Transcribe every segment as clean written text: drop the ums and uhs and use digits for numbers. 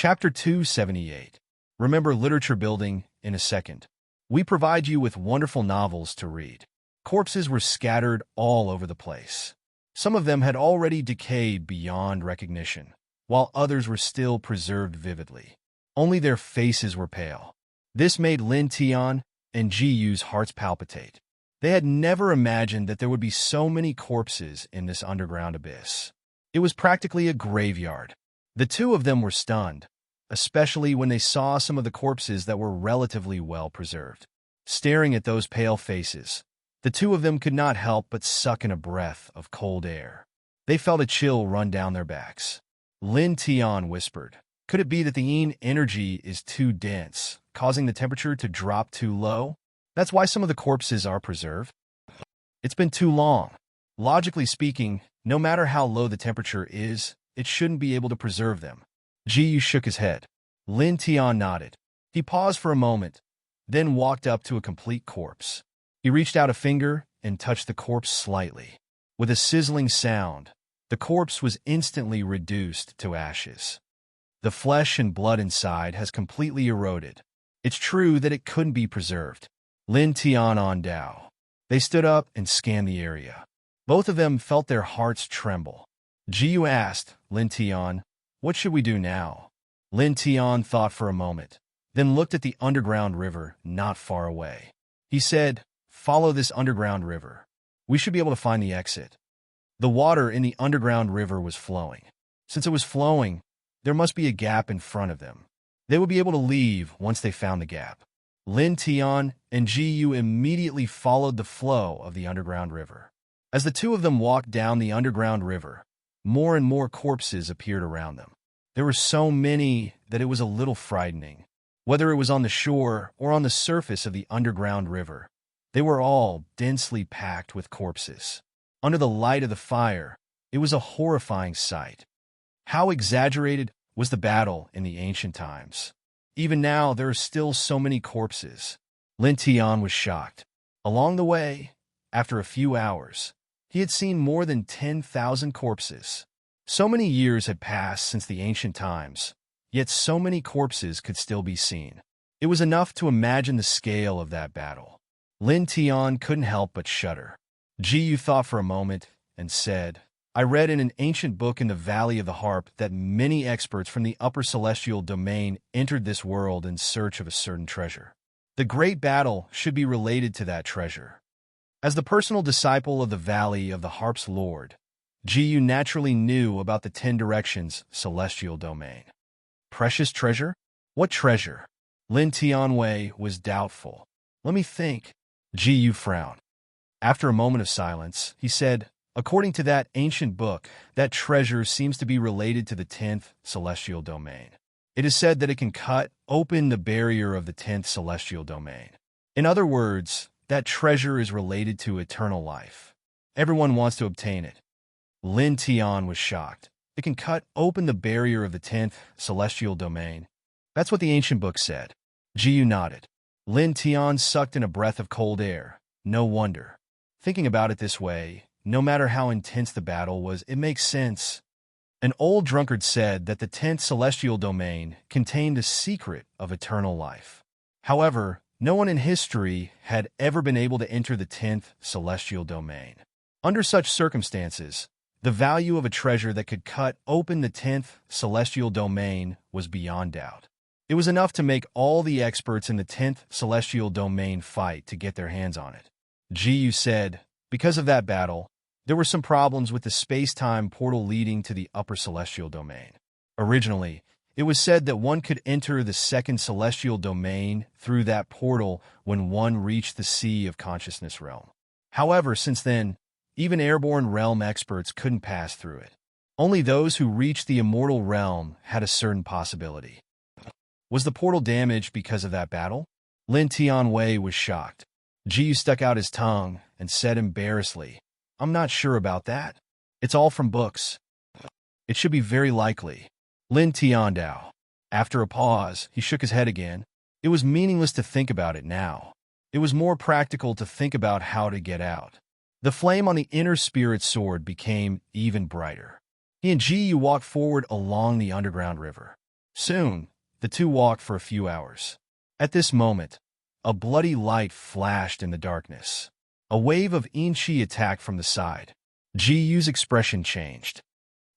Chapter 278. Remember literature building in a second. We provide you with wonderful novels to read. Corpses were scattered all over the place. Some of them had already decayed beyond recognition, while others were still preserved vividly. Only their faces were pale. This made Lin Tian and Ji Yu's hearts palpitate. They had never imagined that there would be so many corpses in this underground abyss. It was practically a graveyard. The two of them were stunned, especially when they saw some of the corpses that were relatively well preserved. Staring at those pale faces, the two of them could not help but suck in a breath of cold air. They felt a chill run down their backs. Lin Tian whispered, "Could it be that the yin energy is too dense, causing the temperature to drop too low? That's why some of the corpses are preserved? It's been too long. Logically speaking, no matter how low the temperature is, it shouldn't be able to preserve them." Ji Yu shook his head. Lin Tian nodded. He paused for a moment, then walked up to a complete corpse. He reached out a finger and touched the corpse slightly. With a sizzling sound, the corpse was instantly reduced to ashes. The flesh and blood inside has completely eroded. It's true that it couldn't be preserved. Lin Tian on Dao. They stood up and scanned the area. Both of them felt their hearts tremble. Ji Yu asked Lin Tian, "What should we do now?" Lin Tian thought for a moment, then looked at the underground river not far away. He said, "Follow this underground river. We should be able to find the exit." The water in the underground river was flowing. Since it was flowing, there must be a gap in front of them. They would be able to leave once they found the gap. Lin Tian and Ji Yu immediately followed the flow of the underground river. As the two of them walked down the underground river, more and more corpses appeared around them. There were so many that it was a little frightening. Whether it was on the shore or on the surface of the underground river, they were all densely packed with corpses. Under the light of the fire, it was a horrifying sight. How exaggerated was the battle in the ancient times? Even now, there are still so many corpses. Lin Tian was shocked. Along the way, after a few hours, he had seen more than 10,000 corpses. So many years had passed since the ancient times, yet so many corpses could still be seen. It was enough to imagine the scale of that battle. Lin Tian couldn't help but shudder. Ji Yu thought for a moment and said, "I read in an ancient book in the Valley of the Harp that many experts from the upper celestial domain entered this world in search of a certain treasure. The great battle should be related to that treasure." As the personal disciple of the Valley of the Harp's Lord, Ji Yu naturally knew about the 10 directions celestial domain. Precious treasure? What treasure? Lin Tianwei was doubtful. "Let me think." Ji Yu frowned. After a moment of silence, he said, "According to that ancient book, that treasure seems to be related to the 10th celestial domain. It is said that it can cut open the barrier of the 10th celestial domain. In other words, that treasure is related to eternal life. Everyone wants to obtain it." Lin Tian was shocked. It can cut open the barrier of the 10th celestial domain. That's what the ancient book said. Ji Yu nodded. Lin Tian sucked in a breath of cold air. No wonder. Thinking about it this way, no matter how intense the battle was, it makes sense. An old drunkard said that the 10th celestial domain contained the secret of eternal life. However, no one in history had ever been able to enter the 10th celestial domain. Under such circumstances, the value of a treasure that could cut open the 10th celestial domain was beyond doubt. It was enough to make all the experts in the 10th celestial domain fight to get their hands on it. Ji Yu said, because of that battle, there were some problems with the space-time portal leading to the upper celestial domain. Originally, it was said that one could enter the second celestial domain through that portal when one reached the Sea of Consciousness realm. However, since then, even airborne realm experts couldn't pass through it. Only those who reached the immortal realm had a certain possibility. Was the portal damaged because of that battle? Lin Tianwei was shocked. Ji Yu stuck out his tongue and said embarrassedly, "I'm not sure about that. It's all from books. It should be very likely." Lin Tiandao. After a pause, he shook his head again. It was meaningless to think about it now. It was more practical to think about how to get out. The flame on the inner spirit sword became even brighter. He and Ji Yu walked forward along the underground river. Soon, the two walked for a few hours. At this moment, a bloody light flashed in the darkness. A wave of Inchi attacked from the side. Ji Yu's expression changed.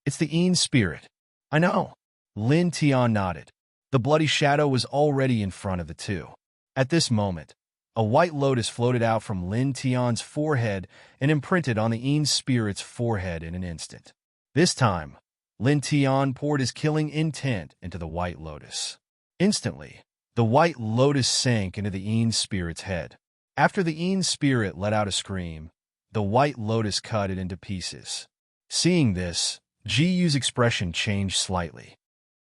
It's the Een spirit. I know. Lin Tian nodded. The bloody shadow was already in front of the two. At this moment, a white lotus floated out from Lin Tian's forehead and imprinted on the Een spirit's forehead in an instant. This time, Lin Tian poured his killing intent into the white lotus. Instantly, the white lotus sank into the Een spirit's head. After the Een spirit let out a scream, the white lotus cut it into pieces. Seeing this, Ji Yu's expression changed slightly.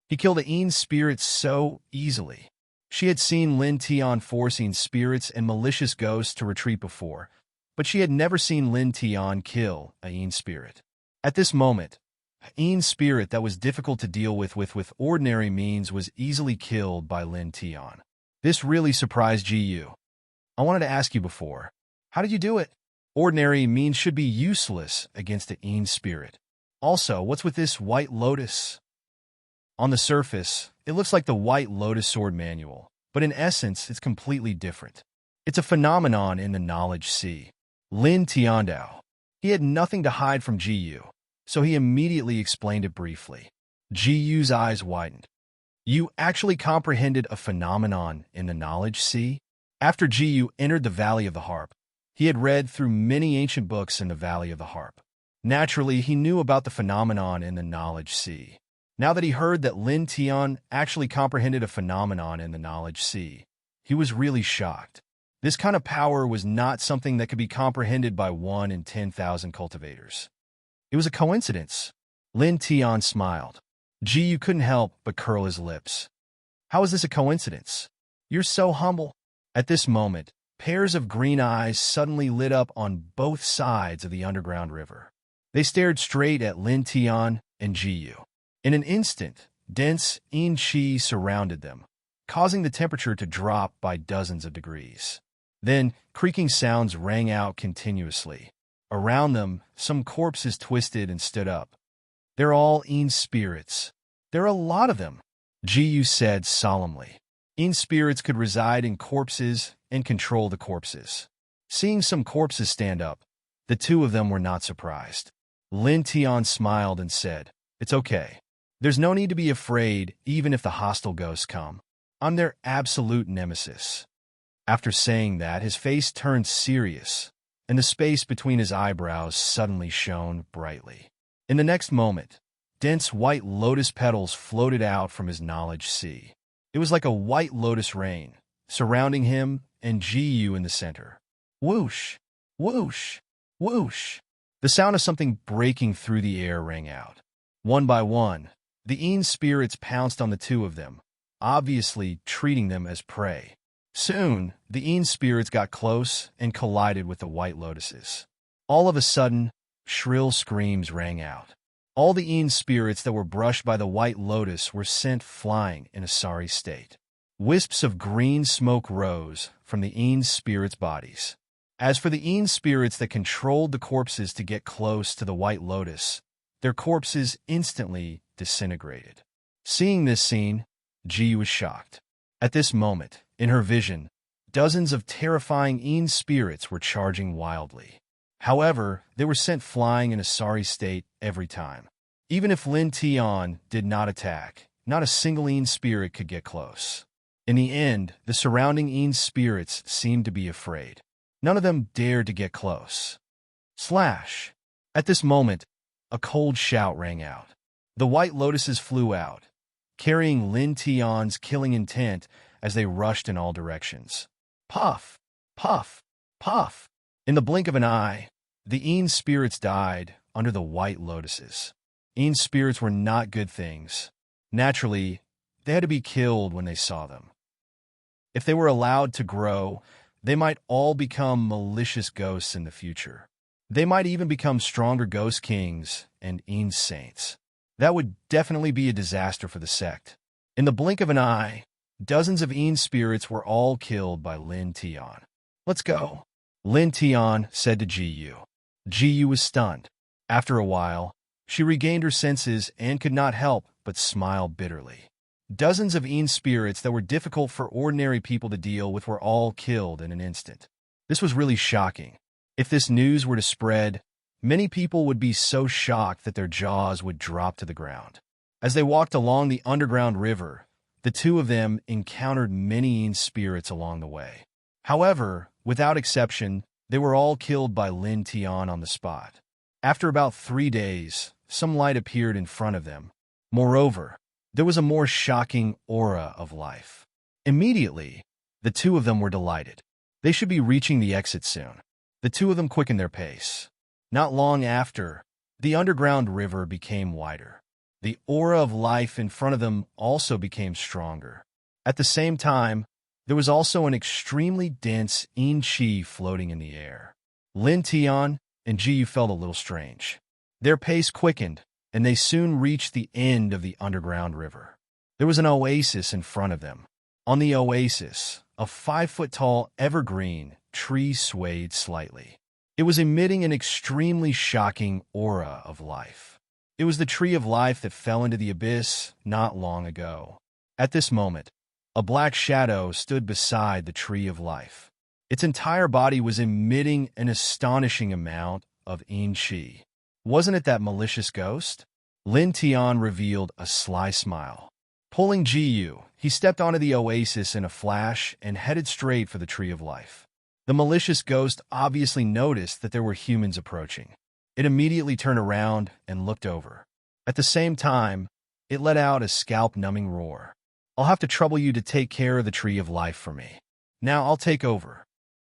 He killed the Een spirit so easily. She had seen Lin Tian forcing spirits and malicious ghosts to retreat before, but she had never seen Lin Tian kill a Een spirit. At this moment, an Een spirit that was difficult to deal with ordinary means was easily killed by Lin Tian. This really surprised Ji Yu. I wanted to ask you before, how did you do it? Ordinary means should be useless against the Een spirit. Also, what's with this white lotus? On the surface, it looks like the White Lotus Sword Manual, but in essence, it's completely different. It's a phenomenon in the knowledge sea. Lin Tiandao. He had nothing to hide from Ji Yu, so he immediately explained it briefly. Ji Yu's eyes widened. You actually comprehended a phenomenon in the knowledge sea? After Ji Yu entered the Valley of the Harp, he had read through many ancient books in the Valley of the Harp. Naturally, he knew about the phenomenon in the knowledge sea. Now that he heard that Lin Tian actually comprehended a phenomenon in the knowledge sea, he was really shocked. This kind of power was not something that could be comprehended by 1 in 10,000 cultivators. It was a coincidence. Lin Tian smiled. Ji Yu couldn't help but curl his lips. How is this a coincidence? You're so humble. At this moment, pairs of green eyes suddenly lit up on both sides of the underground river. They stared straight at Lin Tian and Ji Yu. In an instant, dense Een Qi surrounded them, causing the temperature to drop by dozens of degrees. Then, creaking sounds rang out continuously. Around them, some corpses twisted and stood up. They're all Een spirits. There are a lot of them, Ji Yu said solemnly. Een spirits could reside in corpses and control the corpses. Seeing some corpses stand up, the two of them were not surprised. Lin Tian smiled and said, "It's okay. There's no need to be afraid even if the hostile ghosts come. I'm their absolute nemesis." After saying that, his face turned serious, and the space between his eyebrows suddenly shone brightly. In the next moment, dense white lotus petals floated out from his knowledge sea. It was like a white lotus rain, surrounding him and Ji Yu in the center. Whoosh, whoosh, whoosh. The sound of something breaking through the air rang out. One by one, the Een spirits pounced on the two of them, obviously treating them as prey. Soon, the Een spirits got close and collided with the white lotuses. All of a sudden, shrill screams rang out. All the Een spirits that were brushed by the white lotus were sent flying in a sorry state. Wisps of green smoke rose from the Een spirits' bodies. As for the Een spirits that controlled the corpses to get close to the white lotus, their corpses instantly disintegrated. Seeing this scene, Ji was shocked. At this moment, in her vision, dozens of terrifying Een spirits were charging wildly. However, they were sent flying in a sorry state every time. Even if Lin Tian did not attack, not a single Een spirit could get close. In the end, the surrounding Een spirits seemed to be afraid. None of them dared to get close. Slash! At this moment, a cold shout rang out. The white lotuses flew out, carrying Lin Tian's killing intent as they rushed in all directions. Puff! Puff! Puff! In the blink of an eye, the Een spirits died under the white lotuses. Een spirits were not good things. Naturally, they had to be killed when they saw them. If they were allowed to grow, they might all become malicious ghosts in the future. They might even become stronger ghost kings and Een saints. That would definitely be a disaster for the sect. In the blink of an eye, dozens of Een spirits were all killed by Lin Tian. Let's go, Lin Tian said to Ji Yu. Ji Yu was stunned. After a while, she regained her senses and could not help but smile bitterly. Dozens of Een spirits that were difficult for ordinary people to deal with were all killed in an instant. This was really shocking. If this news were to spread, many people would be so shocked that their jaws would drop to the ground. As they walked along the underground river, the two of them encountered many Een spirits along the way. However, without exception, they were all killed by Lin Tian on the spot. After about 3 days, some light appeared in front of them. Moreover, there was a more shocking aura of life. Immediately, the two of them were delighted. They should be reaching the exit soon. The two of them quickened their pace. Not long after, the underground river became wider. The aura of life in front of them also became stronger. At the same time, there was also an extremely dense Een Qi floating in the air. Lin Tian and Ji Yu felt a little strange. Their pace quickened, and they soon reached the end of the underground river. There was an oasis in front of them. On the oasis, a 5-foot-tall evergreen tree swayed slightly. It was emitting an extremely shocking aura of life. It was the tree of life that fell into the abyss not long ago. At this moment, a black shadow stood beside the tree of life. Its entire body was emitting an astonishing amount of Een Qi. Wasn't it that malicious ghost? Lin Tian revealed a sly smile. Pulling Ji Yu, he stepped onto the oasis in a flash and headed straight for the tree of life. The malicious ghost obviously noticed that there were humans approaching. It immediately turned around and looked over. At the same time, it let out a scalp-numbing roar. I'll have to trouble you to take care of the tree of life for me. Now I'll take over.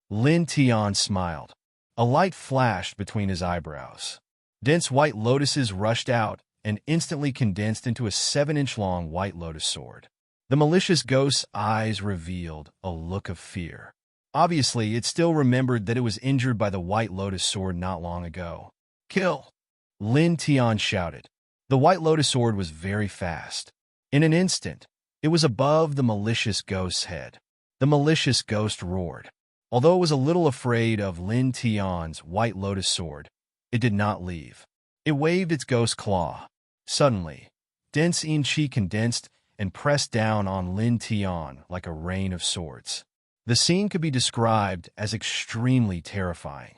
Lin Tian smiled. A light flashed between his eyebrows. Dense white lotuses rushed out and instantly condensed into a 7-inch-long white lotus sword. The malicious ghost's eyes revealed a look of fear. Obviously, it still remembered that it was injured by the white lotus sword not long ago. Kill! Lin Tian shouted. The white lotus sword was very fast. In an instant, it was above the malicious ghost's head. The malicious ghost roared. Although it was a little afraid of Lin Tian's white lotus sword, it did not leave. It waved its ghost claw. Suddenly, dense Een Qi condensed and pressed down on Lin Tian like a rain of swords. The scene could be described as extremely terrifying.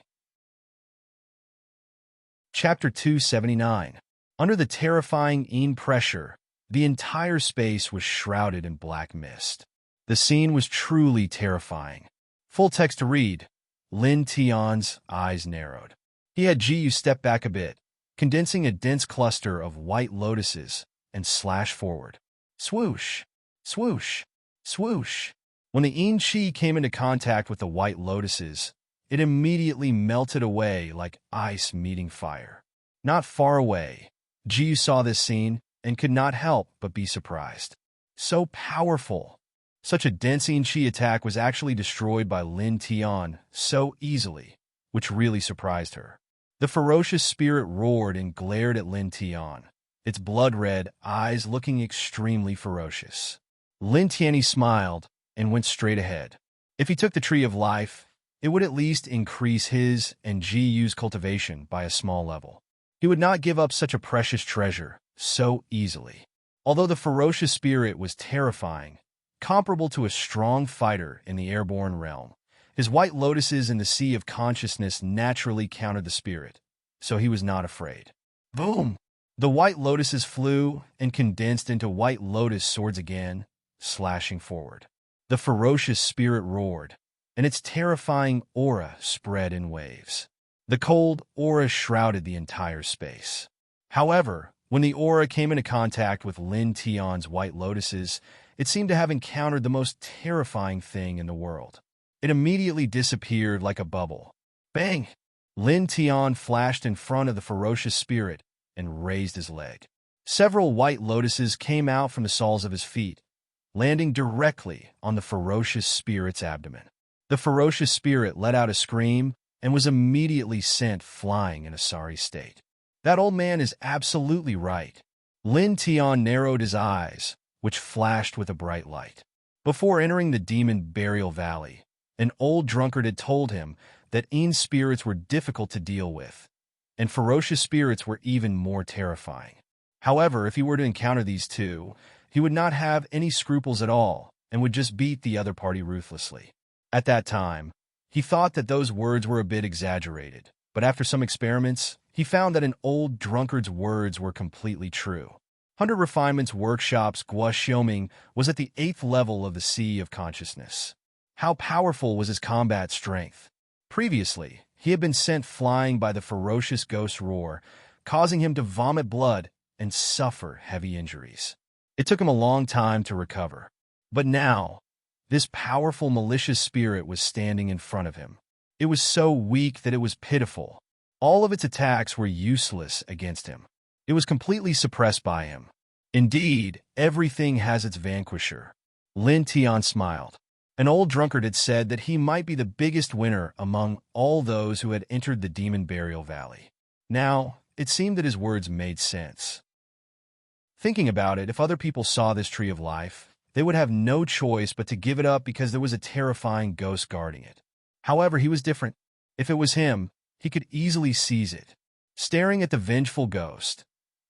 Chapter 279. Under the terrifying Een pressure, the entire space was shrouded in black mist. The scene was truly terrifying. Full text to read. Lin Tian's eyes narrowed. He had Ji Yu step back a bit, condensing a dense cluster of white lotuses, and slash forward. Swoosh! Swoosh! Swoosh! When the Een Qi came into contact with the white lotuses, it immediately melted away like ice meeting fire. Not far away, Ji Yu saw this scene and could not help but be surprised. So powerful! Such a dense Een Qi attack was actually destroyed by Lin Tian so easily, which really surprised her. The ferocious spirit roared and glared at Lin Tian, its blood-red eyes looking extremely ferocious. Lin Tian smiled and went straight ahead. If he took the tree of life, it would at least increase his and Ji Yu's cultivation by a small level. He would not give up such a precious treasure so easily. Although the ferocious spirit was terrifying, comparable to a strong fighter in the airborne realm, his white lotuses in the sea of consciousness naturally countered the spirit, so he was not afraid. Boom! The white lotuses flew and condensed into white lotus swords again, slashing forward. The ferocious spirit roared, and its terrifying aura spread in waves. The cold aura shrouded the entire space. However, when the aura came into contact with Lin Tian's white lotuses, it seemed to have encountered the most terrifying thing in the world. It immediately disappeared like a bubble. Bang! Lin Tian flashed in front of the ferocious spirit and raised his leg. Several white lotuses came out from the soles of his feet, landing directly on the ferocious spirit's abdomen. The ferocious spirit let out a scream and was immediately sent flying in a sorry state. That old man is absolutely right. Lin Tian narrowed his eyes, which flashed with a bright light. Before entering the demon burial valley, an old drunkard had told him that Een spirits were difficult to deal with, and ferocious spirits were even more terrifying. However, if he were to encounter these two, he would not have any scruples at all and would just beat the other party ruthlessly. At that time, he thought that those words were a bit exaggerated, but after some experiments, he found that an old drunkard's words were completely true. Hunter Refinement's workshop's Gua Xiaoming was at the 8th level of the Sea of Consciousness. How powerful was his combat strength? Previously, he had been sent flying by the ferocious ghost roar, causing him to vomit blood and suffer heavy injuries. It took him a long time to recover. But now, this powerful malicious spirit was standing in front of him. It was so weak that it was pitiful. All of its attacks were useless against him. It was completely suppressed by him. Indeed, everything has its vanquisher. Lin Tian smiled. An old drunkard had said that he might be the biggest winner among all those who had entered the Demon Burial Valley. Now, it seemed that his words made sense. Thinking about it, if other people saw this tree of life, they would have no choice but to give it up because there was a terrifying ghost guarding it. However, he was different. If it was him, he could easily seize it. Staring at the vengeful ghost,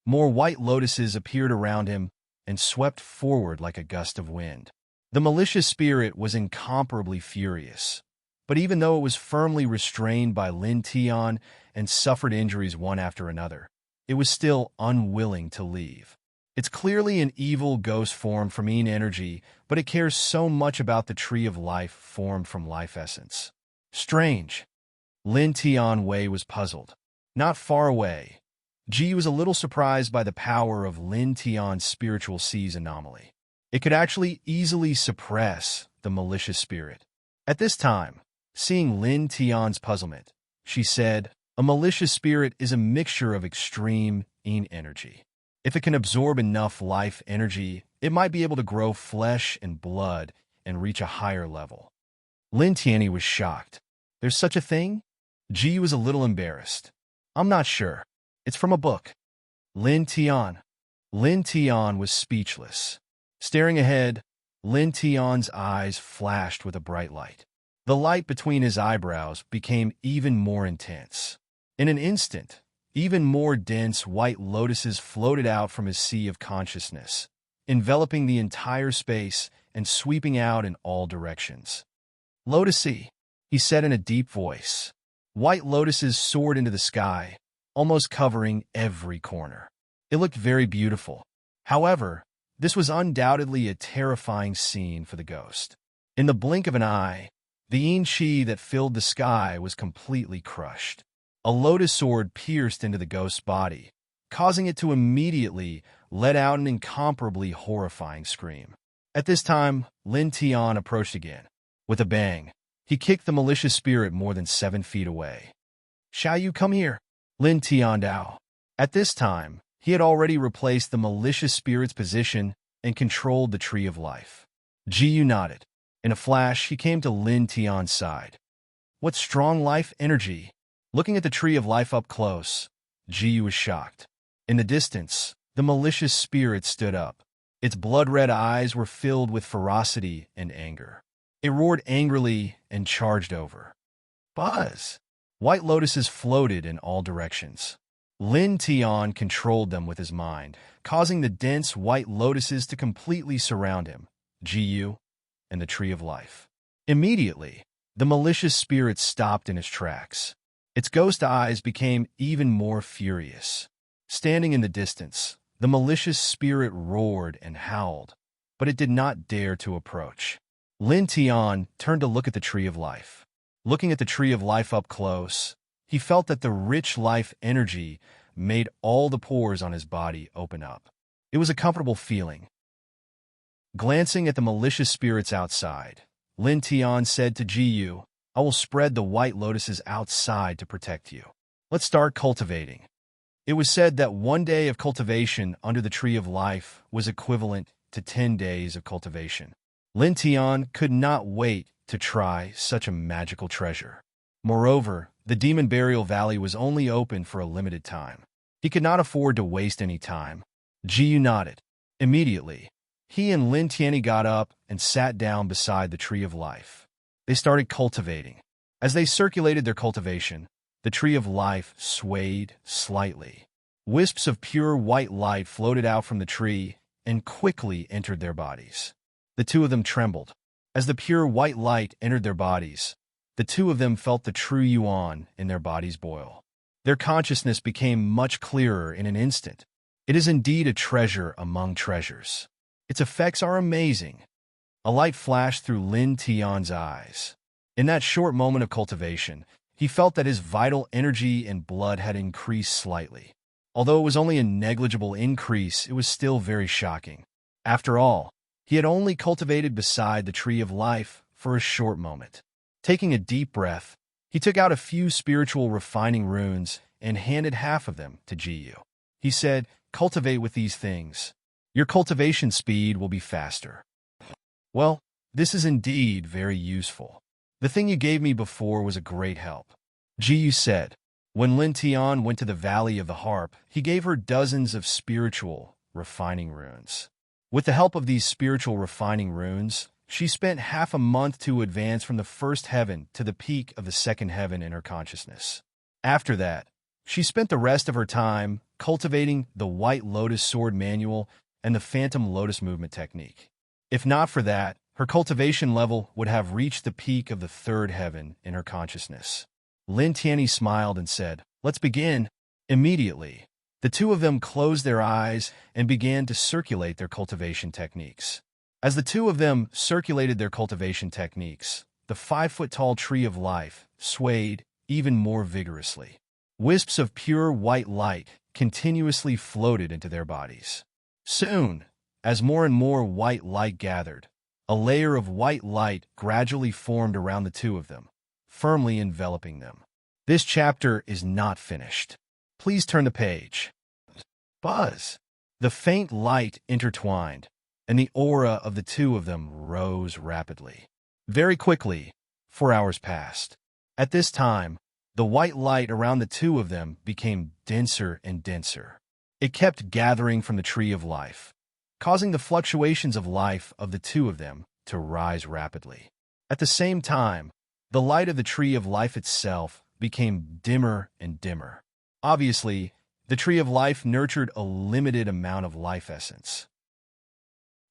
more white lotuses appeared around him and swept forward like a gust of wind. The malicious spirit was incomparably furious, but even though it was firmly restrained by Lin Tian and suffered injuries one after another, it was still unwilling to leave. It's clearly an evil ghost formed from Yin energy, but it cares so much about the tree of life formed from life essence. Strange. Lin Tian Wei was puzzled. Not far away, Ji was a little surprised by the power of Lin Tian's spiritual seas anomaly. It could actually easily suppress the malicious spirit. At this time, seeing Lin Tian's puzzlement, she said, "A malicious spirit is a mixture of extreme Yin energy. If it can absorb enough life energy, it might be able to grow flesh and blood and reach a higher level." Lin Tianyi was shocked. "There's such a thing?" Ji was a little embarrassed. "I'm not sure. It's from a book." Lin Tian was speechless. Staring ahead, Lin Tian's eyes flashed with a bright light. The light between his eyebrows became even more intense. In an instant, even more dense white lotuses floated out from his sea of consciousness, enveloping the entire space and sweeping out in all directions. "Lotusy," he said in a deep voice. White lotuses soared into the sky, almost covering every corner. It looked very beautiful. However, this was undoubtedly a terrifying scene for the ghost. In the blink of an eye, the yin qi that filled the sky was completely crushed. A lotus sword pierced into the ghost's body, causing it to immediately let out an incomparably horrifying scream. At this time, Lin Tian approached again. With a bang, he kicked the malicious spirit more than 7 feet away. "Shall you come here?" Lin Tian Dao. At this time, he had already replaced the malicious spirit's position and controlled the tree of life. Jiyu nodded. In a flash, he came to Lin Tian's side. "What strong life energy!" Looking at the tree of life up close, Jiyu was shocked. In the distance, the malicious spirit stood up. Its blood-red eyes were filled with ferocity and anger. It roared angrily and charged over. Buzz! White lotuses floated in all directions. Lin Tian controlled them with his mind, causing the dense white lotuses to completely surround him, Jiyu, and the tree of life. Immediately, the malicious spirit stopped in its tracks. Its ghost eyes became even more furious. Standing in the distance, the malicious spirit roared and howled, but it did not dare to approach. Lin Tian turned to look at the tree of life. Looking at the tree of life up close, he felt that the rich life energy made all the pores on his body open up. It was a comfortable feeling. Glancing at the malicious spirits outside, Lin Tian said to Jiyu, "I will spread the white lotuses outside to protect you. Let's start cultivating." It was said that 1 day of cultivation under the tree of life was equivalent to 10 days of cultivation. Lin Tian could not wait to try such a magical treasure. Moreover, the Demon Burial Valley was only open for a limited time. He could not afford to waste any time. Jiyu nodded. Immediately, he and Lin Tianyi got up and sat down beside the tree of life. They started cultivating. As they circulated their cultivation, the tree of life swayed slightly. Wisps of pure white light floated out from the tree and quickly entered their bodies. The two of them trembled. As the pure white light entered their bodies, the two of them felt the true yuan in their bodies boil. Their consciousness became much clearer in an instant. It is indeed a treasure among treasures. Its effects are amazing. A light flashed through Lin Tian's eyes. In that short moment of cultivation, he felt that his vital energy and blood had increased slightly. Although it was only a negligible increase, it was still very shocking. After all, he had only cultivated beside the tree of life for a short moment. Taking a deep breath, he took out a few spiritual refining runes and handed half of them to Jiyu. He said, "Cultivate with these things. Your cultivation speed will be faster." "Well, this is indeed very useful. The thing you gave me before was a great help," Jiyu said. When Lin Tian went to the Valley of the Harp, he gave her dozens of spiritual refining runes. With the help of these spiritual refining runes, she spent half a month to advance from the first heaven to the peak of the second heaven in her consciousness. After that, she spent the rest of her time cultivating the White Lotus Sword Manual and the Phantom Lotus Movement Technique. If not for that, her cultivation level would have reached the peak of the third heaven in her consciousness. Lin Tianyi smiled and said, "Let's begin." Immediately, the two of them closed their eyes and began to circulate their cultivation techniques. As the two of them circulated their cultivation techniques, the 5-foot-tall tree of life swayed even more vigorously. Wisps of pure white light continuously floated into their bodies. Soon, as more and more white light gathered, a layer of white light gradually formed around the two of them, firmly enveloping them. This chapter is not finished. Please turn the page. Buzz. The faint light intertwined, and the aura of the two of them rose rapidly. Very quickly, 4 hours passed. At this time, the white light around the two of them became denser and denser. It kept gathering from the tree of life, causing the fluctuations of life of the two of them to rise rapidly. At the same time, the light of the tree of life itself became dimmer and dimmer. Obviously, the tree of life nurtured a limited amount of life essence.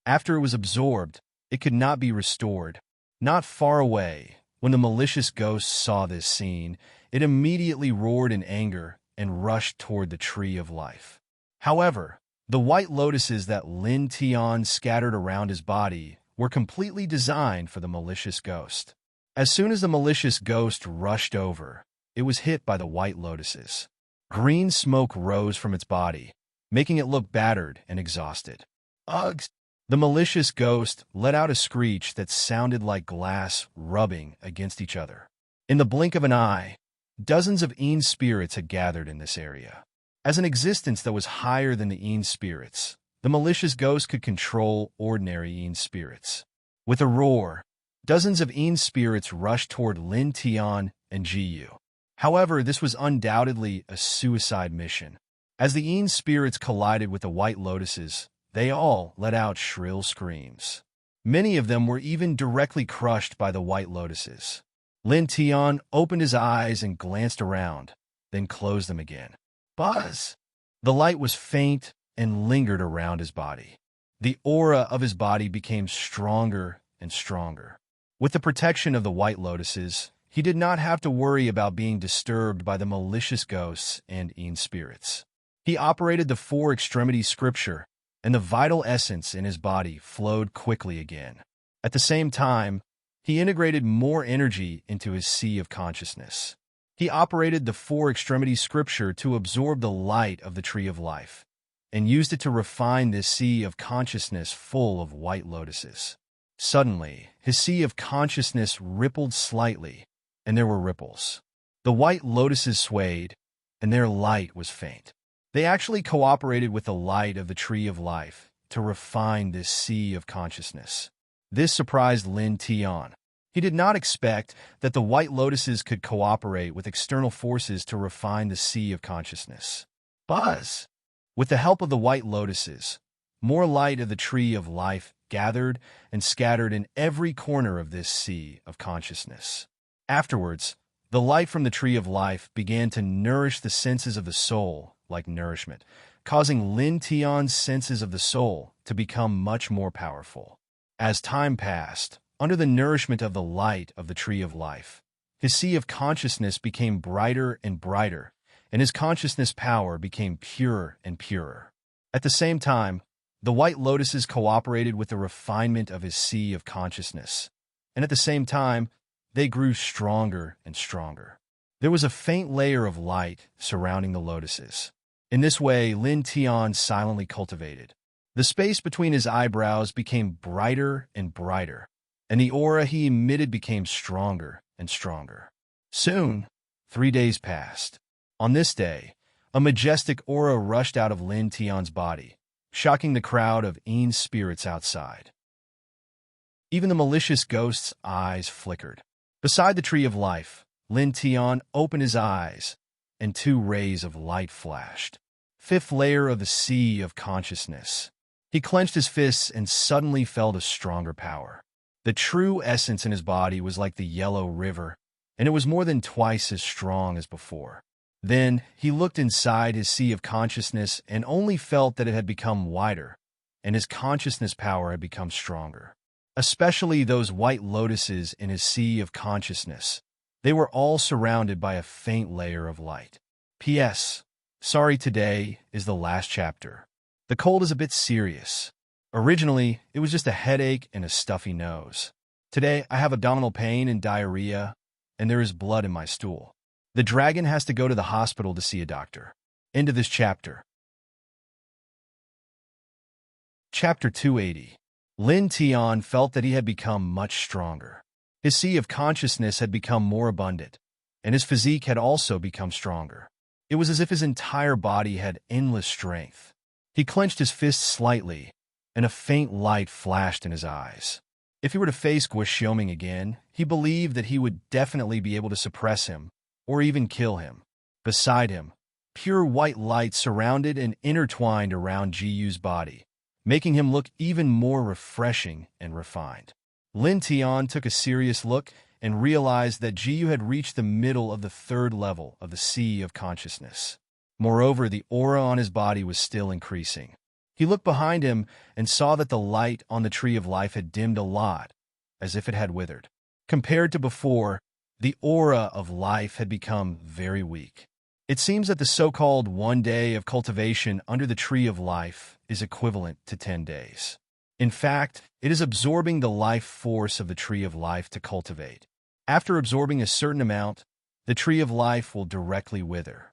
After it was absorbed, it could not be restored. Not far away, when the malicious ghost saw this scene, it immediately roared in anger and rushed toward the tree of life. However, the white lotuses that Lin Tian scattered around his body were completely designed for the malicious ghost. As soon as the malicious ghost rushed over, it was hit by the white lotuses. Green smoke rose from its body, making it look battered and exhausted. Ugh! The malicious ghost let out a screech that sounded like glass rubbing against each other. In the blink of an eye, dozens of Een spirits had gathered in this area. As an existence that was higher than the Een spirits, the malicious ghost could control ordinary Een spirits. With a roar, dozens of Een spirits rushed toward Lin Tian and Jiyu. However, this was undoubtedly a suicide mission. As the Een spirits collided with the white lotuses, they all let out shrill screams. Many of them were even directly crushed by the white lotuses. Lin Tian opened his eyes and glanced around, then closed them again. Buzz! The light was faint and lingered around his body. The aura of his body became stronger and stronger. With the protection of the white lotuses, he did not have to worry about being disturbed by the malicious ghosts and Een spirits. He operated the 4-extremity scripture, and the vital essence in his body flowed quickly again. At the same time, he integrated more energy into his sea of consciousness. He operated the 4-extremity scripture to absorb the light of the tree of life, and used it to refine this sea of consciousness full of white lotuses. Suddenly, his sea of consciousness rippled slightly, and there were ripples. The white lotuses swayed, and their light was faint. They actually cooperated with the light of the tree of life to refine this sea of consciousness. This surprised Lin Tian. He did not expect that the white lotuses could cooperate with external forces to refine the sea of consciousness. Buzz! With the help of the white lotuses, more light of the tree of life gathered and scattered in every corner of this sea of consciousness. Afterwards, the light from the tree of life began to nourish the senses of the soul like nourishment, causing Lin Tian's senses of the soul to become much more powerful. As time passed, under the nourishment of the light of the Tree of Life, his sea of consciousness became brighter and brighter, and his consciousness power became purer and purer. At the same time, the white lotuses cooperated with the refinement of his sea of consciousness, and at the same time, they grew stronger and stronger. There was a faint layer of light surrounding the lotuses. In this way, Lin Tian silently cultivated. The space between his eyebrows became brighter and brighter, and the aura he emitted became stronger and stronger. Soon, 3 days passed. On this day, a majestic aura rushed out of Lin Tian's body, shocking the crowd of Ein's spirits outside. Even the malicious ghost's eyes flickered. Beside the Tree of Life, Lin Tian opened his eyes, and 2 rays of light flashed. Fifth layer of the sea of consciousness. He clenched his fists and suddenly felt a stronger power. The true essence in his body was like the yellow river, and it was more than twice as strong as before. Then he looked inside his sea of consciousness and only felt that it had become wider, and his consciousness power had become stronger. Especially those white lotuses in his sea of consciousness. They were all surrounded by a faint layer of light. P.S. Sorry, today is the last chapter. The cold is a bit serious. Originally, it was just a headache and a stuffy nose. Today, I have abdominal pain and diarrhea, and there is blood in my stool. The dragon has to go to the hospital to see a doctor. End of this chapter. Chapter 280. Lin Tian felt that he had become much stronger. His sea of consciousness had become more abundant, and his physique had also become stronger. It was as if his entire body had endless strength. He clenched his fists slightly, and a faint light flashed in his eyes. If he were to face Guoxiuming again, he believed that he would definitely be able to suppress him, or even kill him. Beside him, pure white light surrounded and intertwined around Jiyu's body, making him look even more refreshing and refined. Lin Tian took a serious look and realized that Jiyu had reached the middle of the 3rd level of the sea of consciousness. Moreover, the aura on his body was still increasing. He looked behind him and saw that the light on the Tree of Life had dimmed a lot, as if it had withered. Compared to before, the aura of life had become very weak. It seems that the so-called 1 day of cultivation under the Tree of Life is equivalent to 10 days. In fact, it is absorbing the life force of the Tree of Life to cultivate. After absorbing a certain amount, the Tree of Life will directly wither.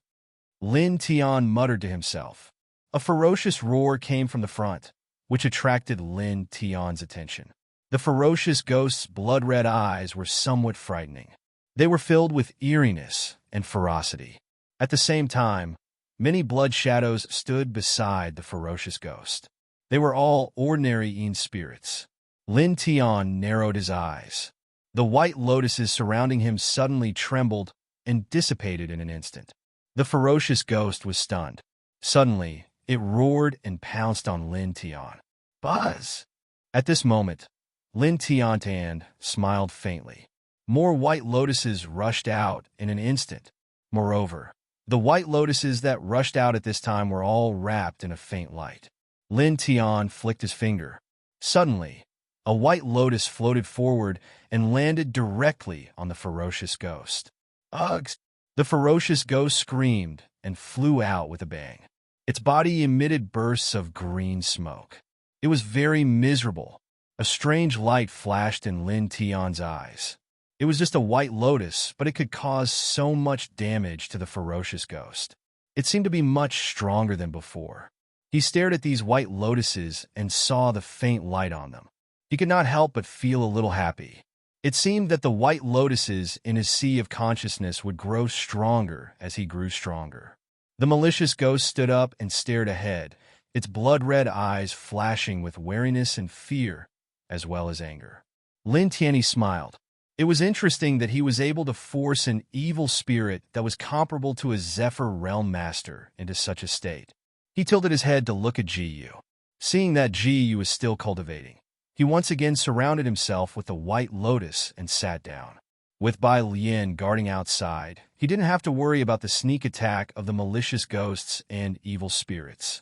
Lin Tian muttered to himself. A ferocious roar came from the front, which attracted Lin Tian's attention. The ferocious ghost's blood-red eyes were somewhat frightening. They were filled with eeriness and ferocity. At the same time, many blood shadows stood beside the ferocious ghost. They were all ordinary Ein spirits. Lin Tian narrowed his eyes. The white lotuses surrounding him suddenly trembled and dissipated in an instant. The ferocious ghost was stunned. Suddenly, it roared and pounced on Lin Tian. Buzz! At this moment, Lin Tian smiled faintly. More white lotuses rushed out in an instant. Moreover, the white lotuses that rushed out at this time were all wrapped in a faint light. Lin Tian flicked his finger. Suddenly, a white lotus floated forward and landed directly on the ferocious ghost. Ugh! The ferocious ghost screamed and flew out with a bang. Its body emitted bursts of green smoke. It was very miserable. A strange light flashed in Lin Tian's eyes. It was just a white lotus, but it could cause so much damage to the ferocious ghost. It seemed to be much stronger than before. He stared at these white lotuses and saw the faint light on them. He could not help but feel a little happy. It seemed that the white lotuses in his sea of consciousness would grow stronger as he grew stronger. The malicious ghost stood up and stared ahead, its blood-red eyes flashing with wariness and fear, as well as anger. Lin Tian smiled. It was interesting that he was able to force an evil spirit that was comparable to a Zephyr Realm Master into such a state. He tilted his head to look at Jiyu. Seeing that Jiyu was still cultivating, he once again surrounded himself with the white lotus and sat down. With Bai Lian guarding outside, he didn't have to worry about the sneak attack of the malicious ghosts and evil spirits.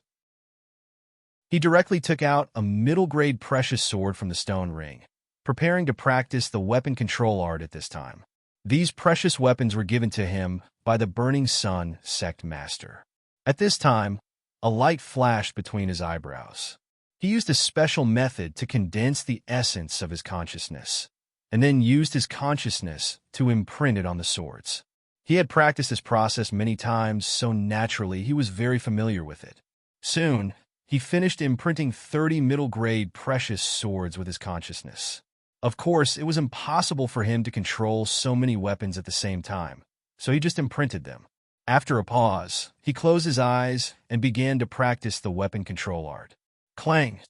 He directly took out a middle-grade precious sword from the stone ring, preparing to practice the weapon control art at this time. These precious weapons were given to him by the Burning Sun sect master. At this time, a light flashed between his eyebrows. He used a special method to condense the essence of his consciousness, and then used his consciousness to imprint it on the swords. He had practiced this process many times, so naturally he was very familiar with it. Soon, he finished imprinting 30 middle-grade precious swords with his consciousness. Of course, it was impossible for him to control so many weapons at the same time, so he just imprinted them. After a pause, he closed his eyes and began to practice the weapon control art. Clang!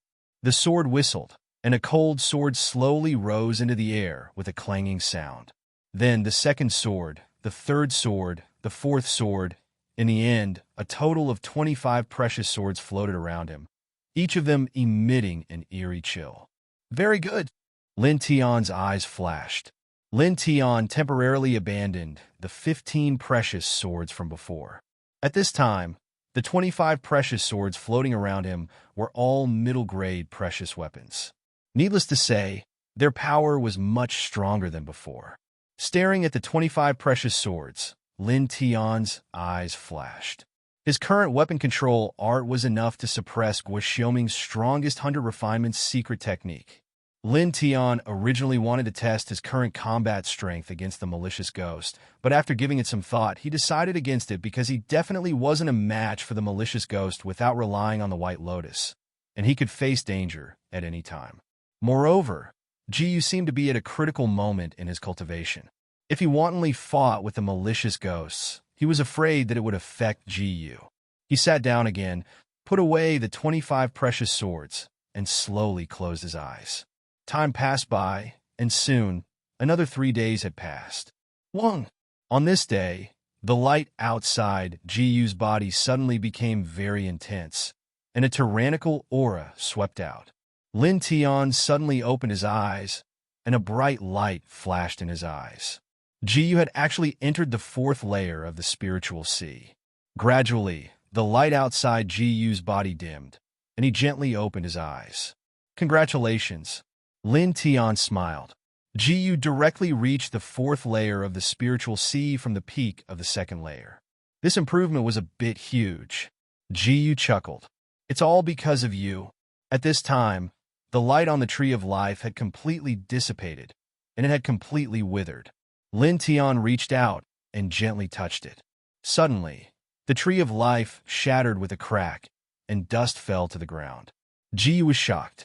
The sword whistled, and a cold sword slowly rose into the air with a clanging sound. Then the second sword, the third sword, the fourth sword. In the end, a total of 25 precious swords floated around him, each of them emitting an eerie chill. Very good! Lin Tian's eyes flashed. Lin Tian temporarily abandoned the 15 precious swords from before. At this time, the 25 precious swords floating around him were all middle-grade precious weapons. Needless to say, their power was much stronger than before. Staring at the 25 precious swords, Lin Tian's eyes flashed. His current weapon control art was enough to suppress Guo Xiaoming's strongest 100 refinements secret technique. Lin Tian originally wanted to test his current combat strength against the malicious ghost, but after giving it some thought, he decided against it because he definitely wasn't a match for the malicious ghost without relying on the White Lotus, and he could face danger at any time. Moreover, Jiyu seemed to be at a critical moment in his cultivation. If he wantonly fought with the malicious ghosts, he was afraid that it would affect Jiyu. He sat down again, put away the 25 precious swords, and slowly closed his eyes. Time passed by, and soon, another 3 days had passed. 1. On this day, the light outside Jiyu's body suddenly became very intense, and a tyrannical aura swept out. Lin Tian suddenly opened his eyes, and a bright light flashed in his eyes. Jiyu had actually entered the 4th layer of the spiritual sea. Gradually, the light outside Jiyu's body dimmed, and he gently opened his eyes. Congratulations. Lin Tian smiled. Jiyu directly reached the 4th layer of the spiritual sea from the peak of the 2nd layer. This improvement was a bit huge. Jiyu chuckled. It's all because of you. At this time, the light on the tree of life had completely dissipated, and it had completely withered. Lin Tian reached out and gently touched it. Suddenly, the tree of life shattered with a crack, and dust fell to the ground. Jiyu was shocked.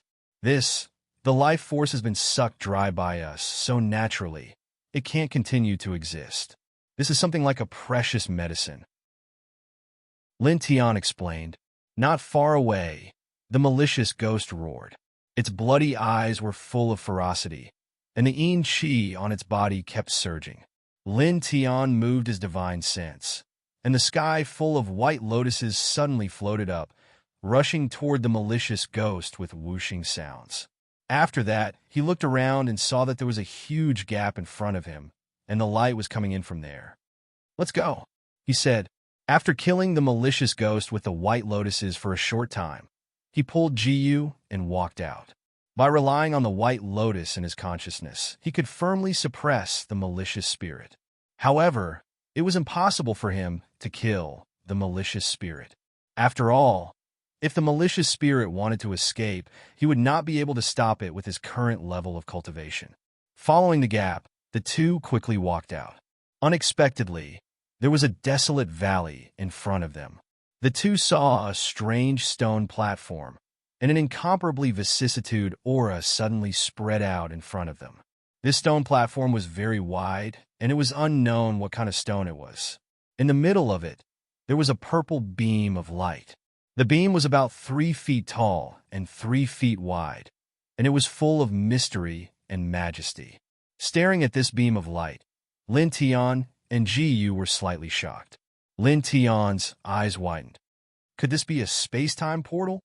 The life force has been sucked dry by us so naturally, it can't continue to exist. This is something like a precious medicine. Lin Tian explained. Not far away, the malicious ghost roared. Its bloody eyes were full of ferocity, and the yin qi on its body kept surging. Lin Tian moved his divine sense, and the sky full of white lotuses suddenly floated up, rushing toward the malicious ghost with whooshing sounds. After that, he looked around and saw that there was a huge gap in front of him, and the light was coming in from there. Let's go, he said. After killing the malicious ghost with the white lotuses for a short time, he pulled Jiyu and walked out. By relying on the white lotus in his consciousness, he could firmly suppress the malicious spirit. However, it was impossible for him to kill the malicious spirit. After all, if the malicious spirit wanted to escape, he would not be able to stop it with his current level of cultivation. Following the gap, the two quickly walked out. Unexpectedly, there was a desolate valley in front of them. The two saw a strange stone platform, and an incomparably vicissitude aura suddenly spread out in front of them. This stone platform was very wide, and it was unknown what kind of stone it was. In the middle of it, there was a purple beam of light. The beam was about 3 feet tall and 3 feet wide, and it was full of mystery and majesty. Staring at this beam of light, Lin Tian and Jiyu were slightly shocked. Lin Tian's eyes widened. Could this be a space-time portal?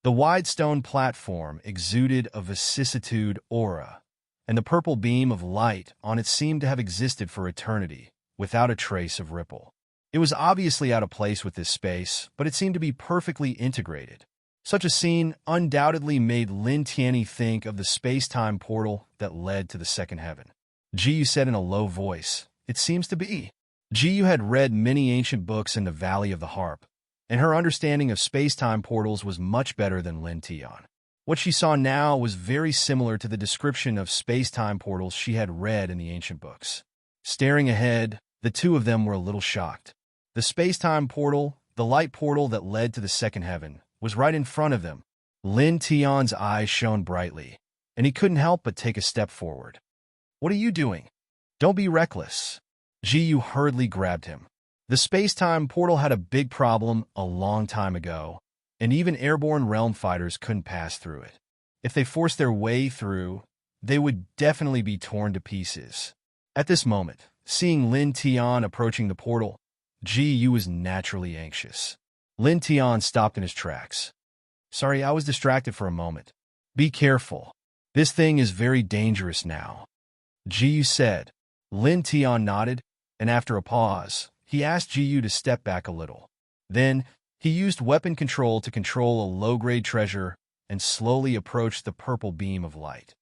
The wide stone platform exuded a vicissitude aura, and the purple beam of light on it seemed to have existed for eternity, without a trace of ripple. It was obviously out of place with this space, but it seemed to be perfectly integrated. Such a scene undoubtedly made Lin Tianyi think of the space-time portal that led to the second heaven. Jiyu said in a low voice, "It seems to be." Jiyu had read many ancient books in the Valley of the Harp, and her understanding of space-time portals was much better than Lin Tian. What she saw now was very similar to the description of space-time portals she had read in the ancient books. Staring ahead, the two of them were a little shocked. The space-time portal, the light portal that led to the second heaven, was right in front of them. Lin Tian's eyes shone brightly, and he couldn't help but take a step forward. "What are you doing? Don't be reckless." Jiyu hurriedly grabbed him. The space-time portal had a big problem a long time ago, and even airborne realm fighters couldn't pass through it. If they forced their way through, they would definitely be torn to pieces. At this moment, seeing Lin Tian approaching the portal, Jiyu was naturally anxious. Lin Tian stopped in his tracks. "Sorry, I was distracted for a moment. Be careful. This thing is very dangerous now," Jiyu said. Lin Tian nodded, and after a pause, he asked Jiyu to step back a little. Then, he used weapon control to control a low-grade treasure and slowly approached the purple beam of light.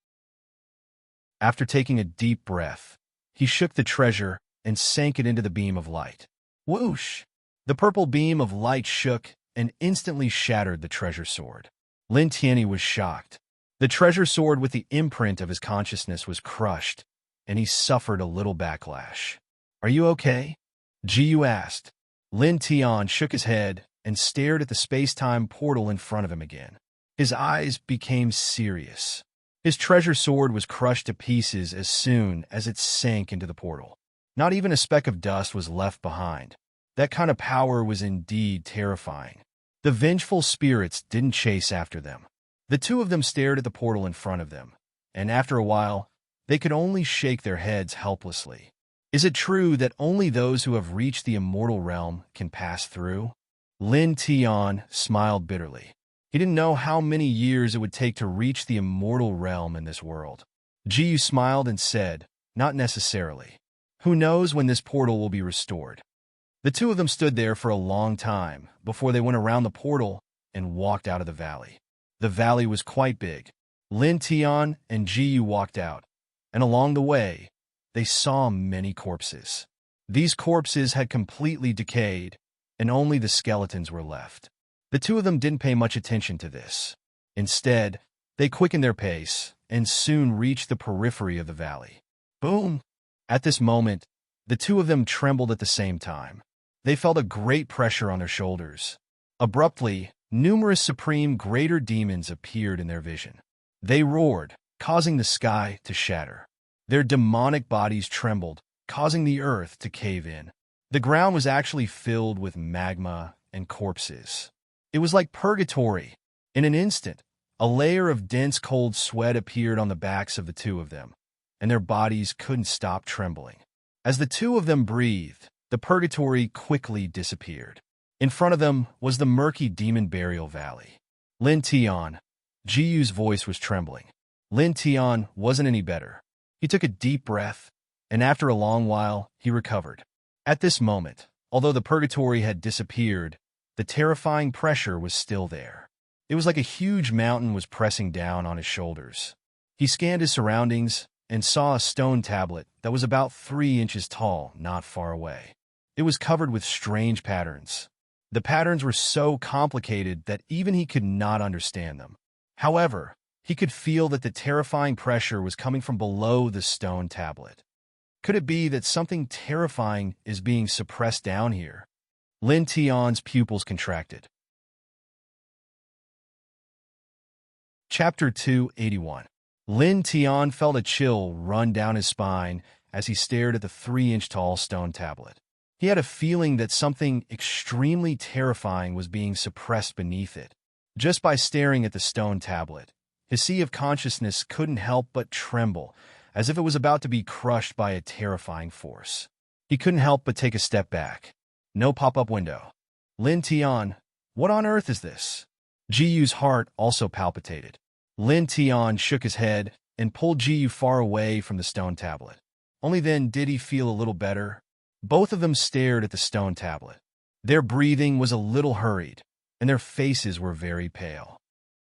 After taking a deep breath, he shook the treasure and sank it into the beam of light. Whoosh! The purple beam of light shook and instantly shattered the treasure sword. Lin Tianyi was shocked. The treasure sword with the imprint of his consciousness was crushed, and he suffered a little backlash. "Are you okay?" Jiyu asked. Lin Tian shook his head and stared at the space-time portal in front of him again. His eyes became serious. His treasure sword was crushed to pieces as soon as it sank into the portal. Not even a speck of dust was left behind. That kind of power was indeed terrifying. The vengeful spirits didn't chase after them. The two of them stared at the portal in front of them, and after a while, they could only shake their heads helplessly. Is it true that only those who have reached the immortal realm can pass through? Lin Tian smiled bitterly. He didn't know how many years it would take to reach the immortal realm in this world. Jiyu smiled and said, "Not necessarily. Who knows when this portal will be restored?" The two of them stood there for a long time before they went around the portal and walked out of the valley. The valley was quite big. Lin Tian and Jiyu walked out, and along the way, they saw many corpses. These corpses had completely decayed, and only the skeletons were left. The two of them didn't pay much attention to this. Instead, they quickened their pace and soon reached the periphery of the valley. Boom! At this moment, the two of them trembled at the same time. They felt a great pressure on their shoulders. Abruptly, numerous supreme greater demons appeared in their vision. They roared, causing the sky to shatter. Their demonic bodies trembled, causing the earth to cave in. The ground was actually filled with magma and corpses. It was like purgatory. In an instant, a layer of dense cold sweat appeared on the backs of the two of them, and their bodies couldn't stop trembling. As the two of them breathed, the purgatory quickly disappeared. In front of them was the murky demon burial valley. Lin Tian. Jiyu's voice was trembling. Lin Tian wasn't any better. He took a deep breath, and after a long while, he recovered. At this moment, although the purgatory had disappeared, the terrifying pressure was still there. It was like a huge mountain was pressing down on his shoulders. He scanned his surroundings and saw a stone tablet that was about 3 inches tall not far away. It was covered with strange patterns. The patterns were so complicated that even he could not understand them. However, he could feel that the terrifying pressure was coming from below the stone tablet. Could it be that something terrifying is being suppressed down here? Lin Tian's pupils contracted. Chapter 281. Lin Tian felt a chill run down his spine as he stared at the 3-inch-tall stone tablet. He had a feeling that something extremely terrifying was being suppressed beneath it. Just by staring at the stone tablet, his sea of consciousness couldn't help but tremble, as if it was about to be crushed by a terrifying force. He couldn't help but take a step back. No pop-up window. Lin Tian, what on earth is this? Jiyu's heart also palpitated. Lin Tian shook his head and pulled Jiyu far away from the stone tablet. Only then did he feel a little better. Both of them stared at the stone tablet. Their breathing was a little hurried, and their faces were very pale.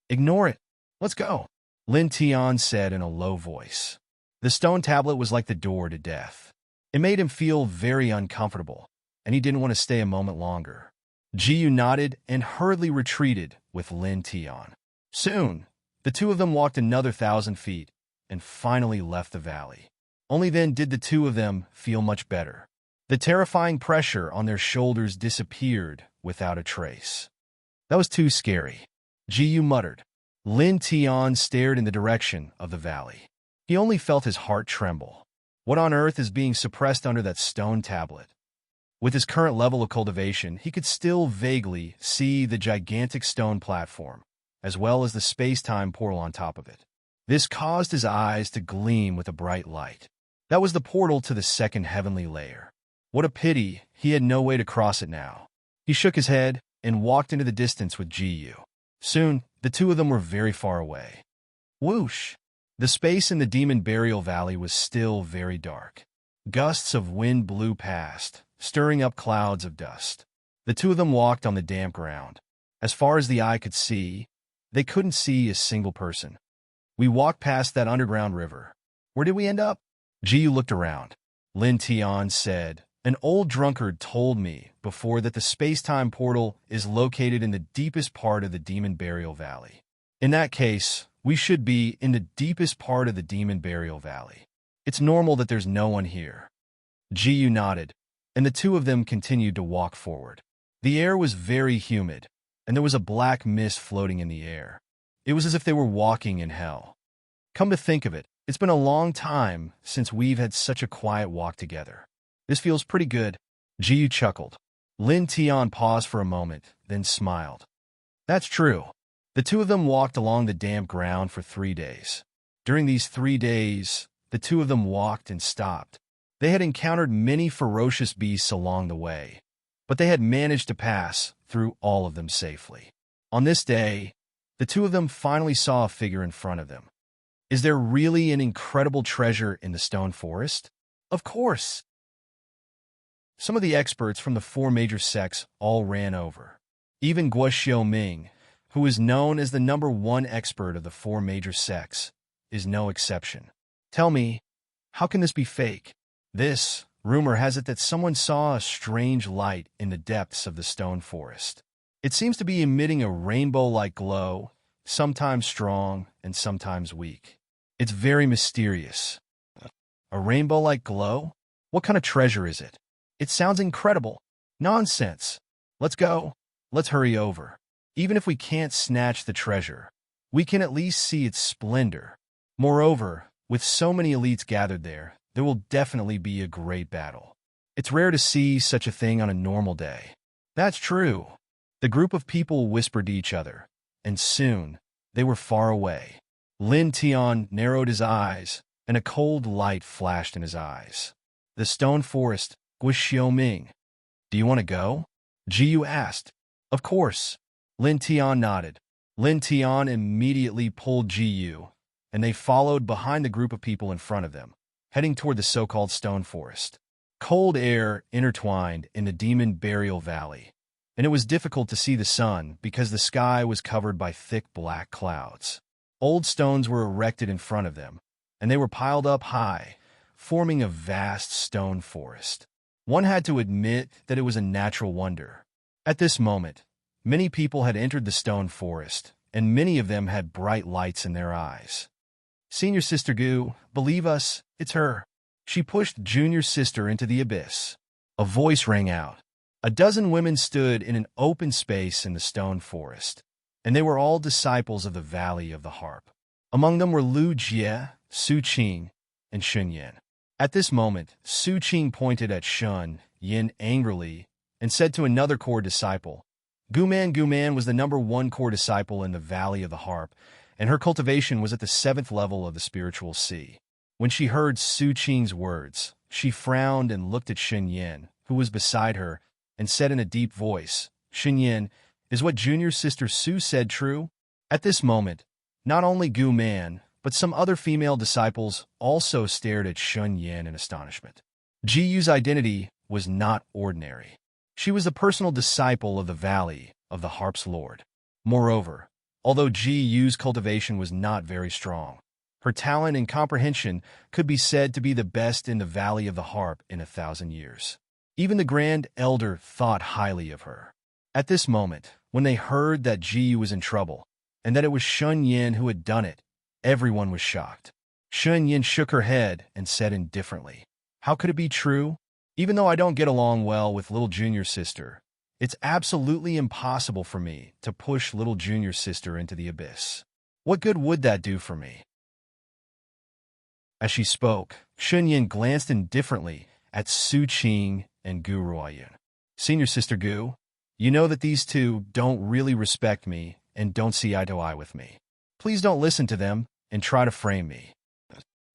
"Ignore it. Let's go," Lin Tian said in a low voice. The stone tablet was like the door to death. It made him feel very uncomfortable, and he didn't want to stay a moment longer. Jiyu nodded and hurriedly retreated with Lin Tian. Soon, the two of them walked another 1,000 feet and finally left the valley. Only then did the two of them feel much better. The terrifying pressure on their shoulders disappeared without a trace. "That was too scary," Jiyu muttered. Lin Tian stared in the direction of the valley. He only felt his heart tremble. What on earth is being suppressed under that stone tablet? With his current level of cultivation, he could still vaguely see the gigantic stone platform, as well as the space-time portal on top of it. This caused his eyes to gleam with a bright light. That was the portal to the second heavenly layer. What a pity he had no way to cross it now. He shook his head and walked into the distance with Jiyu. Soon, the two of them were very far away. Whoosh! The space in the Demon Burial Valley was still very dark. Gusts of wind blew past, stirring up clouds of dust. The two of them walked on the damp ground. As far as the eye could see, they couldn't see a single person. "We walked past that underground river. Where did we end up?" Jiyu looked around. Lin Tian said, "An old drunkard told me before that the space-time portal is located in the deepest part of the Demon Burial Valley. In that case, we should be in the deepest part of the Demon Burial Valley. It's normal that there's no one here." Jiyu nodded, and the two of them continued to walk forward. The air was very humid, and there was a black mist floating in the air. It was as if they were walking in hell. Come to think of it, it's been a long time since we've had such a quiet walk together. This feels pretty good. Jiyu chuckled. Lin Tian paused for a moment, then smiled. That's true. The two of them walked along the damp ground for 3 days. During these 3 days, the two of them walked and stopped. They had encountered many ferocious beasts along the way, but they had managed to pass through all of them safely. On this day, the two of them finally saw a figure in front of them. Is there really an incredible treasure in the stone forest? Of course. Some of the experts from the 4 major sects all ran over. Even Guo Xiaoming, who is known as the #1 expert of the 4 major sects, is no exception. Tell me, how can this be fake? This, rumor has it that someone saw a strange light in the depths of the stone forest. It seems to be emitting a rainbow-like glow, sometimes strong and sometimes weak. It's very mysterious. A rainbow-like glow? What kind of treasure is it? It sounds incredible. Nonsense. Let's go. Let's hurry over. Even if we can't snatch the treasure, we can at least see its splendor. Moreover, with so many elites gathered there will definitely be a great battle. It's rare to see such a thing on a normal day. That's true. The group of people whispered to each other, and soon they were far away. Lin Tian narrowed his eyes, and a cold light flashed in his eyes. The stone forest, Guo Xiaoming. Do you want to go? Jiyu asked. Of course. Lin Tian nodded. Lin Tian immediately pulled Jiyu, and they followed behind the group of people in front of them, heading toward the so-called stone forest. Cold air intertwined in the Demon Burial Valley, and it was difficult to see the sun because the sky was covered by thick black clouds. Old stones were erected in front of them, and they were piled up high, forming a vast stone forest. One had to admit that it was a natural wonder. At this moment, many people had entered the stone forest, and many of them had bright lights in their eyes. Senior Sister Gu, believe us, it's her. She pushed Junior Sister into the abyss. A voice rang out. A dozen women stood in an open space in the stone forest, and they were all disciples of the Valley of the Harp. Among them were Lu Jie, Su Qing, and Shun Yin. At this moment, Su Qing pointed at Shun Yin angrily and said to another core disciple, Guman was the #1 core disciple in the Valley of the Harp, and her cultivation was at the 7th level of the spiritual sea. When she heard Su Qing's words, she frowned and looked at Shun Yin, who was beside her, and said in a deep voice, Shun Yin, is what Junior Sister Su said true? At this moment, not only Gu Man, but some other female disciples also stared at Shun Yin in astonishment. Ji Yu's identity was not ordinary. She was the personal disciple of the Valley of the Harp's Lord. Moreover, although Ji Yu's cultivation was not very strong, her talent and comprehension could be said to be the best in the Valley of the Harp in 1,000 years. Even the Grand Elder thought highly of her. At this moment, when they heard that Ji Yu was in trouble, and that it was Shun Yin who had done it, everyone was shocked. Shun Yin shook her head and said indifferently, "How could it be true? Even though I don't get along well with little junior sister, it's absolutely impossible for me to push little junior sister into the abyss. What good would that do for me?" As she spoke, Shun Yin glanced indifferently at Su Qing and Gu Ruoyun. "Senior sister Gu, you know that these two don't really respect me and don't see eye to eye with me. Please don't listen to them and try to frame me."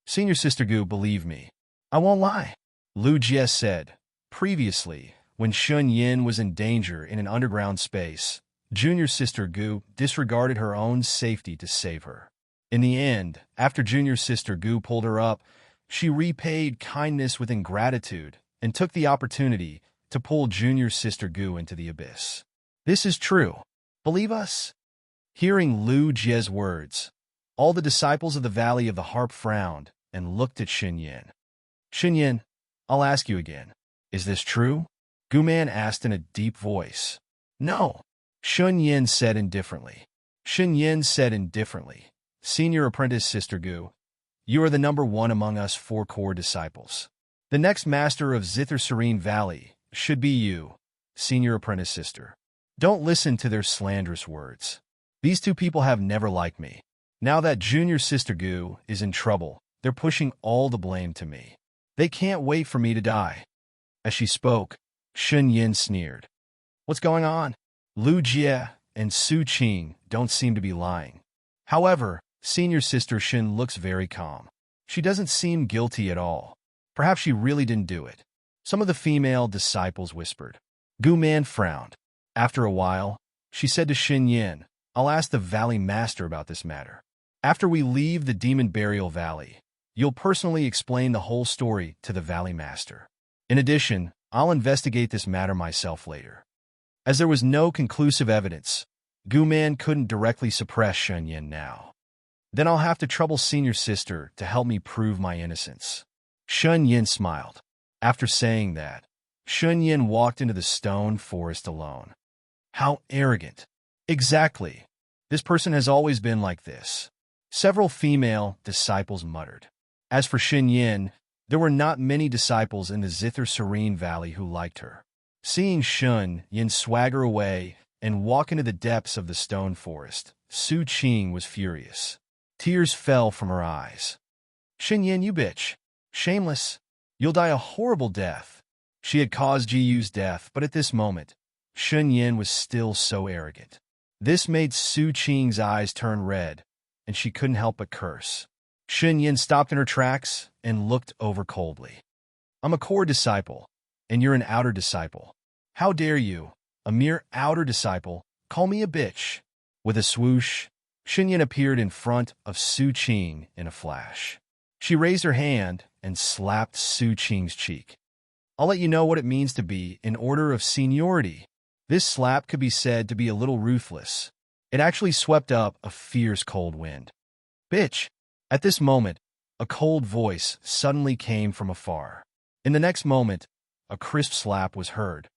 "Senior sister Gu, believe me, I won't lie," Lu Jie said. Previously, when Shun Yin was in danger in an underground space, junior sister Gu disregarded her own safety to save her. In the end, after junior sister Gu pulled her up, she repaid kindness with ingratitude and took the opportunity to pull junior sister Gu into the abyss. "This is true. Believe us?" Hearing Lu Jie's words, all the disciples of the Valley of the Harp frowned and looked at Shun Yin. "Shun Yin, I'll ask you again. Is this true?" Gu Man asked in a deep voice. "No," Shun Yin said indifferently. Shun Yin said indifferently, "Senior apprentice sister Gu, you are the number one among us 4 core disciples. The next master of Zither Serene Valley should be you, senior apprentice sister. Don't listen to their slanderous words. These 2 people have never liked me. Now that junior sister Gu is in trouble, they're pushing all the blame to me. They can't wait for me to die." As she spoke, Shun Yin sneered. "What's going on?" Lu Jie and Su Qing don't seem to be lying. However, senior sister Shun looks very calm. She doesn't seem guilty at all. Perhaps she really didn't do it. Some of the female disciples whispered. Gu Man frowned. After a while, she said to Shun Yin, "I'll ask the Valley Master about this matter. After we leave the Demon Burial Valley, you'll personally explain the whole story to the Valley Master. In addition, I'll investigate this matter myself later." As there was no conclusive evidence, Gu Man couldn't directly suppress Shun Yin now. "Then I'll have to trouble senior sister to help me prove my innocence." Shun Yin smiled. After saying that, Shun Yin walked into the stone forest alone. How arrogant. Exactly. This person has always been like this. Several female disciples muttered. As for Shun Yin, there were not many disciples in the Zither Serene Valley who liked her. Seeing Shun Yin swagger away and walk into the depths of the stone forest, Su Qing was furious. Tears fell from her eyes. "Shun Yin, you bitch. Shameless. You'll die a horrible death." She had caused Ji Yu's death, but at this moment, Shun Yin was still so arrogant. This made Su Qing's eyes turn red, and she couldn't help but curse. Shun Yin stopped in her tracks and looked over coldly. "I'm a core disciple, and you're an outer disciple. How dare you, a mere outer disciple, call me a bitch?" With a swoosh, Shun Yin appeared in front of Su Qing in a flash. She raised her hand and slapped Su Qing's cheek. "I'll let you know what it means to be in order of seniority." This slap could be said to be a little ruthless. It actually swept up a fierce cold wind. "Bitch!" At this moment, a cold voice suddenly came from afar. In the next moment, a crisp slap was heard.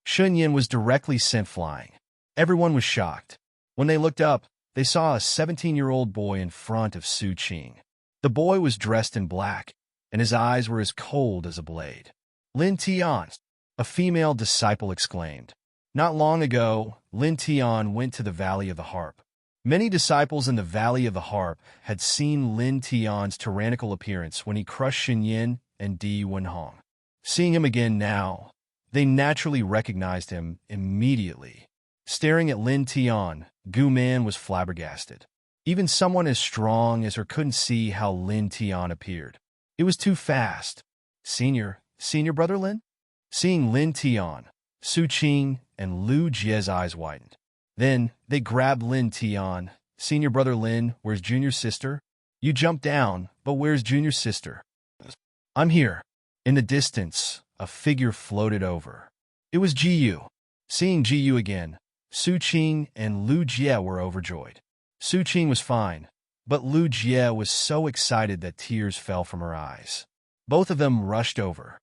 Shun Yin was directly sent flying. Everyone was shocked. When they looked up, they saw a 17-year-old boy in front of Su Qing. The boy was dressed in black, and his eyes were as cold as a blade. "Lin Tian!" a female disciple exclaimed. Not long ago, Lin Tian went to the Valley of the Harp. Many disciples in the Valley of the Harp had seen Lin Tian's tyrannical appearance when he crushed Shun Yin and Di Wenhong. Seeing him again now, they naturally recognized him immediately. Staring at Lin Tian, Gu Man was flabbergasted. Even someone as strong as her couldn't see how Lin Tian appeared. It was too fast. Senior brother Lin? Seeing Lin Tian, Su Qing and Lu Jie's eyes widened. Then they grabbed Lin Tian Senior brother Lin, where's junior sister? You jumped down, but where's junior sister? I'm here. In the distance, a figure floated over. It was Jiyu. Seeing Jiyu again, Su Qing and Lu Jie were overjoyed. Su Qing was fine, but Lu Jie was so excited that tears fell from her eyes. Both of them rushed over.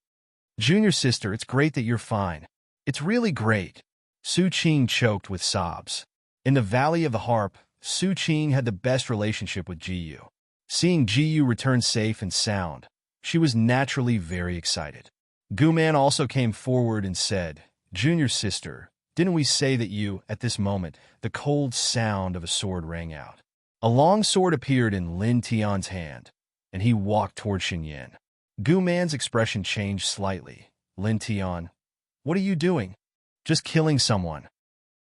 Junior sister, it's great that you're fine. It's really great. Su Qing choked with sobs. In the Valley of the Harp, Su Qing had the best relationship with Jiyu. Seeing Jiyu return safe and sound, she was naturally very excited. Guman also came forward and said, Junior sister, didn't we say that you, at this moment, the cold sound of a sword rang out. A long sword appeared in Lin Tian's hand, and he walked toward Xinyan. Guman's expression changed slightly. Lin Tian, what are you doing? Just killing someone.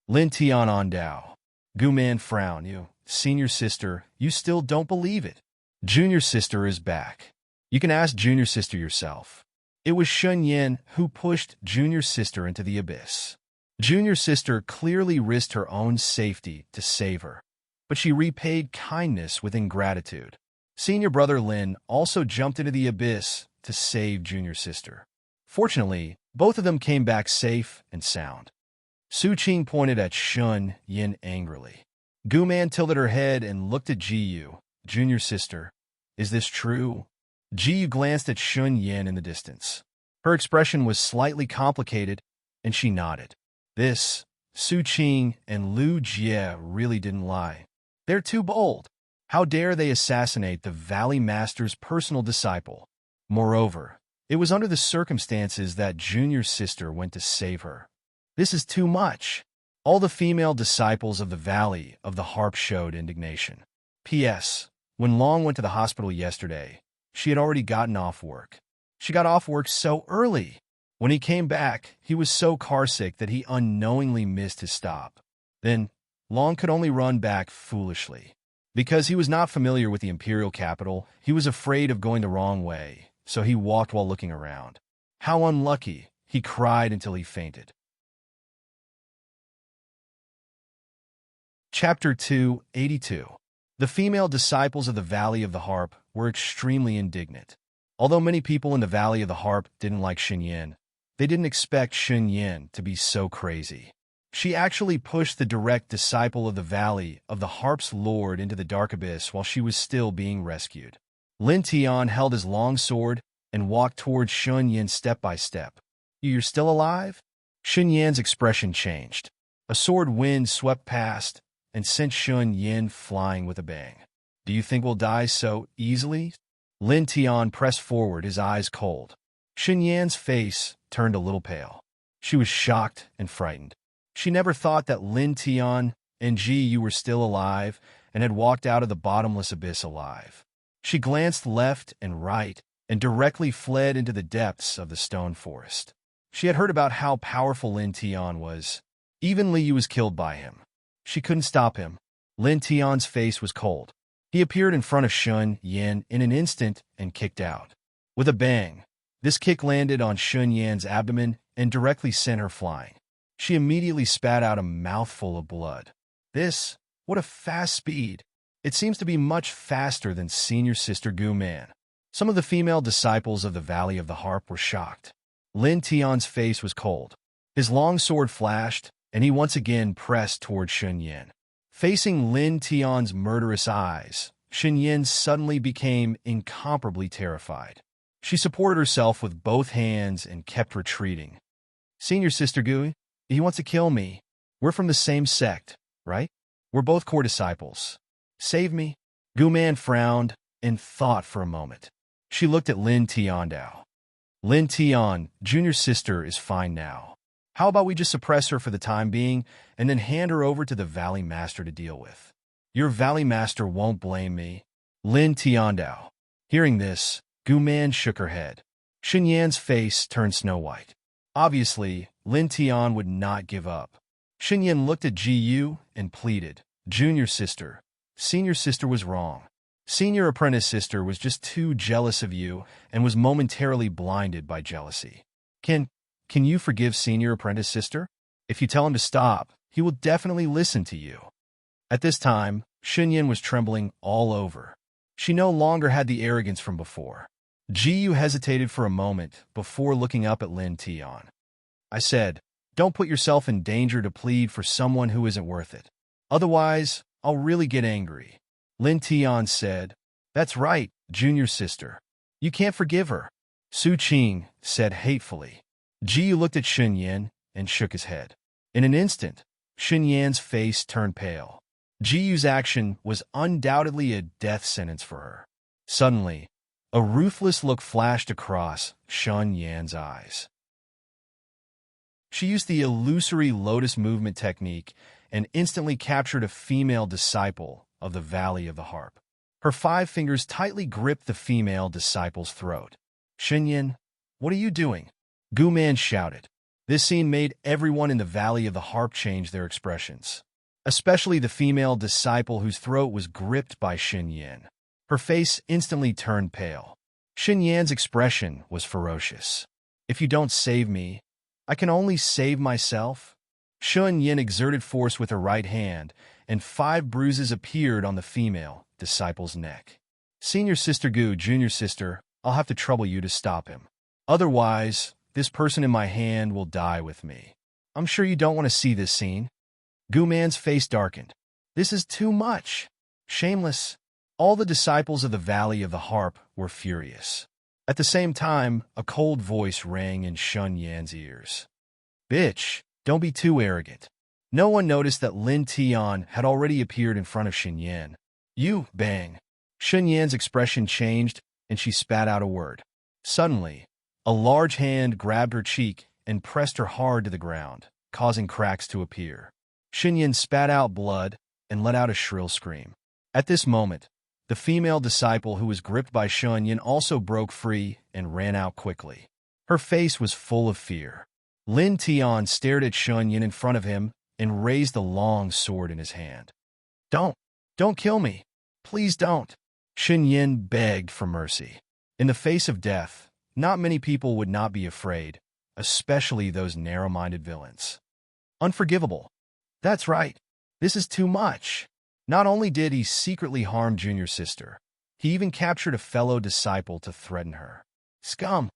Lin Tian on Dao. Guman frowned. You, senior sister, you still don't believe it. Junior sister is back. You can ask junior sister yourself. It was Xinyan who pushed junior sister into the abyss. Junior sister clearly risked her own safety to save her, but she repaid kindness with ingratitude. Senior brother Lin also jumped into the abyss to save junior sister. Fortunately, both of them came back safe and sound. Su Qing pointed at Shun Yin angrily. Guman tilted her head and looked at Jiyu. Junior sister, is this true? Jiyu glanced at Shun Yin in the distance. Her expression was slightly complicated, and she nodded. This, Su Qing and Lu Jie really didn't lie. They're too bold. How dare they assassinate the Valley Master's personal disciple? Moreover, it was under the circumstances that junior sister went to save her. This is too much. All the female disciples of the Valley of the Harp showed indignation. P.S. When Long went to the hospital yesterday, she had already gotten off work. She got off work so early. When he came back, he was so carsick that he unknowingly missed his stop. Then, Long could only run back foolishly. Because he was not familiar with the imperial capital, he was afraid of going the wrong way, so he walked while looking around. How unlucky! He cried until he fainted. Chapter 282. The female disciples of the Valley of the Harp were extremely indignant. Although many people in the Valley of the Harp didn't like Xinyan, they didn't expect Xinyan to be so crazy. She actually pushed the direct disciple of the Valley of the Harp's lord into the dark abyss while she was still being rescued. Lin Tian held his long sword and walked towards Xinyan step by step. You're still alive? Xinyan's expression changed. A sword wind swept past and sent Xinyan flying with a bang. Do you think we'll die so easily? Lin Tian pressed forward, his eyes cold. Xinyan's face turned a little pale. She was shocked and frightened. She never thought that Lin Tian and Ji were still alive and had walked out of the bottomless abyss alive. She glanced left and right and directly fled into the depths of the stone forest. She had heard about how powerful Lin Tian was. Even Liu was killed by him. She couldn't stop him. Lin Tian's face was cold. He appeared in front of Shun Yan in an instant and kicked out. With a bang, this kick landed on Shun Yan's abdomen and directly sent her flying. She immediately spat out a mouthful of blood. What a fast speed. It seems to be much faster than senior sister Gu Man. Some of the female disciples of the Valley of the Harp were shocked. Lin Tian's face was cold. His long sword flashed, and he once again pressed toward Shun Yan. Facing Lin Tian's murderous eyes, Shun Yan suddenly became incomparably terrified. She supported herself with both hands and kept retreating. Senior sister Gu, he wants to kill me. We're from the same sect, right? We're both core disciples. Save me. Gu Man frowned and thought for a moment. She looked at Lin Tiandao. Lin Tian, junior sister, is fine now. How about we just suppress her for the time being and then hand her over to the Valley Master to deal with? Your Valley Master won't blame me. Lin Tiandao. Hearing this, Gu Man shook her head. Xinyan's face turned snow-white. Obviously, Lin Tian would not give up. Xinyan looked at Ji Yu and pleaded, Junior sister, senior sister was wrong. Senior apprentice sister was just too jealous of you and was momentarily blinded by jealousy. Can you forgive senior apprentice sister? If you tell him to stop, he will definitely listen to you. At this time, Xunyan was trembling all over. She no longer had the arrogance from before. Jiyu hesitated for a moment before looking up at Lin Tian. I said, don't put yourself in danger to plead for someone who isn't worth it. Otherwise, I'll really get angry. Lin Tian said, that's right, junior sister. You can't forgive her. Su Qing said hatefully. Jiyu looked at Xunyan and shook his head. In an instant, Xunyan's face turned pale. Jiyu's action was undoubtedly a death sentence for her. Suddenly, a ruthless look flashed across Xunyan's eyes. She used the illusory lotus movement technique and instantly captured a female disciple of the Valley of the Harp. Her 5 fingers tightly gripped the female disciple's throat. Xunyan, what are you doing? Gu Man shouted. This scene made everyone in the Valley of the Harp change their expressions, especially the female disciple whose throat was gripped by Xunyan. Her face instantly turned pale. Xunyan's expression was ferocious. If you don't save me, I can only save myself. Xunyan exerted force with her right hand, and 5 bruises appeared on the female disciple's neck. Senior Sister Gu, Junior Sister, I'll have to trouble you to stop him. Otherwise, this person in my hand will die with me. I'm sure you don't want to see this scene. Gu Man's face darkened. This is too much. Shameless. All the disciples of the Valley of the Harp were furious. At the same time, a cold voice rang in Xunyan's ears. Bitch, don't be too arrogant. No one noticed that Lin Tian had already appeared in front of Xunyan. You, bang. Xunyan's expression changed, and she spat out a word. Suddenly, a large hand grabbed her cheek and pressed her hard to the ground, causing cracks to appear. Xunyan spat out blood and let out a shrill scream. At this moment, the female disciple who was gripped by Xunyan also broke free and ran out quickly. Her face was full of fear. Lin Tian stared at Xunyan in front of him and raised the long sword in his hand. Don't kill me. Please don't. Xunyan begged for mercy. In the face of death, not many people would not be afraid, especially those narrow-minded villains. Unforgivable. That's right. This is too much. Not only did he secretly harm Junior Sister, he even captured a fellow disciple to threaten her. Scum.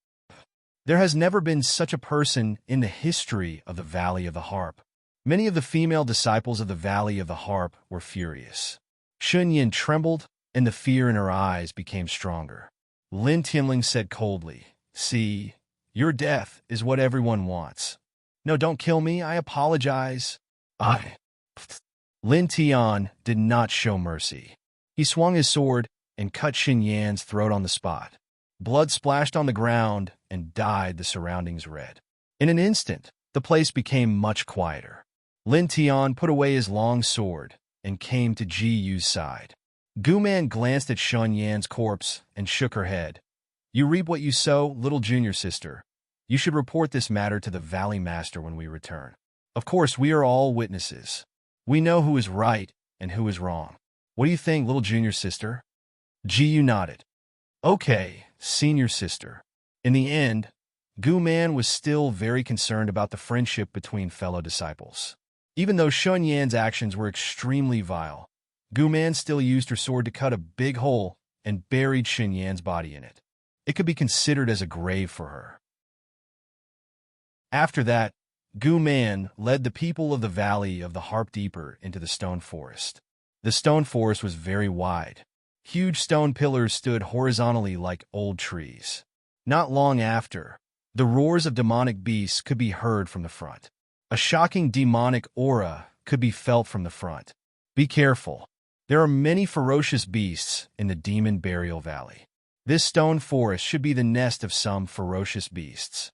There has never been such a person in the history of the Valley of the Harp. Many of the female disciples of the Valley of the Harp were furious. Xunyan trembled, and the fear in her eyes became stronger. Lin Tianling said coldly, See, your death is what everyone wants. No, don't kill me, I apologize. Lin Tian did not show mercy. He swung his sword and cut Xunyan's throat on the spot. Blood splashed on the ground and dyed the surroundings red. In an instant, the place became much quieter. Lin Tian put away his long sword and came to Ji Yu's side. Gu Man glanced at Xunyan's corpse and shook her head. You reap what you sow, little junior sister. You should report this matter to the Valley Master when we return. Of course, we are all witnesses. We know who is right and who is wrong. What do you think, little junior sister? Ji Yu nodded. Okay, senior sister. In the end, Gu Man was still very concerned about the friendship between fellow disciples. Even though Xunyan's actions were extremely vile, Gu Man still used her sword to cut a big hole and buried Xunyan's body in it. It could be considered as a grave for her. After that, Gu Man led the people of the Valley of the Harp deeper into the stone forest. The stone forest was very wide. Huge stone pillars stood horizontally like old trees. Not long after, the roars of demonic beasts could be heard from the front. A shocking demonic aura could be felt from the front. Be careful. There are many ferocious beasts in the Demon Burial Valley. This stone forest should be the nest of some ferocious beasts.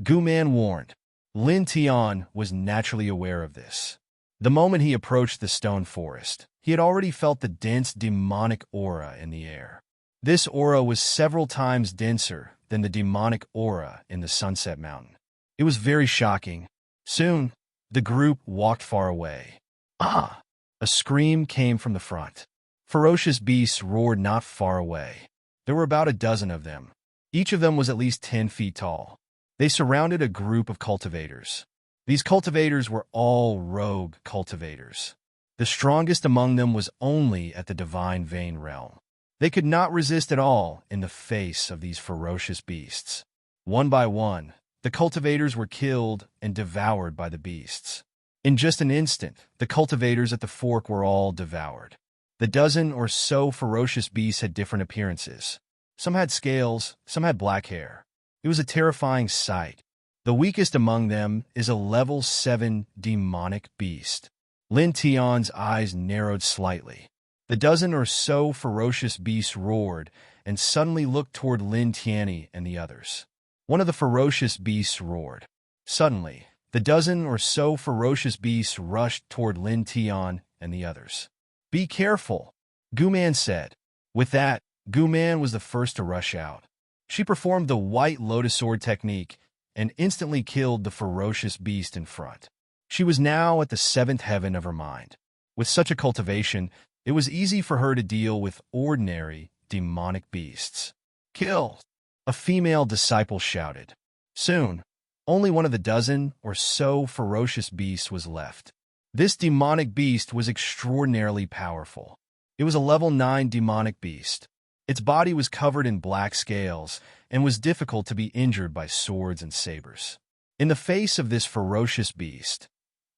Gu Man warned. Lin Tian was naturally aware of this. The moment he approached the stone forest, he had already felt the dense demonic aura in the air. This aura was several times denser than the demonic aura in the Sunset Mountain. It was very shocking. Soon, the group walked far away. Ah! A scream came from the front. Ferocious beasts roared not far away. There were about a dozen of them. Each of them was at least 10 feet tall. They surrounded a group of cultivators. These cultivators were all rogue cultivators. The strongest among them was only at the divine vein realm. They could not resist at all in the face of these ferocious beasts. One by one, the cultivators were killed and devoured by the beasts. In just an instant, the cultivators at the fork were all devoured. The dozen or so ferocious beasts had different appearances. Some had scales, some had black hair. It was a terrifying sight. The weakest among them is a level 7 demonic beast. Lin Tian's eyes narrowed slightly. The dozen or so ferocious beasts roared and suddenly looked toward Lin Tianyi and the others. One of the ferocious beasts roared. Suddenly, the dozen or so ferocious beasts rushed toward Lin Tian and the others. "Be careful," Gu Man said. With that, Gu Man was the first to rush out. She performed the white lotus sword technique and instantly killed the ferocious beast in front. She was now at the 7th heaven of her mind. With such a cultivation, it was easy for her to deal with ordinary, demonic beasts. "Kill!" a female disciple shouted. Soon, only one of the dozen or so ferocious beasts was left. This demonic beast was extraordinarily powerful. It was a level 9 demonic beast. Its body was covered in black scales and was difficult to be injured by swords and sabers. In the face of this ferocious beast,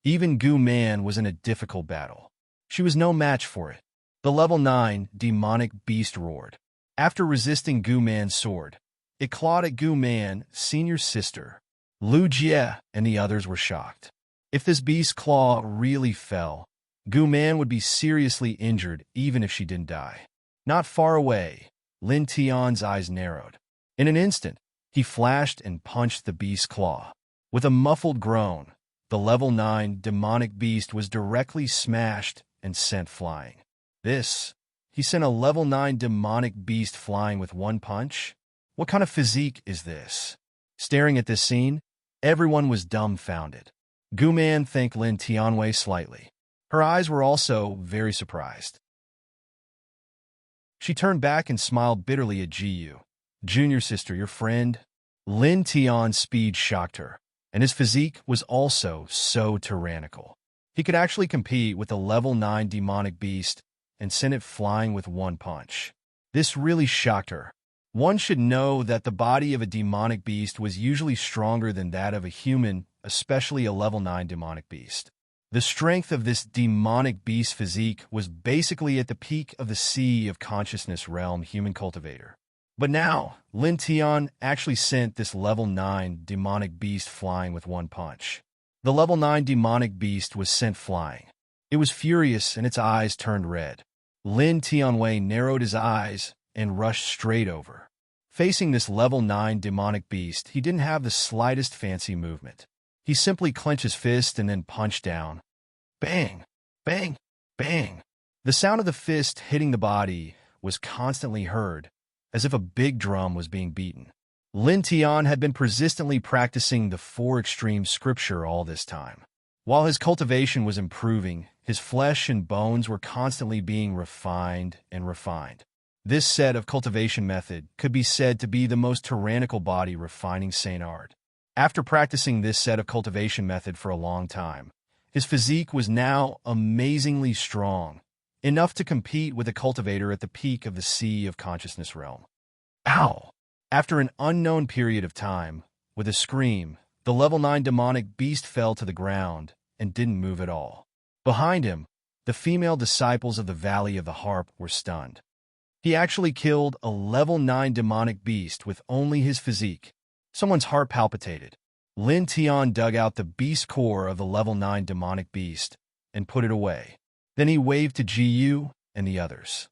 even Gu Man was in a difficult battle. She was no match for it. The level 9 demonic beast roared. After resisting Gu Man's sword, it clawed at Gu Man, senior sister. Lu Jie and the others were shocked. If this beast's claw really fell, Gu Man would be seriously injured even if she didn't die. Not far away, Lin Tian's eyes narrowed. In an instant, he flashed and punched the beast's claw. With a muffled groan, the level 9 demonic beast was directly smashed and sent flying. He sent a level 9 demonic beast flying with one punch? What kind of physique is this? Staring at this scene, everyone was dumbfounded. Gu Man thanked Lin Tianwei slightly. Her eyes were also very surprised. She turned back and smiled bitterly at Jiyu. "Junior sister, your friend?" Lin Tian's speed shocked her, and his physique was also so tyrannical. He could actually compete with a level 9 demonic beast and send it flying with one punch. This really shocked her. One should know that the body of a demonic beast was usually stronger than that of a human, especially a level 9 demonic beast. The strength of this demonic beast physique was basically at the peak of the sea of consciousness realm human cultivator. But now, Lin Tian actually sent this level 9 demonic beast flying with one punch. The level 9 demonic beast was sent flying. It was furious and its eyes turned red. Lin Tianwei narrowed his eyes and rushed straight over. Facing this level 9 demonic beast, he didn't have the slightest fancy movement. He simply clenched his fist and then punched down. Bang! Bang! Bang! The sound of the fist hitting the body was constantly heard, as if a big drum was being beaten. Lin Tian had been persistently practicing the 4 extreme scripture all this time. While his cultivation was improving, his flesh and bones were constantly being refined and refined. This set of cultivation method could be said to be the most tyrannical body refining Saint art. After practicing this set of cultivation method for a long time, his physique was now amazingly strong, enough to compete with a cultivator at the peak of the sea of consciousness realm. Ow! After an unknown period of time, with a scream, the level 9 demonic beast fell to the ground and didn't move at all. Behind him, the female disciples of the Valley of the Harp were stunned. He actually killed a level 9 demonic beast with only his physique. Someone's heart palpitated. Lin Tian dug out the beast core of the level 9 demonic beast and put it away. Then he waved to Jiyu and the others.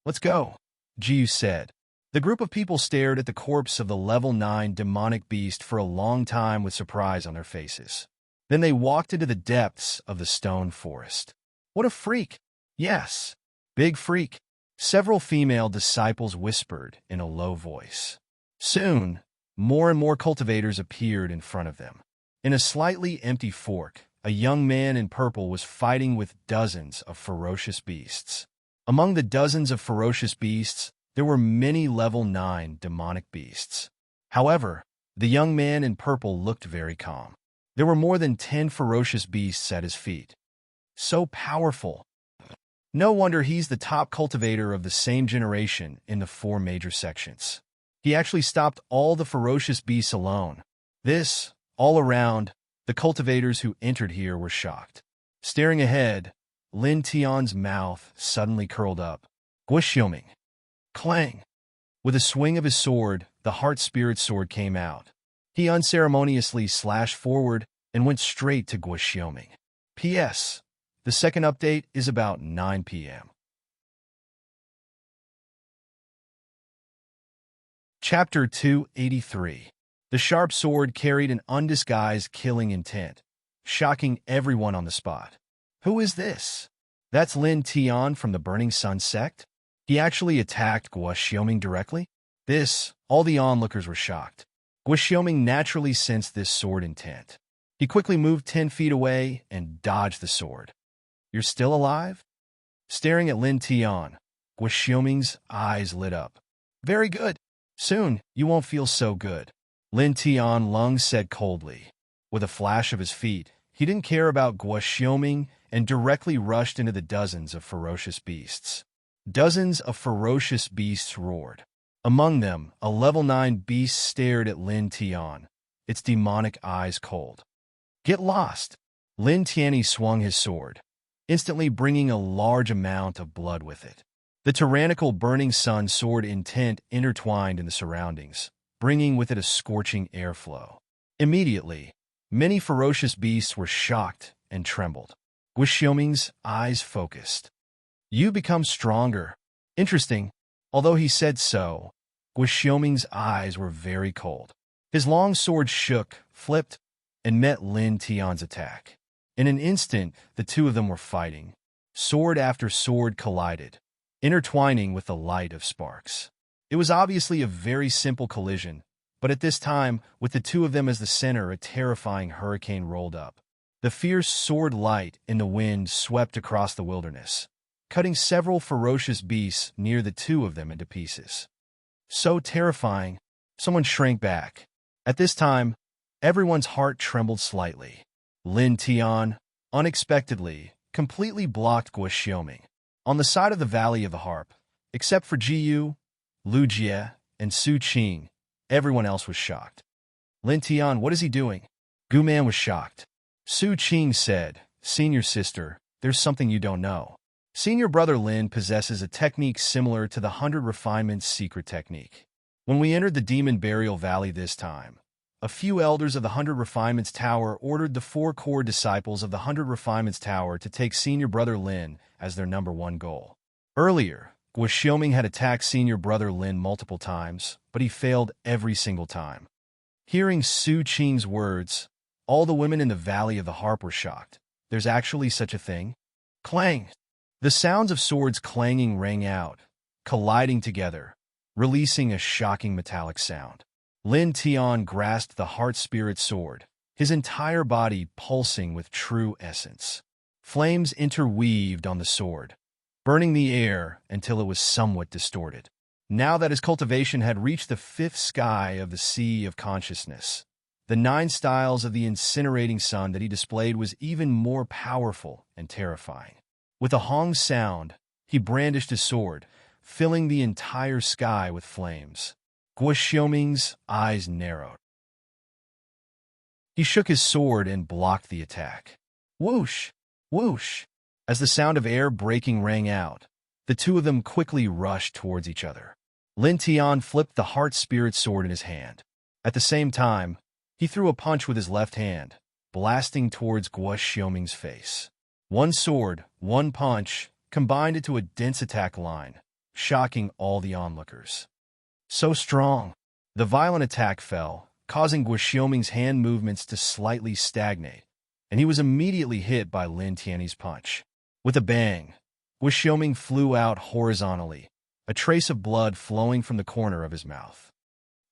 "Let's go," Jiyu said. The group of people stared at the corpse of the level 9 demonic beast for a long time with surprise on their faces. Then they walked into the depths of the stone forest. "What a freak!" "Yes, big freak," several female disciples whispered in a low voice. Soon, more and more cultivators appeared in front of them. In a slightly empty fork, a young man in purple was fighting with dozens of ferocious beasts. Among the dozens of ferocious beasts, there were many level 9 demonic beasts. However, the young man in purple looked very calm. There were more than 10 ferocious beasts at his feet. So powerful. No wonder he's the top cultivator of the same generation in the 4 major sections. He actually stopped all the ferocious beasts alone. This, all around, the cultivators who entered here were shocked. Staring ahead, Lin Tian's mouth suddenly curled up. Guoxiuming. Clang! With a swing of his sword, the Heart Spirit sword came out. He unceremoniously slashed forward and went straight to Guoxiuming. P.S. The second update is about 9 p.m. Chapter 283. The sharp sword carried an undisguised killing intent, shocking everyone on the spot. Who is this? That's Lin Tian from the Burning Sun sect? He actually attacked Guoxiuming directly? All the onlookers were shocked. Guoxiuming naturally sensed this sword intent. He quickly moved 10 feet away and dodged the sword. You're still alive? Staring at Lin Tian, Guoxiuming's eyes lit up. Very good. Soon, you won't feel so good. Lin Tian Lung said coldly. With a flash of his feet, he didn't care about Guoxiuming and directly rushed into the dozens of ferocious beasts. Dozens of ferocious beasts roared. Among them, a level 9 beast stared at Lin Tian, its demonic eyes cold. Get lost! Lin Tianyi swung his sword, instantly bringing a large amount of blood with it. The tyrannical Burning Sun sword intent intertwined in the surroundings, bringing with it a scorching airflow. Immediately, many ferocious beasts were shocked and trembled. Guoxiuming's eyes focused. You become stronger. Interesting. Although he said so, Guoxiuming's eyes were very cold. His long sword shook, flipped, and met Lin Tian's attack. In an instant, the two of them were fighting. Sword after sword collided, intertwining with the light of sparks. It was obviously a very simple collision, but at this time, with the two of them as the center, a terrifying hurricane rolled up. The fierce sword light in the wind swept across the wilderness, cutting several ferocious beasts near the two of them into pieces. So terrifying, someone shrank back. At this time, everyone's heart trembled slightly. Lin Tian, unexpectedly, completely blocked Guoxiuming. On the side of the Valley of the Harp, except for Jiyu, Lu Jie, and Su Qing, everyone else was shocked. Lin Tian, what is he doing? Gu Man was shocked. Su Qing said, Senior sister, there's something you don't know. Senior brother Lin possesses a technique similar to the 100 Refinements secret technique. When we entered the Demon Burial Valley this time, a few elders of the 100 Refinements Tower ordered the 4 core disciples of the 100 Refinements Tower to take Senior brother Lin as their #1 goal. Earlier, Guoxiuming had attacked Senior brother Lin multiple times, but he failed every single time. Hearing Su Qing's words, all the women in the Valley of the Harp were shocked. There's actually such a thing? Clang! The sounds of swords clanging rang out, colliding together, releasing a shocking metallic sound. Lin Tian grasped the Heart Spirit sword, his entire body pulsing with true essence. Flames interweaved on the sword, burning the air until it was somewhat distorted. Now that his cultivation had reached the 5th sky of the Sea of Consciousness, the 9 styles of the incinerating sun that he displayed was even more powerful and terrifying. With a hong sound, he brandished his sword, filling the entire sky with flames. Guoxiuming's eyes narrowed. He shook his sword and blocked the attack. Whoosh! Whoosh! As the sound of air breaking rang out, the two of them quickly rushed towards each other. Lin Tian flipped the Heart Spirit sword in his hand. At the same time, he threw a punch with his left hand, blasting towards Guoxiuming's face. One sword, one punch, combined into a dense attack line, shocking all the onlookers. So strong. The violent attack fell, causing Guoxiuming's hand movements to slightly stagnate, and he was immediately hit by Lin Tianyi's punch. With a bang, Guoxiuming flew out horizontally, a trace of blood flowing from the corner of his mouth.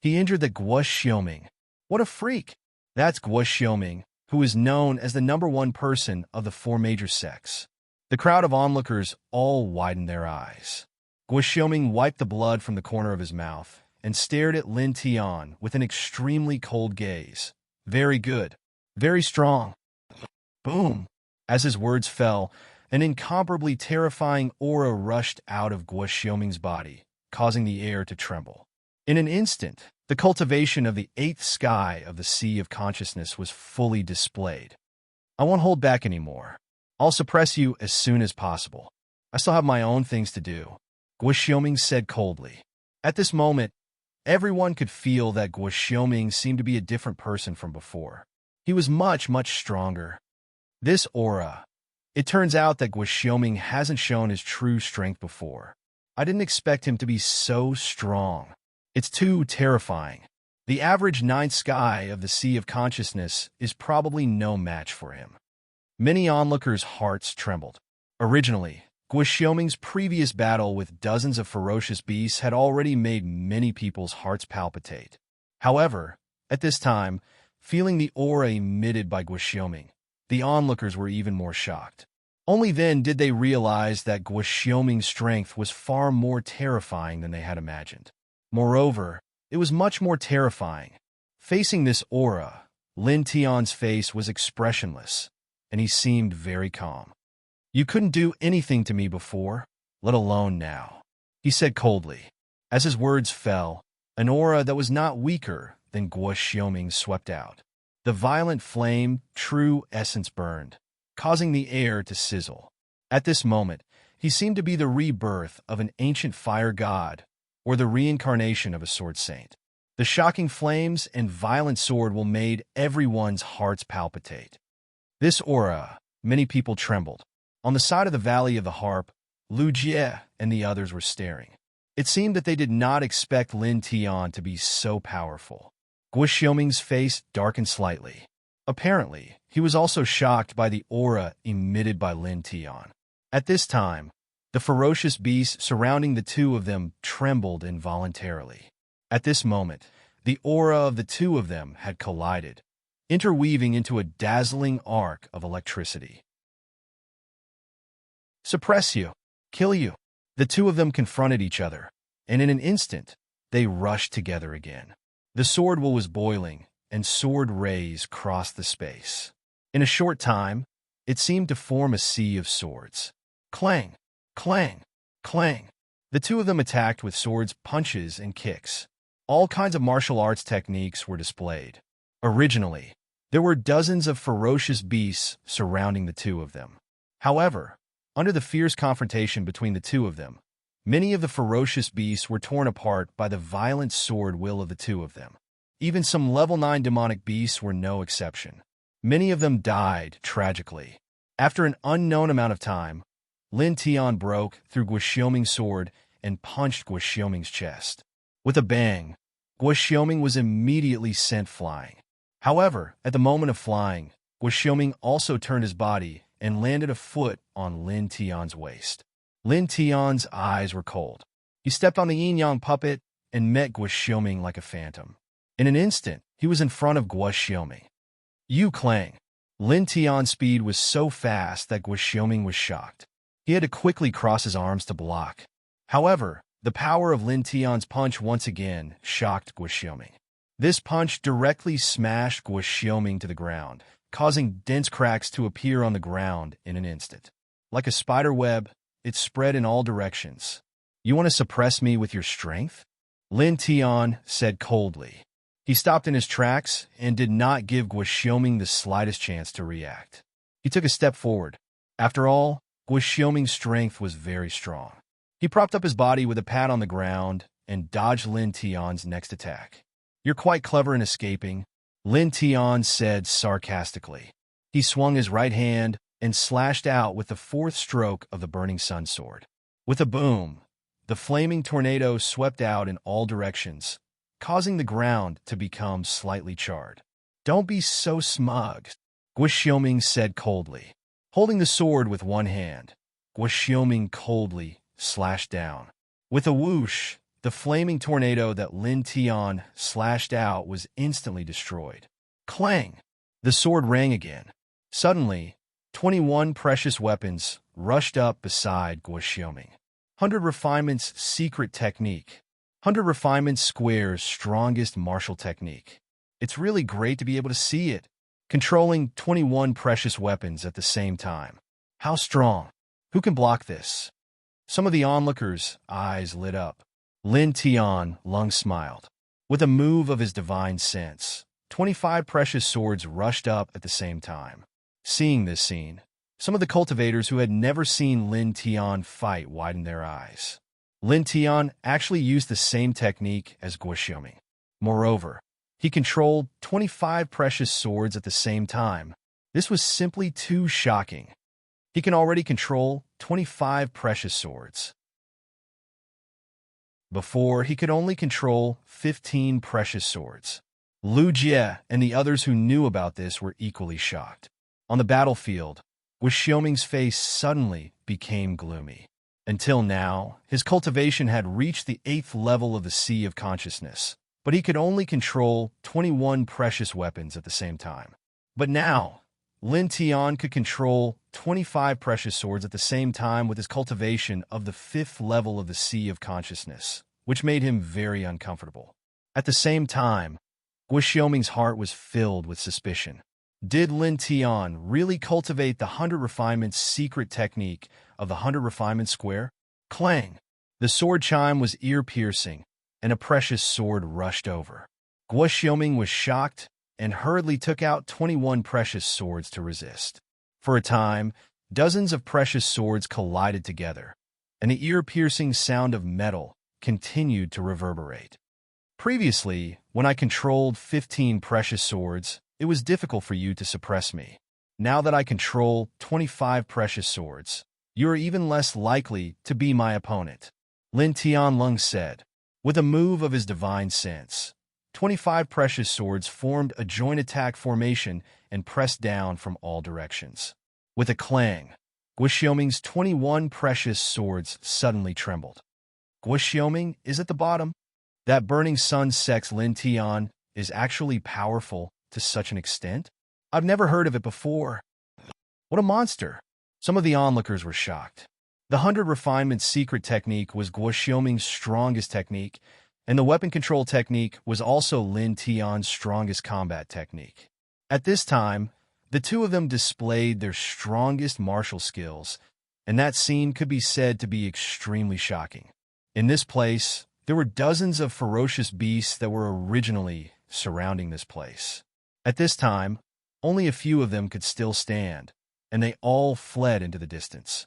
He injured the Guoxiuming. What a freak! That's Guoxiuming, who is known as the #1 person of the 4 major sects. The crowd of onlookers all widened their eyes. Guoxiuming wiped the blood from the corner of his mouth and stared at Lin Tian with an extremely cold gaze. Very good. Very strong. Boom! As his words fell, an incomparably terrifying aura rushed out of Guo Xiaoming's body, causing the air to tremble. In an instant, the cultivation of the eighth sky of the Sea of Consciousness was fully displayed. I won't hold back anymore. I'll suppress you as soon as possible. I still have my own things to do, Guo Xiaoming said coldly. At this moment, everyone could feel that Guo Xiaoming seemed to be a different person from before. He was much, much stronger. This aura. It turns out that Guo Xiaoming hasn't shown his true strength before. I didn't expect him to be so strong. It's too terrifying. The average ninth sky of the Sea of Consciousness is probably no match for him. Many onlookers' hearts trembled. Originally, Guo Xiaoming's previous battle with dozens of ferocious beasts had already made many people's hearts palpitate. However, at this time, feeling the aura emitted by Guo Xiaoming, the onlookers were even more shocked. Only then did they realize that Guo Xiaoming's strength was far more terrifying than they had imagined. Moreover, it was much more terrifying. Facing this aura, Lin Tian's face was expressionless, and he seemed very calm. You couldn't do anything to me before, let alone now, he said coldly. As his words fell, an aura that was not weaker than Guo Xiaoming swept out. The violent flame, true essence burned, causing the air to sizzle. At this moment, he seemed to be the rebirth of an ancient fire god, or the reincarnation of a sword saint. The shocking flames and violent sword will made everyone's hearts palpitate. This aura, many people trembled. On the side of the Valley of the Harp, Lu Jie and the others were staring. It seemed that they did not expect Lin Tian to be so powerful. Guo Xiaoming's face darkened slightly. Apparently, he was also shocked by the aura emitted by Lin Tian. At this time, the ferocious beasts surrounding the two of them trembled involuntarily. At this moment, the aura of the two of them had collided, interweaving into a dazzling arc of electricity. Suppress you, kill you. The two of them confronted each other, and in an instant, they rushed together again. The sword will was boiling, and sword rays crossed the space. In a short time, it seemed to form a sea of swords. Clang, clang, clang. The two of them attacked with swords, punches, and kicks. All kinds of martial arts techniques were displayed. Originally, there were dozens of ferocious beasts surrounding the two of them. However, under the fierce confrontation between the two of them, many of the ferocious beasts were torn apart by the violent sword will of the two of them. Even some level 9 demonic beasts were no exception. Many of them died tragically. After an unknown amount of time, Lin Tian broke through Guo Xiaoming's sword and punched Guo Xiaoming's chest. With a bang, Guo Xiaoming was immediately sent flying. However, at the moment of flying, Guo Xiaoming also turned his body and landed a foot on Lin Tian's waist. Lin Tian's eyes were cold. He stepped on the yin-yang puppet and met Guo Xiaoming like a phantom. In an instant, he was in front of Guo Xiaoming. Yu Clang. Lin Tian's speed was so fast that Guo Xiaoming was shocked. He had to quickly cross his arms to block. However, the power of Lin Tian's punch once again shocked Guo Xiaoming. This punch directly smashed Guo Xiaoming to the ground, causing dense cracks to appear on the ground in an instant. Like a spider web, it spread in all directions. You want to suppress me with your strength? Lin Tian said coldly. He stopped in his tracks and did not give Guo Xiaoming the slightest chance to react. He took a step forward. After all, Guo Xiaoming's strength was very strong. He propped up his body with a pat on the ground and dodged Lin Tian's next attack. You're quite clever in escaping, Lin Tian said sarcastically. He swung his right hand and slashed out with the fourth stroke of the burning sun sword. With a boom, the flaming tornado swept out in all directions, causing the ground to become slightly charred. Don't be so smug, Guo Xiaoming said coldly. Holding the sword with one hand, Guo Xiaoming coldly slashed down. With a whoosh, the flaming tornado that Lin Tian slashed out was instantly destroyed. Clang! The sword rang again. Suddenly, 21 precious weapons rushed up beside Guo Xiaoming. 100 Refinement's secret technique. 100 Refinement Square's strongest martial technique. It's really great to be able to see it, controlling 21 precious weapons at the same time. How strong? Who can block this? Some of the onlookers' eyes lit up. Lin Tian Lung smiled. With a move of his divine sense, 25 precious swords rushed up at the same time. Seeing this scene, some of the cultivators who had never seen Lin Tian fight widened their eyes. Lin Tian actually used the same technique as Guo Xiaoming. Moreover, he controlled 25 precious swords at the same time. This was simply too shocking. He can already control 25 precious swords. Before, he could only control 15 precious swords. Lu Jie and the others who knew about this were equally shocked. On the battlefield, Guo Xiaoming's face suddenly became gloomy. Until now, his cultivation had reached the 8th level of the Sea of Consciousness, but he could only control 21 precious weapons at the same time. But now, Lin Tian could control 25 precious swords at the same time with his cultivation of the 5th level of the Sea of Consciousness, which made him very uncomfortable. At the same time, Guo Xiaoming's heart was filled with suspicion. Did Lin Tian really cultivate the 100 Refinements secret technique of the 100 Refinement Square? Clang! The sword chime was ear-piercing, and a precious sword rushed over. Guo Xiaoming was shocked and hurriedly took out 21 precious swords to resist. For a time, dozens of precious swords collided together, and the ear-piercing sound of metal continued to reverberate. Previously, when I controlled 15 precious swords, it was difficult for you to suppress me. Now that I control 25 precious swords, you are even less likely to be my opponent, Lin Tianlong said. With a move of his divine sense, 25 precious swords formed a joint attack formation and pressed down from all directions. With a clang, Guo Xiaoming's 21 precious swords suddenly trembled. Guo Xiaoming is at the bottom. That burning sun sex Lin Tian is actually powerful to such an extent? I've never heard of it before. What a monster! Some of the onlookers were shocked. The 100 Refinement secret technique was Guo Xiaoming's strongest technique, and the weapon control technique was also Lin Tian's strongest combat technique. At this time, the two of them displayed their strongest martial skills, and that scene could be said to be extremely shocking. In this place, there were dozens of ferocious beasts that were originally surrounding this place. At this time, only a few of them could still stand, and they all fled into the distance.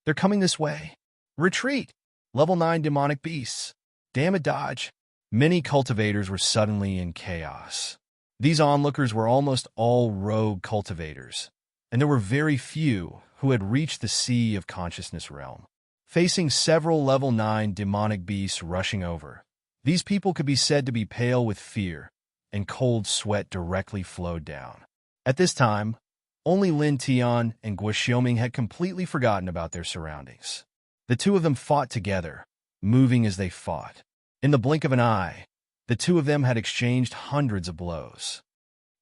They're coming this way. Retreat! Level 9 demonic beasts. Damn it, dodge. Many cultivators were suddenly in chaos. These onlookers were almost all rogue cultivators, and there were very few who had reached the Sea of Consciousness realm. Facing several level 9 demonic beasts rushing over, these people could be said to be pale with fear, and cold sweat directly flowed down. At this time, only Lin Tian and Guo Xiaoming had completely forgotten about their surroundings. The two of them fought together, moving as they fought. In the blink of an eye, the two of them had exchanged hundreds of blows.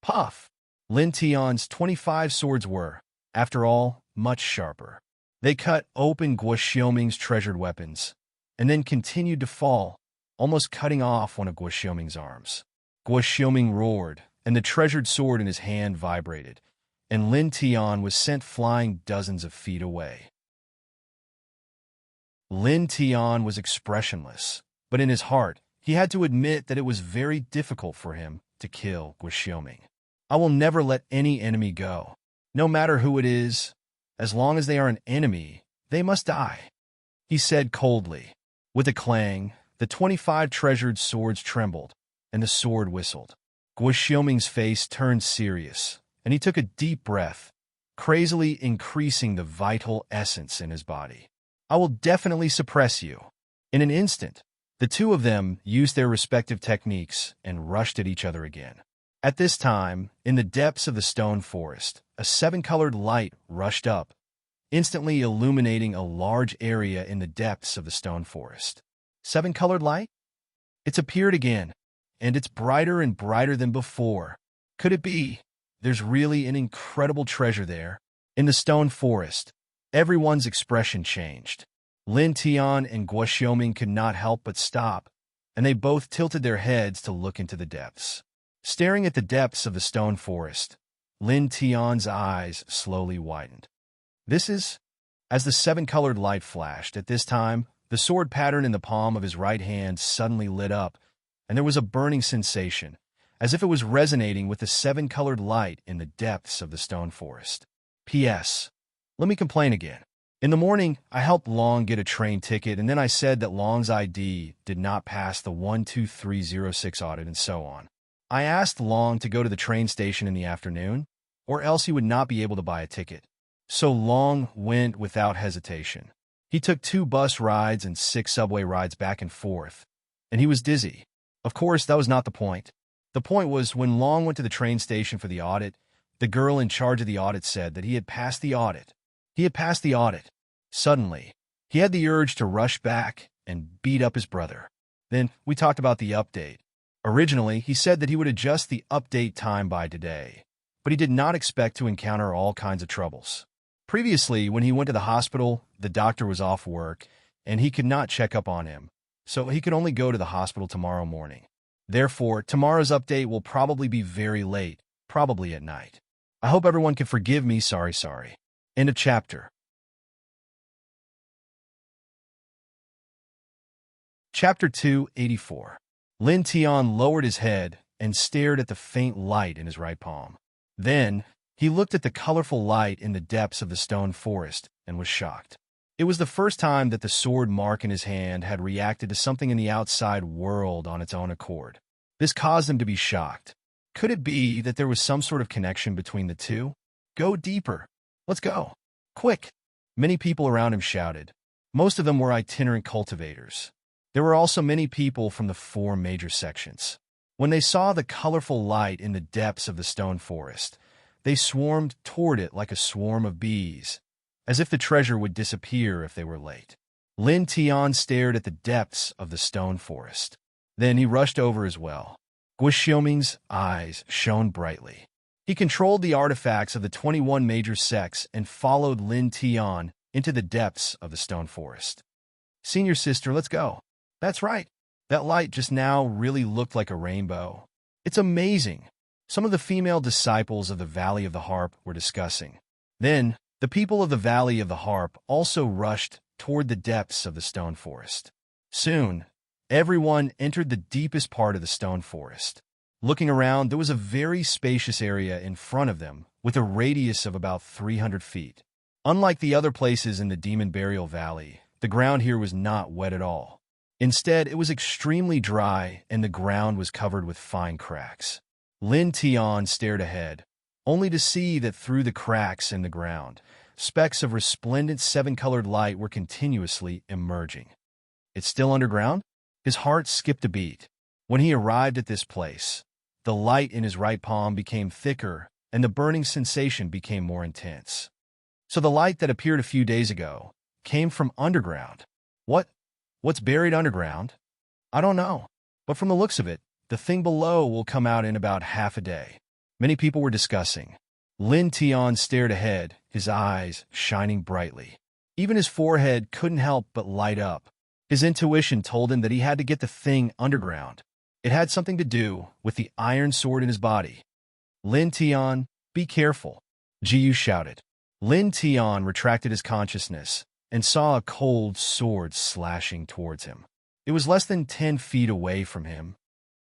Puff! Lin Tian's 25 swords were, after all, much sharper. They cut open Guo Xiaoming's treasured weapons, and then continued to fall, almost cutting off one of Guo Xiaoming's arms. Guo Xiaoming roared, and the treasured sword in his hand vibrated, and Lin Tian was sent flying dozens of feet away. Lin Tian was expressionless, but in his heart, he had to admit that it was very difficult for him to kill Guo Xiaoming. I will never let any enemy go. No matter who it is, as long as they are an enemy, they must die, he said coldly. With a clang, the 25 treasured swords trembled, and the sword whistled. Guo Xiaoming's face turned serious, and he took a deep breath, crazily increasing the vital essence in his body. I will definitely suppress you. In an instant, the two of them used their respective techniques and rushed at each other again. At this time, in the depths of the stone forest, a 7-colored light rushed up, instantly illuminating a large area in the depths of the stone forest. 7-colored light? It's appeared again, and it's brighter and brighter than before. Could it be? There's really an incredible treasure there. In the stone forest, everyone's expression changed. Lin Tian and Guo Xiaoming could not help but stop, and they both tilted their heads to look into the depths. Staring at the depths of the stone forest, Lin Tian's eyes slowly widened. This is... As the seven-colored light flashed, at this time, the sword pattern in the palm of his right hand suddenly lit up, and there was a burning sensation, as if it was resonating with the seven-colored light in the depths of the stone forest. P.S. Let me complain again. In the morning, I helped Long get a train ticket, and then I said that Long's ID did not pass the 12306 audit and so on. I asked Long to go to the train station in the afternoon, or else he would not be able to buy a ticket. So Long went without hesitation. He took 2 bus rides and 6 subway rides back and forth, and he was dizzy. Of course, that was not the point. The point was when Long went to the train station for the audit, the girl in charge of the audit said that he had passed the audit. He had passed the audit. Suddenly, he had the urge to rush back and beat up his brother. Then we talked about the update. Originally, he said that he would adjust the update time by today, but he did not expect to encounter all kinds of troubles. Previously, when he went to the hospital, the doctor was off work, and he could not check up on him, so he could only go to the hospital tomorrow morning. Therefore, tomorrow's update will probably be very late, probably at night. I hope everyone can forgive me, sorry. End of chapter. Chapter 284. Lin Tian lowered his head and stared at the faint light in his right palm. Then, he looked at the colorful light in the depths of the stone forest and was shocked. It was the first time that the sword mark in his hand had reacted to something in the outside world on its own accord. This caused him to be shocked. Could it be that there was some sort of connection between the two? Go deeper. Let's go. Quick. Many people around him shouted. Most of them were itinerant cultivators. There were also many people from the 4 major sections. When they saw the colorful light in the depths of the stone forest, they swarmed toward it like a swarm of bees, as if the treasure would disappear if they were late. Lin Tian stared at the depths of the stone forest. Then he rushed over as well. Guoxiuming's eyes shone brightly. He controlled the artifacts of the 21 major sects and followed Lin Tian into the depths of the stone forest. Senior sister, let's go. That's right. That light just now really looked like a rainbow. It's amazing. Some of the female disciples of the Valley of the Harp were discussing. Then, the people of the Valley of the Harp also rushed toward the depths of the stone forest. Soon, everyone entered the deepest part of the stone forest. Looking around, there was a very spacious area in front of them with a radius of about 300 feet. Unlike the other places in the Demon Burial Valley, the ground here was not wet at all. Instead, it was extremely dry and the ground was covered with fine cracks. Lin Tian stared ahead, only to see that through the cracks in the ground, specks of resplendent 7-colored light were continuously emerging. It's still underground? His heart skipped a beat. When he arrived at this place, the light in his right palm became thicker and the burning sensation became more intense. So the light that appeared a few days ago came from underground. What's buried underground? I don't know. But from the looks of it, the thing below will come out in about half a day. Many people were discussing. Lin Tian stared ahead, his eyes shining brightly. Even his forehead couldn't help but light up. His intuition told him that he had to get the thing underground. It had something to do with the iron sword in his body. Lin Tian, be careful, Jiyu shouted. Lin Tian retracted his consciousness and saw a cold sword slashing towards him. It was less than 10 feet away from him.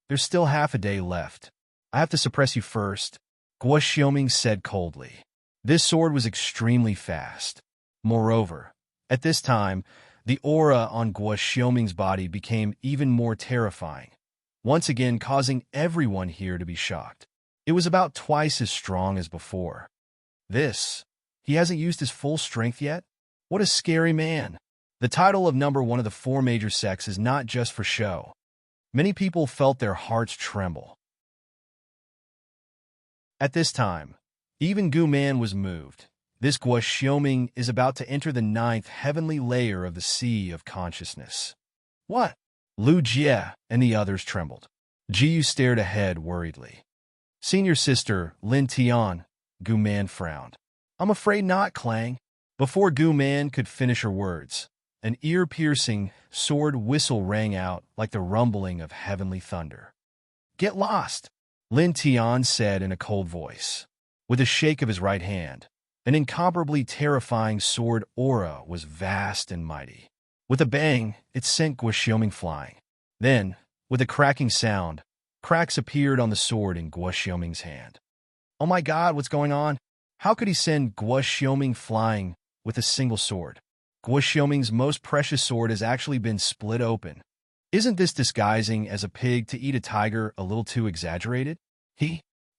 There's still half a day left. I have to suppress you first, Guoxiuming said coldly. This sword was extremely fast. Moreover, at this time, the aura on Guoxiuming's body became even more terrifying, once again causing everyone here to be shocked. It was about twice as strong as before. He hasn't used his full strength yet? What a scary man. The title of number 1 of the 4 major sects is not just for show. Many people felt their hearts tremble. At this time, even Gu Man was moved. This Guoxiuming is about to enter the 9th heavenly layer of the Sea of Consciousness. What? Lu Jie and the others trembled. Jiyu stared ahead worriedly. Senior sister, Lin Tian, Gu Man frowned. I'm afraid not, Clang. Before Gu Man could finish her words, an ear-piercing sword whistle rang out like the rumbling of heavenly thunder. Get lost, Lin Tian said in a cold voice. with a shake of his right hand. An incomparably terrifying sword aura was vast and mighty. With a bang, it sent Guoxiuming flying. Then, with a cracking sound, cracks appeared on the sword in Guoxiuming's hand. Oh my god, what's going on? How could he send Guoxiuming flying with a single sword? Guoxiuming's most precious sword has actually been split open. Isn't this disguising as a pig to eat a tiger a little too exaggerated?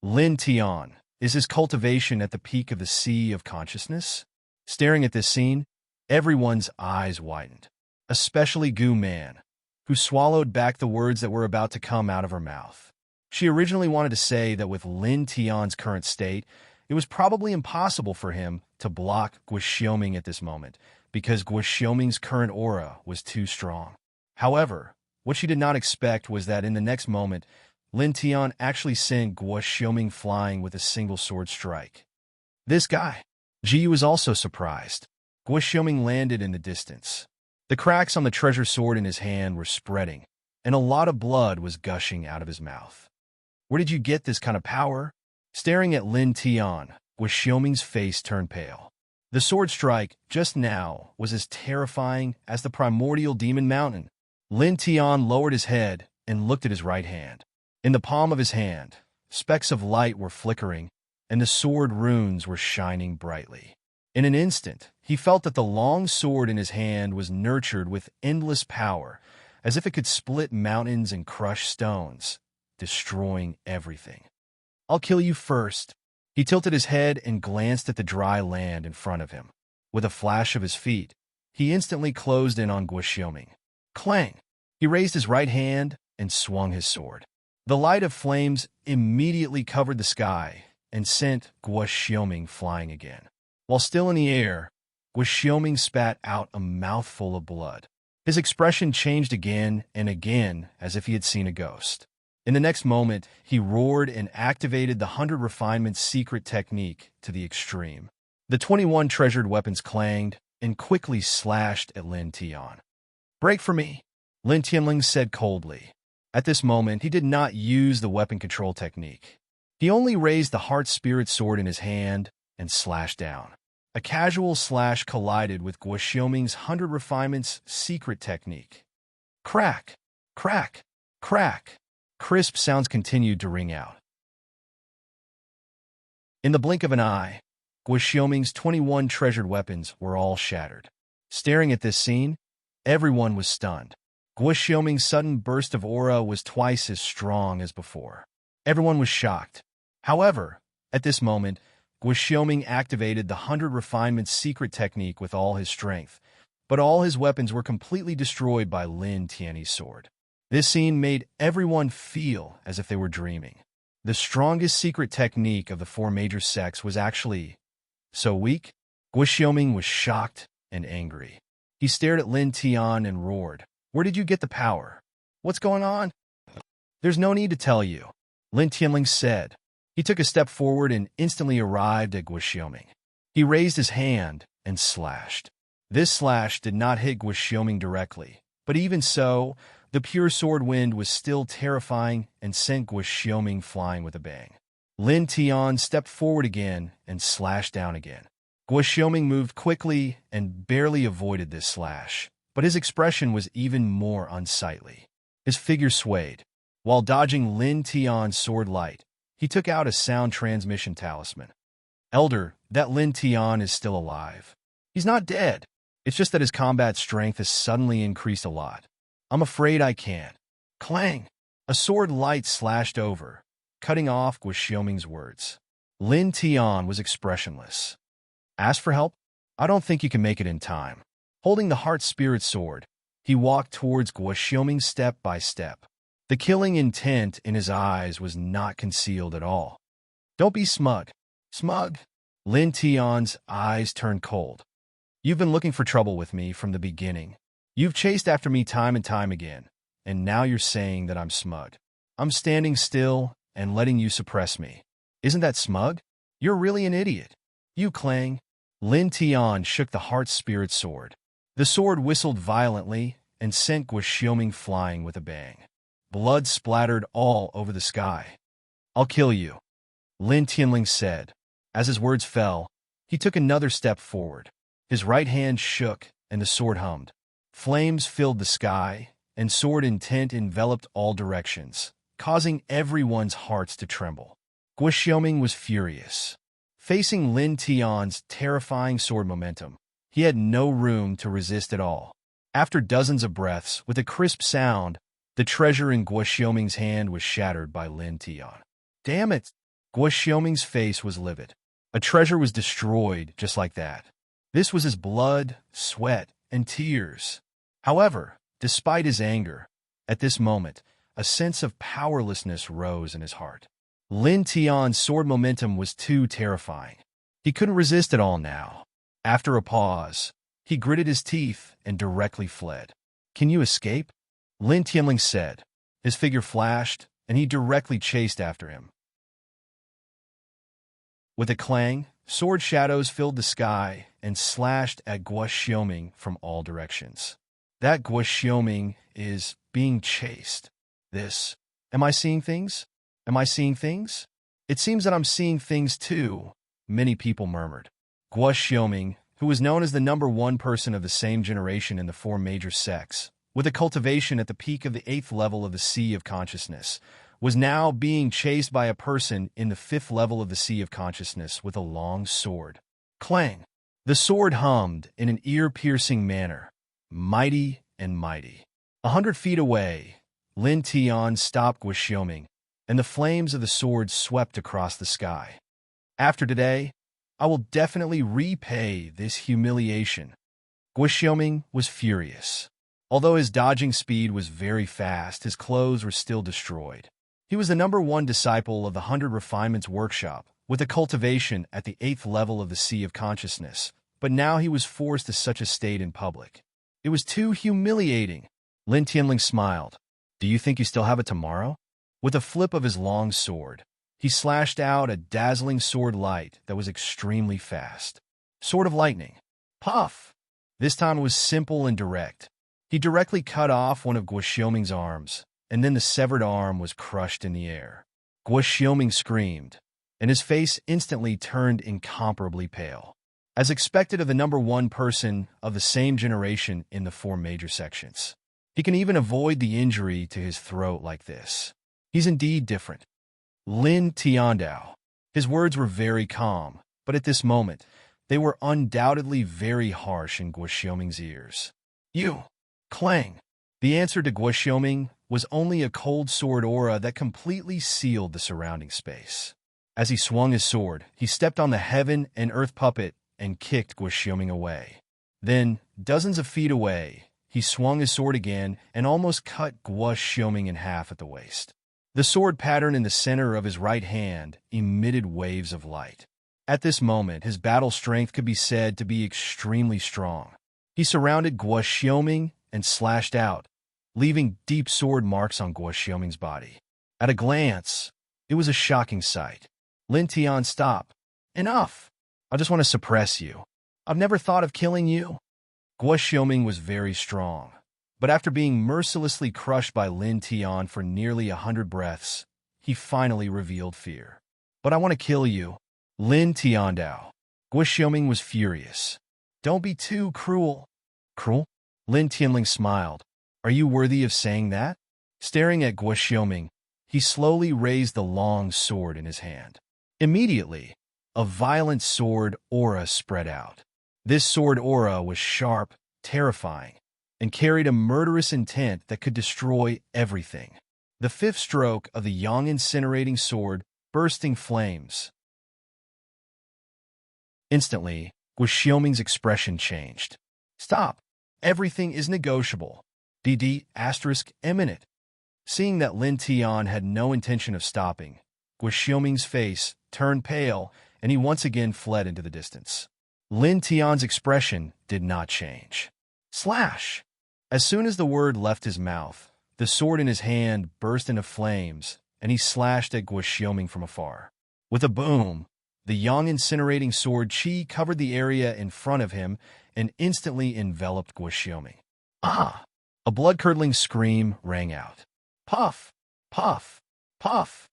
Lin Tian, is his cultivation at the peak of the sea of consciousness? Staring at this scene, everyone's eyes widened, especially Gu Man, who swallowed back the words that were about to come out of her mouth. She originally wanted to say that with Lin Tian's current state, it was probably impossible for him to block Guoxiuming at this moment, because Guoxiuming's current aura was too strong. However, what she did not expect was that in the next moment, Lin Tian actually sent Guoxiuming flying with a single sword strike. This guy. Ji was also surprised. Guoxiuming landed in the distance. The cracks on the treasure sword in his hand were spreading, and a lot of blood was gushing out of his mouth. Where did you get this kind of power? Staring at Lin Tian, Guoxiuming's face turned pale. The sword strike, just now, was as terrifying as the primordial demon mountain. Lin Tian lowered his head and looked at his right hand. In the palm of his hand, specks of light were flickering, and the sword runes were shining brightly. In an instant, he felt that the long sword in his hand was nurtured with endless power, as if it could split mountains and crush stones, destroying everything. I'll kill you first. He tilted his head and glanced at the dry land in front of him. With a flash of his feet, he instantly closed in on Guoxiuming. Clang! He raised his right hand and swung his sword. The light of flames immediately covered the sky and sent Guoxiuming flying again. While still in the air, Guoxiuming spat out a mouthful of blood. His expression changed again and again as if he had seen a ghost. In the next moment, he roared and activated the 100 Refinements secret technique to the extreme. The 21 treasured weapons clanged and quickly slashed at Lin Tian. Break for me, Lin Tianling said coldly. At this moment, he did not use the weapon control technique. He only raised the heart spirit sword in his hand and slashed down. A casual slash collided with Guoxiuming's 100 Refinements secret technique. Crack! Crack! Crack! Crisp sounds continued to ring out. In the blink of an eye, Guoxiuming's 21 treasured weapons were all shattered. Staring at this scene, everyone was stunned. Guoxiuming's sudden burst of aura was twice as strong as before. Everyone was shocked. However, at this moment, Guoxiuming activated the 100 Refinements secret technique with all his strength, but all his weapons were completely destroyed by Lin Tian's sword. This scene made everyone feel as if they were dreaming. The strongest secret technique of the four major sects was actually so weak. Guoxiuming was shocked and angry. He stared at Lin Tian and roared, "Where did you get the power? What's going on?" "There's no need to tell you," Lin Tianling said. He took a step forward and instantly arrived at Guoxiuming. He raised his hand and slashed. This slash did not hit Guoxiuming directly, but even so, the pure sword wind was still terrifying and sent Guoxiuming flying with a bang. Lin Tian stepped forward again and slashed down again. Guoxiuming moved quickly and barely avoided this slash, but his expression was even more unsightly. His figure swayed. While dodging Lin Tian's sword light, he took out a sound transmission talisman. "Elder, that Lin Tian is still alive. He's not dead. It's just that his combat strength has suddenly increased a lot. I'm afraid I can't." Clang! A sword light slashed over, cutting off Guoxiuming's words. Lin Tian was expressionless. "Ask for help? I don't think you can make it in time." Holding the heart spirit sword, he walked towards Guoxiuming step by step. The killing intent in his eyes was not concealed at all. "Don't be smug." "Smug?" Lin Tian's eyes turned cold. "You've been looking for trouble with me from the beginning. You've chased after me time and time again, and now you're saying that I'm smug. I'm standing still and letting you suppress me. Isn't that smug? You're really an idiot." "You clang." Lin Tian shook the heart spirit sword. The sword whistled violently and sent Guoxiuming flying with a bang. Blood splattered all over the sky. "I'll kill you," Lin Tianling said. As his words fell, he took another step forward. His right hand shook, and the sword hummed. Flames filled the sky, and sword intent enveloped all directions, causing everyone's hearts to tremble. Guoxiuming was furious. Facing Lin Tian's terrifying sword momentum, he had no room to resist at all. After dozens of breaths, with a crisp sound, the treasure in Guoxiuming's hand was shattered by Lin Tian. Damn it! Guoxiuming's face was livid. A treasure was destroyed just like that. This was his blood, sweat, and tears. However, despite his anger, at this moment, a sense of powerlessness rose in his heart. Lin Tian's sword momentum was too terrifying. He couldn't resist it all now. After a pause, he gritted his teeth and directly fled. "Can you escape?" Lin Tianling said. His figure flashed, and he directly chased after him. With a clang, sword shadows filled the sky and slashed at Guoxiuming from all directions. That Guoxiuming is being chased. Am I seeing things? Am I seeing things? It seems that I'm seeing things too, many people murmured. Guoxiuming, who was known as the #1 person of the same generation in the 4 major sects, with a cultivation at the peak of the 8th level of the Sea of Consciousness, was now being chased by a person in the 5th level of the Sea of Consciousness with a long sword. Clang! The sword hummed in an ear-piercing manner, mighty and mighty. 100 feet away, Lin Tian stopped Guoxiuming, and the flames of the sword swept across the sky. "After today, I will definitely repay this humiliation." Guoxiuming was furious. Although his dodging speed was very fast, his clothes were still destroyed. He was the #1 disciple of the 100 Refinements Workshop, with a cultivation at the 8th level of the Sea of Consciousness, but now he was forced to such a state in public. It was too humiliating. Lin Tianling smiled. "Do you think you still have it tomorrow?" With a flip of his long sword, he slashed out a dazzling sword light that was extremely fast. Sword of lightning. Puff! This time it was simple and direct. He directly cut off one of Guoxiuming's arms, and then the severed arm was crushed in the air. Guoxiuming screamed, and his face instantly turned incomparably pale. As expected of the #1 person of the same generation in the 4 major sections. He can even avoid the injury to his throat like this. He's indeed different. Lin Tiandao. His words were very calm, but at this moment, they were undoubtedly very harsh in Guoxiuming's ears. "You!" Clang! The answer to Guoxiuming was only a cold sword aura that completely sealed the surrounding space. As he swung his sword, he stepped on the heaven and earth puppet and kicked Guoxiuming away. Then, dozens of feet away, he swung his sword again and almost cut Guoxiuming in half at the waist. The sword pattern in the center of his right hand emitted waves of light. At this moment, his battle strength could be said to be extremely strong. He surrounded Guoxiuming and slashed out, leaving deep sword marks on Guoxiuming's body. At a glance, it was a shocking sight. Lin Tian, stop. Enough! I just want to suppress you. I've never thought of killing you. Guoxiuming was very strong, but after being mercilessly crushed by Lin Tian for nearly 100 breaths, he finally revealed fear. But I want to kill you. Lin Tiandao. Guoxiuming was furious. Don't be too cruel. Cruel? Lin Tianling smiled. Are you worthy of saying that? Staring at Guoxiuming, he slowly raised the long sword in his hand. Immediately, a violent sword aura spread out. This sword aura was sharp, terrifying, and carried a murderous intent that could destroy everything. The 5th stroke of the yang incinerating sword, bursting flames. Instantly, Guoxiuming's expression changed. Stop! Everything is negotiable. DD * imminent. Seeing that Lin Tian had no intention of stopping, Guoxiuming's face turned pale, and he once again fled into the distance. Lin Tian's expression did not change. Slash! As soon as the word left his mouth, the sword in his hand burst into flames, and he slashed at Guoxiuming from afar. With a boom, the yang incinerating sword chi covered the area in front of him and instantly enveloped Guoxiuming. Ah! A blood-curdling scream rang out. Puff! Puff! Puff!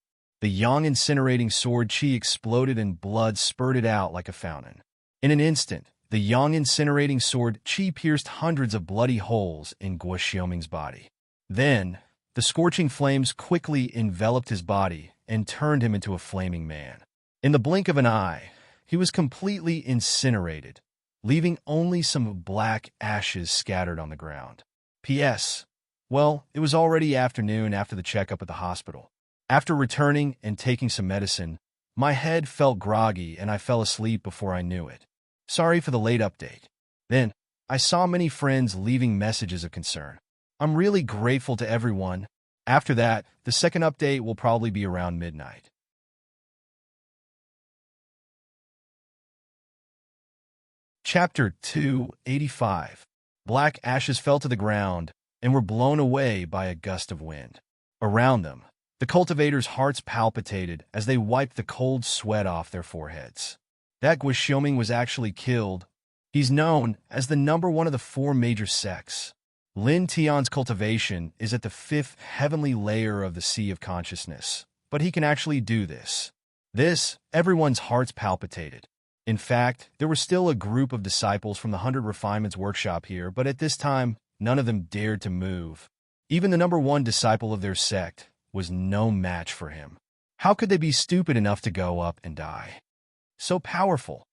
The yang incinerating sword chi exploded and blood spurted out like a fountain. In an instant, the yang incinerating sword chi pierced hundreds of bloody holes in Guo Xiaoming's body. Then, the scorching flames quickly enveloped his body and turned him into a flaming man. In the blink of an eye, he was completely incinerated, leaving only some black ashes scattered on the ground. P.S. Well, it was already afternoon after the checkup at the hospital. After returning and taking some medicine, my head felt groggy and I fell asleep before I knew it. Sorry for the late update. Then, I saw many friends leaving messages of concern. I'm really grateful to everyone. After that, the second update will probably be around midnight. Chapter 285. Black ashes fell to the ground and were blown away by a gust of wind. Around them, the cultivators' hearts palpitated as they wiped the cold sweat off their foreheads. That Guo Xiaoming was actually killed. He's known as the number one of the four major sects. Lin Tian's cultivation is at the fifth heavenly layer of the Sea of Consciousness, but he can actually do this. Everyone's hearts palpitated. In fact, there were still a group of disciples from the 100 Refinements workshop here, but at this time, none of them dared to move. Even the number one disciple of their sect was no match for him. How could they be stupid enough to go up and die? So powerful.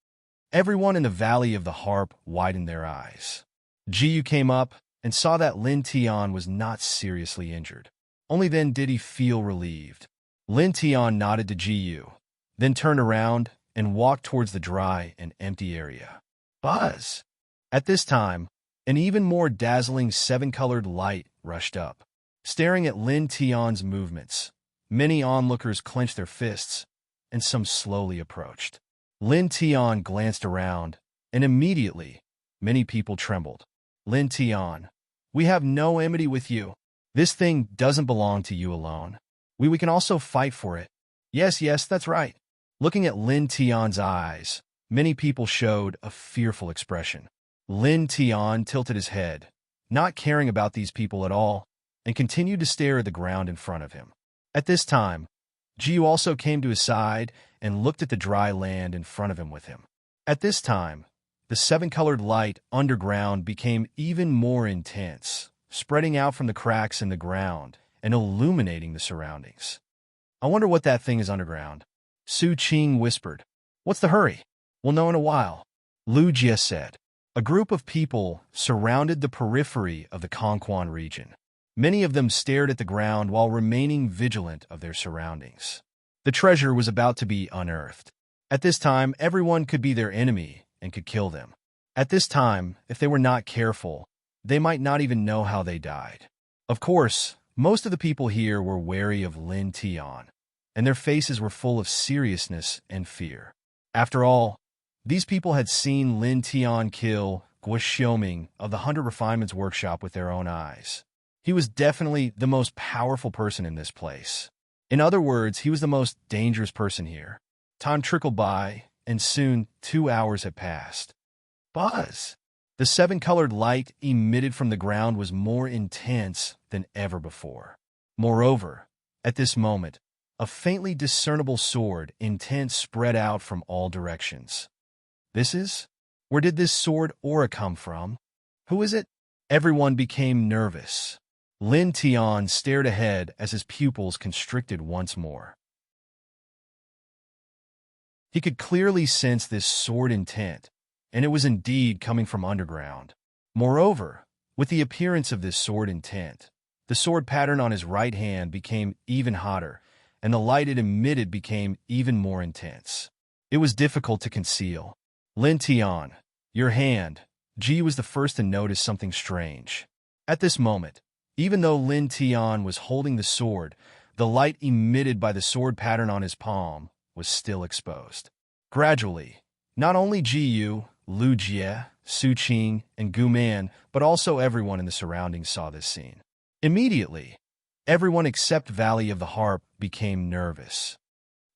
Everyone in the Valley of the Harp widened their eyes. Jiyu came up and saw that Lin Tian was not seriously injured. Only then did he feel relieved. Lin Tian nodded to Jiyu, then turned around and walked towards the dry and empty area. Buzz! At this time, an even more dazzling seven-colored light rushed up. Staring at Lin Tian's movements, many onlookers clenched their fists, and some slowly approached. Lin Tian glanced around, and immediately, many people trembled. Lin Tian, we have no enmity with you. This thing doesn't belong to you alone. We can also fight for it. Yes, that's right. Looking at Lin Tian's eyes, many people showed a fearful expression. Lin Tian tilted his head, not caring about these people at all, and continued to stare at the ground in front of him. At this time, Jiu also came to his side and looked at the dry land in front of him with him. At this time, the seven-colored light underground became even more intense, spreading out from the cracks in the ground and illuminating the surroundings. I wonder what that thing is underground. Su Qing whispered. What's the hurry? We'll know in a while. Lu Jie said. A group of people surrounded the periphery of the Kongquan region. Many of them stared at the ground while remaining vigilant of their surroundings. The treasure was about to be unearthed. At this time, everyone could be their enemy and could kill them. At this time, if they were not careful, they might not even know how they died. Of course, most of the people here were wary of Lin Tian, and their faces were full of seriousness and fear. After all, these people had seen Lin Tian kill Guo Xiaoming of the 100 Refinements workshop with their own eyes. He was definitely the most powerful person in this place. In other words, he was the most dangerous person here. Time trickled by, and soon 2 hours had passed. Buzz! The seven-colored light emitted from the ground was more intense than ever before. Moreover, at this moment, a faintly discernible sword intent spread out from all directions. Where did this sword aura come from? Who is it? Everyone became nervous. Lin Tian stared ahead as his pupils constricted once more. He could clearly sense this sword intent, and it was indeed coming from underground. Moreover, with the appearance of this sword intent, the sword pattern on his right hand became even hotter, and the light it emitted became even more intense. It was difficult to conceal. Lin Tian, your hand. Ji was the first to notice something strange. At this moment, even though Lin Tian was holding the sword, the light emitted by the sword pattern on his palm was still exposed. Gradually, not only Jiyu, Lu Jie, Su Qing, and Gu Man, but also everyone in the surroundings saw this scene. Immediately, everyone except Valley of the Harp became nervous.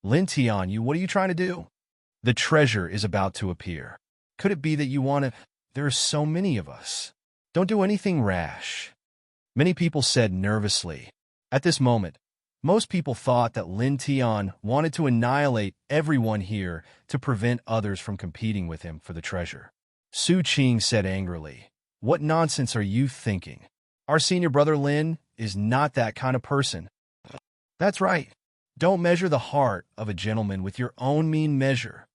Lin Tian, what are you trying to do? The treasure is about to appear. Could it be that you want to? There are so many of us. Don't do anything rash. Many people said nervously. At this moment, Most people thought that Lin Tian wanted to annihilate everyone here to prevent others from competing with him for the treasure. Su Qing said angrily, "What nonsense are you thinking? Our senior brother Lin is not that kind of person." "That's right. Don't measure the heart of a gentleman with your own mean measure."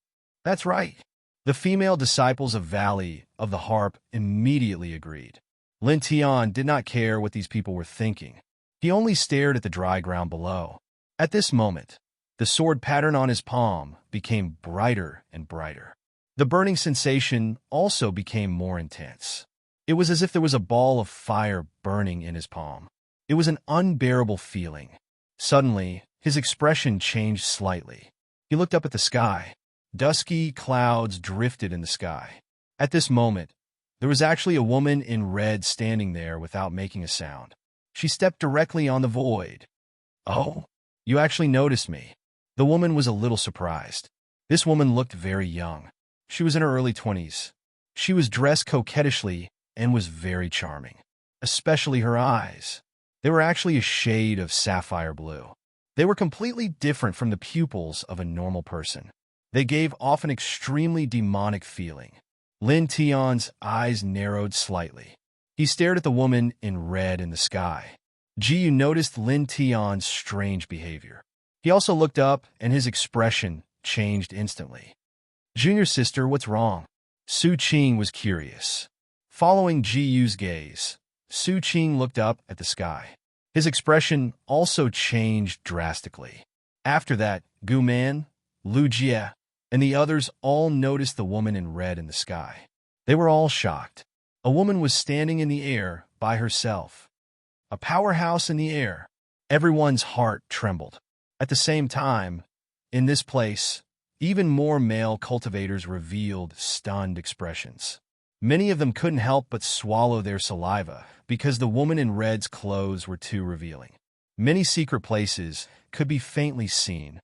"That's right." The female disciples of Valley of the Harp immediately agreed. Lin Tian did not care what these people were thinking. He only stared at the dry ground below. At this moment, the sword pattern on his palm became brighter and brighter. The burning sensation also became more intense. It was as if there was a ball of fire burning in his palm. It was an unbearable feeling. Suddenly, his expression changed slightly. He looked up at the sky. Dusky clouds drifted in the sky. At this moment, there was actually a woman in red standing there without making a sound. She stepped directly on the void. "Oh, you actually noticed me." The woman was a little surprised. This woman looked very young. She was in her early 20s. She was dressed coquettishly and was very charming, especially her eyes. They were actually a shade of sapphire blue. They were completely different from the pupils of a normal person. They gave off an extremely demonic feeling. Lin Tian's eyes narrowed slightly. He stared at the woman in red in the sky. Ji Yu noticed Lin Tian's strange behavior. He also looked up, and his expression changed instantly. "Junior sister, what's wrong?" Su Qing was curious. Following Ji Yu's gaze, Su Qing looked up at the sky. His expression also changed drastically. After that, Gu Man, Lu Jie, and the others all noticed the woman in red in the sky. They were all shocked. A woman was standing in the air by herself. A powerhouse in the air. Everyone's heart trembled. At the same time, in this place, even more male cultivators revealed stunned expressions. Many of them couldn't help but swallow their saliva because the woman in red's clothes were too revealing. Many secret places could be faintly seen.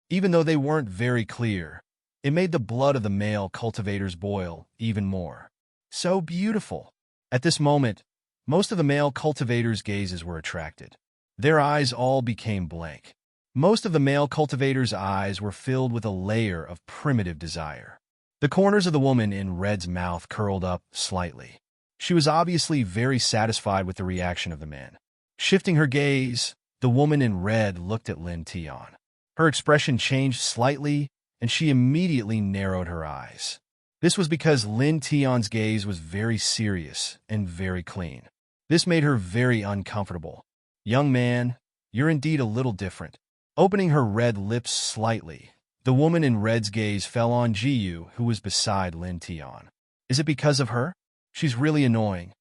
Even though they weren't very clear, it made the blood of the male cultivators boil even more. So beautiful. At this moment, most of the male cultivators' gazes were attracted. Their eyes all became blank. Most of the male cultivators' eyes were filled with a layer of primitive desire. The corners of the woman in red's mouth curled up slightly. She was obviously very satisfied with the reaction of the men. Shifting her gaze, the woman in red looked at Lin Tian. Her expression changed slightly, and she immediately narrowed her eyes. This was because Lin Tian's gaze was very serious and very clean. This made her very uncomfortable. "Young man, you're indeed a little different." Opening her red lips slightly, the woman in red's gaze fell on Ji Yu, who was beside Lin Tian. "Is it because of her? She's really annoying."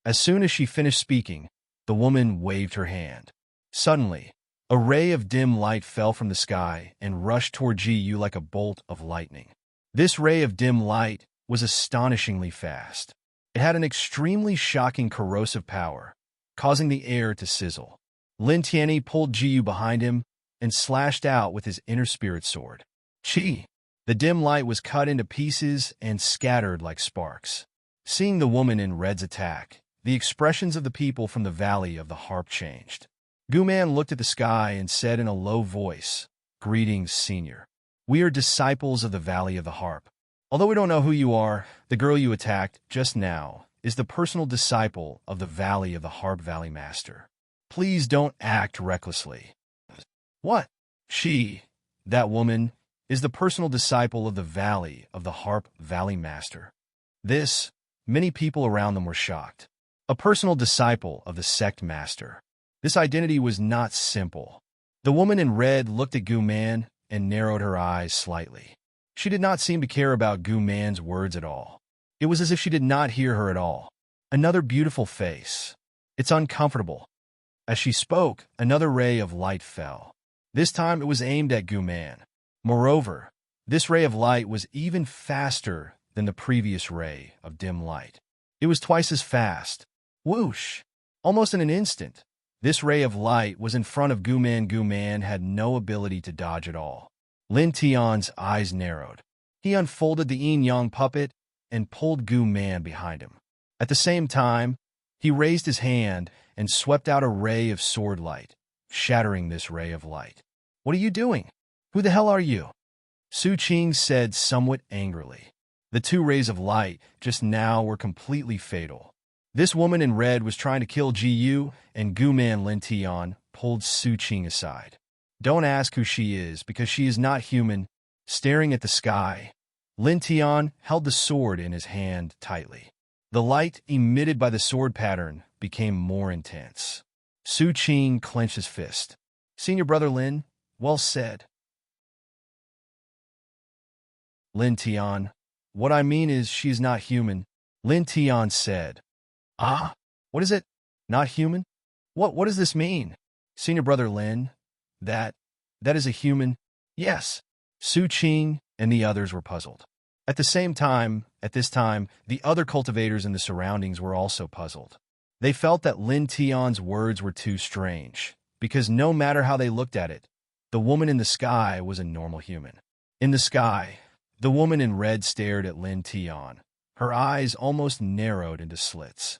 As soon as she finished speaking, the woman waved her hand. Suddenly, a ray of dim light fell from the sky and rushed toward Ji Yu like a bolt of lightning. This ray of dim light was astonishingly fast. It had an extremely shocking corrosive power, causing the air to sizzle. Lin Tian pulled Ji Yu behind him and slashed out with his inner spirit sword. Chi! The dim light was cut into pieces and scattered like sparks. Seeing the woman in red's attack, the expressions of the people from the Valley of the Harp changed. Gu Man looked at the sky and said in a low voice, "Greetings, Senior. We are disciples of the Valley of the Harp. Although we don't know who you are, the girl you attacked just now is the personal disciple of the Valley of the Harp Valley Master. Please don't act recklessly." "What? She, that woman, is the personal disciple of the Valley of the Harp Valley Master." This, many people around them were shocked. A personal disciple of the sect master. This identity was not simple. The woman in red looked at Gu Man and narrowed her eyes slightly. She did not seem to care about Gu Man's words at all. It was as if she did not hear her at all. Another beautiful face. It's uncomfortable. As she spoke, another ray of light fell. This time it was aimed at Gu Man. Moreover, this ray of light was even faster than the previous ray of dim light. It was twice as fast. Whoosh! Almost in an instant, this ray of light was in front of Gu Man. Gu Man had no ability to dodge at all. Lin Tian's eyes narrowed. He unfolded the yin-yang puppet and pulled Gu Man behind him. At the same time, He raised his hand and swept out a ray of sword light, shattering this ray of light. "What are you doing? Who the hell are you?" Su Qing said somewhat angrily. The two rays of light just now were completely fatal. This woman in red was trying to kill Ji Yu, and Gu-man Lin Tian pulled Su Qing aside. "Don't ask who she is, because she is not human." Staring at the sky, Lin Tian held the sword in his hand tightly. The light emitted by the sword pattern became more intense. Su Qing clenched his fist. "Senior brother Lin, well said." Lin Tian, "What I mean is she is not human," Lin Tian said. "Ah? What is it? Not human? What does this mean?" "Senior brother Lin, that is a human." "Yes." Su Qing and the others were puzzled. At this time, the other cultivators in the surroundings were also puzzled. They felt that Lin Tian's words were too strange, because no matter how they looked at it, the woman in the sky was a normal human. In the sky, the woman in red stared at Lin Tian. Her eyes almost narrowed into slits.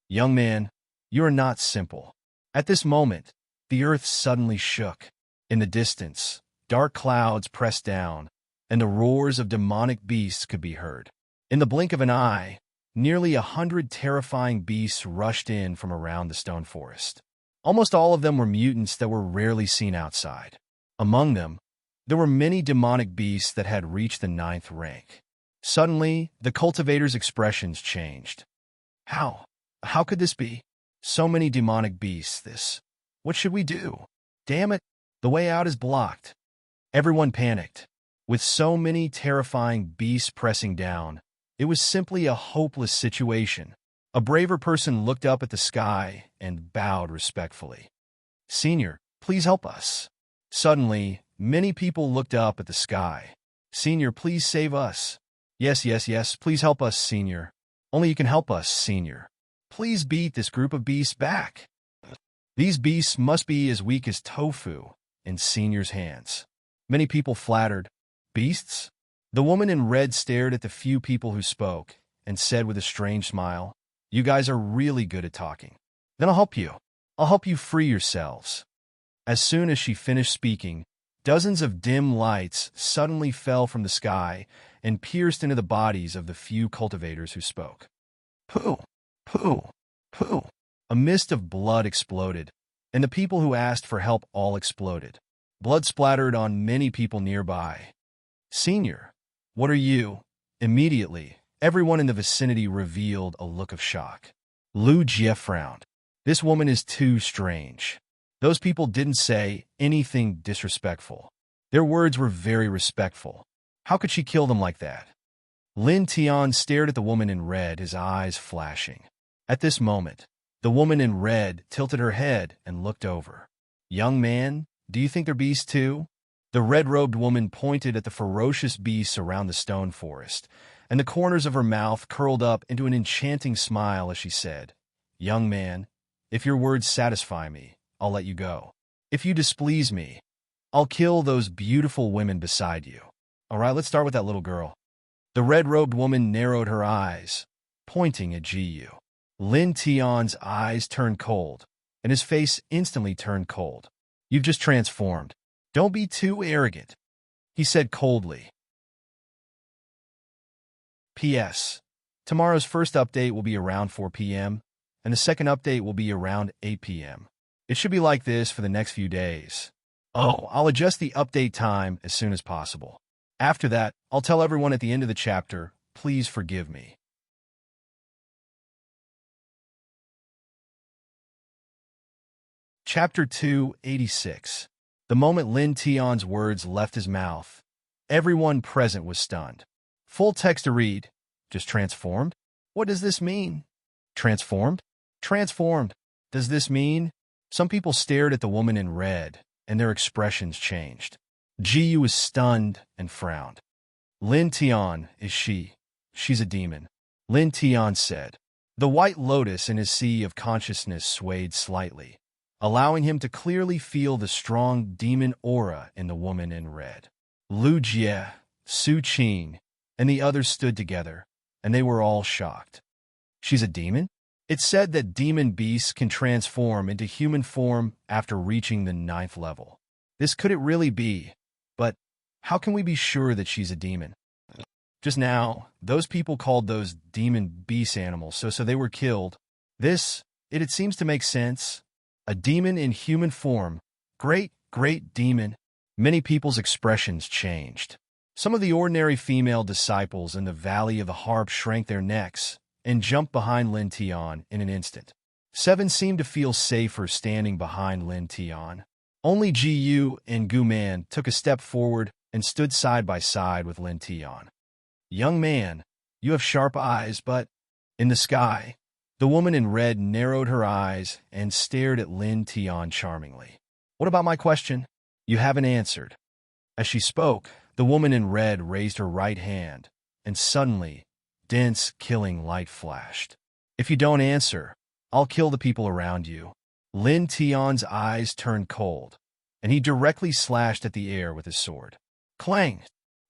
"Young man, you are not simple." At this moment, the earth suddenly shook. In the distance, dark clouds pressed down, and the roars of demonic beasts could be heard. In the blink of an eye, nearly 100 terrifying beasts rushed in from around the stone forest. Almost all of them were mutants that were rarely seen outside. Among them, there were many demonic beasts that had reached the 9th rank. Suddenly, the cultivators' expressions changed. How could this be? So many demonic beasts, what should we do? Damn it, the way out is blocked. Everyone panicked. With so many terrifying beasts pressing down, it was simply a hopeless situation. A braver person looked up at the sky and bowed respectfully. "Senior, please help us." Suddenly, many people looked up at the sky. "Senior, please save us." Yes, please help us, Senior. Only you can help us, Senior. Please beat this group of beasts back." These beasts must be as weak as tofu in Senior's hands. Many people flattered. "Beasts?" The woman in red stared at the few people who spoke and said with a strange smile, "You guys are really good at talking. Then I'll help you. I'll help you free yourselves." As soon as she finished speaking, dozens of dim lights suddenly fell from the sky and pierced into the bodies of the few cultivators who spoke. "Pooh! Pooh! Pooh!" A mist of blood exploded, and the people who asked for help all exploded. Blood splattered on many people nearby. "Senior, what are you?" Immediately, everyone in the vicinity revealed a look of shock. Lu Jie frowned. "This woman is too strange." Those people didn't say anything disrespectful. Their words were very respectful. How could she kill them like that? Lin Tian stared at the woman in red, his eyes flashing. At this moment, the woman in red tilted her head and looked over. "Young man, do you think they're beasts too?" The red-robed woman pointed at the ferocious beasts around the stone forest, and the corners of her mouth curled up into an enchanting smile as she said, "Young man, if your words satisfy me, I'll let you go. If you displease me, I'll kill those beautiful women beside you. All right, let's start with that little girl." The red-robed woman narrowed her eyes, pointing at Ji Yu. Lin Tian's eyes turned cold, and his face instantly turned cold. "You've just transformed. Don't be too arrogant," he said coldly. P.S. Tomorrow's first update will be around 4 p.m., and the second update will be around 8 p.m. It should be like this for the next few days. Oh, I'll adjust the update time as soon as possible. After that, I'll tell everyone at the end of the chapter, please forgive me. Chapter 286. The moment Lin Tian's words left his mouth, everyone present was stunned. Full text to read. Just transformed? What does this mean? Transformed? Transformed. Does this mean? Some people stared at the woman in red, and their expressions changed. Ji Yu was stunned and frowned. "Lin Tian, is she? She's a demon," Lin Tian said. The white lotus in his sea of consciousness swayed slightly, allowing him to clearly feel the strong demon aura in the woman in red. Lu Jie, Su Qing, and the others stood together, and they were all shocked. "She's a demon? It's said that demon beasts can transform into human form after reaching the 9th level. Could it really be? But how can we be sure that she's a demon? Just now, those people called those demon beast animals, so they were killed. It seems to make sense. A demon in human form. Great demon. Many people's expressions changed. Some of the ordinary female disciples in the Valley of the Harp shrank their necks and jumped behind Lin Tian in an instant. 7 seemed to feel safer standing behind Lin Tian. Only Ji Yu and Gu Man took a step forward and stood side by side with Lin Tian. Young man, you have sharp eyes, but in the sky, the woman in red narrowed her eyes and stared at Lin Tian charmingly. What about my question? You haven't answered. As she spoke, the woman in red raised her right hand, and suddenly, dense, killing light flashed. If you don't answer, I'll kill the people around you. Lin Tian's eyes turned cold, and he directly slashed at the air with his sword. Clang!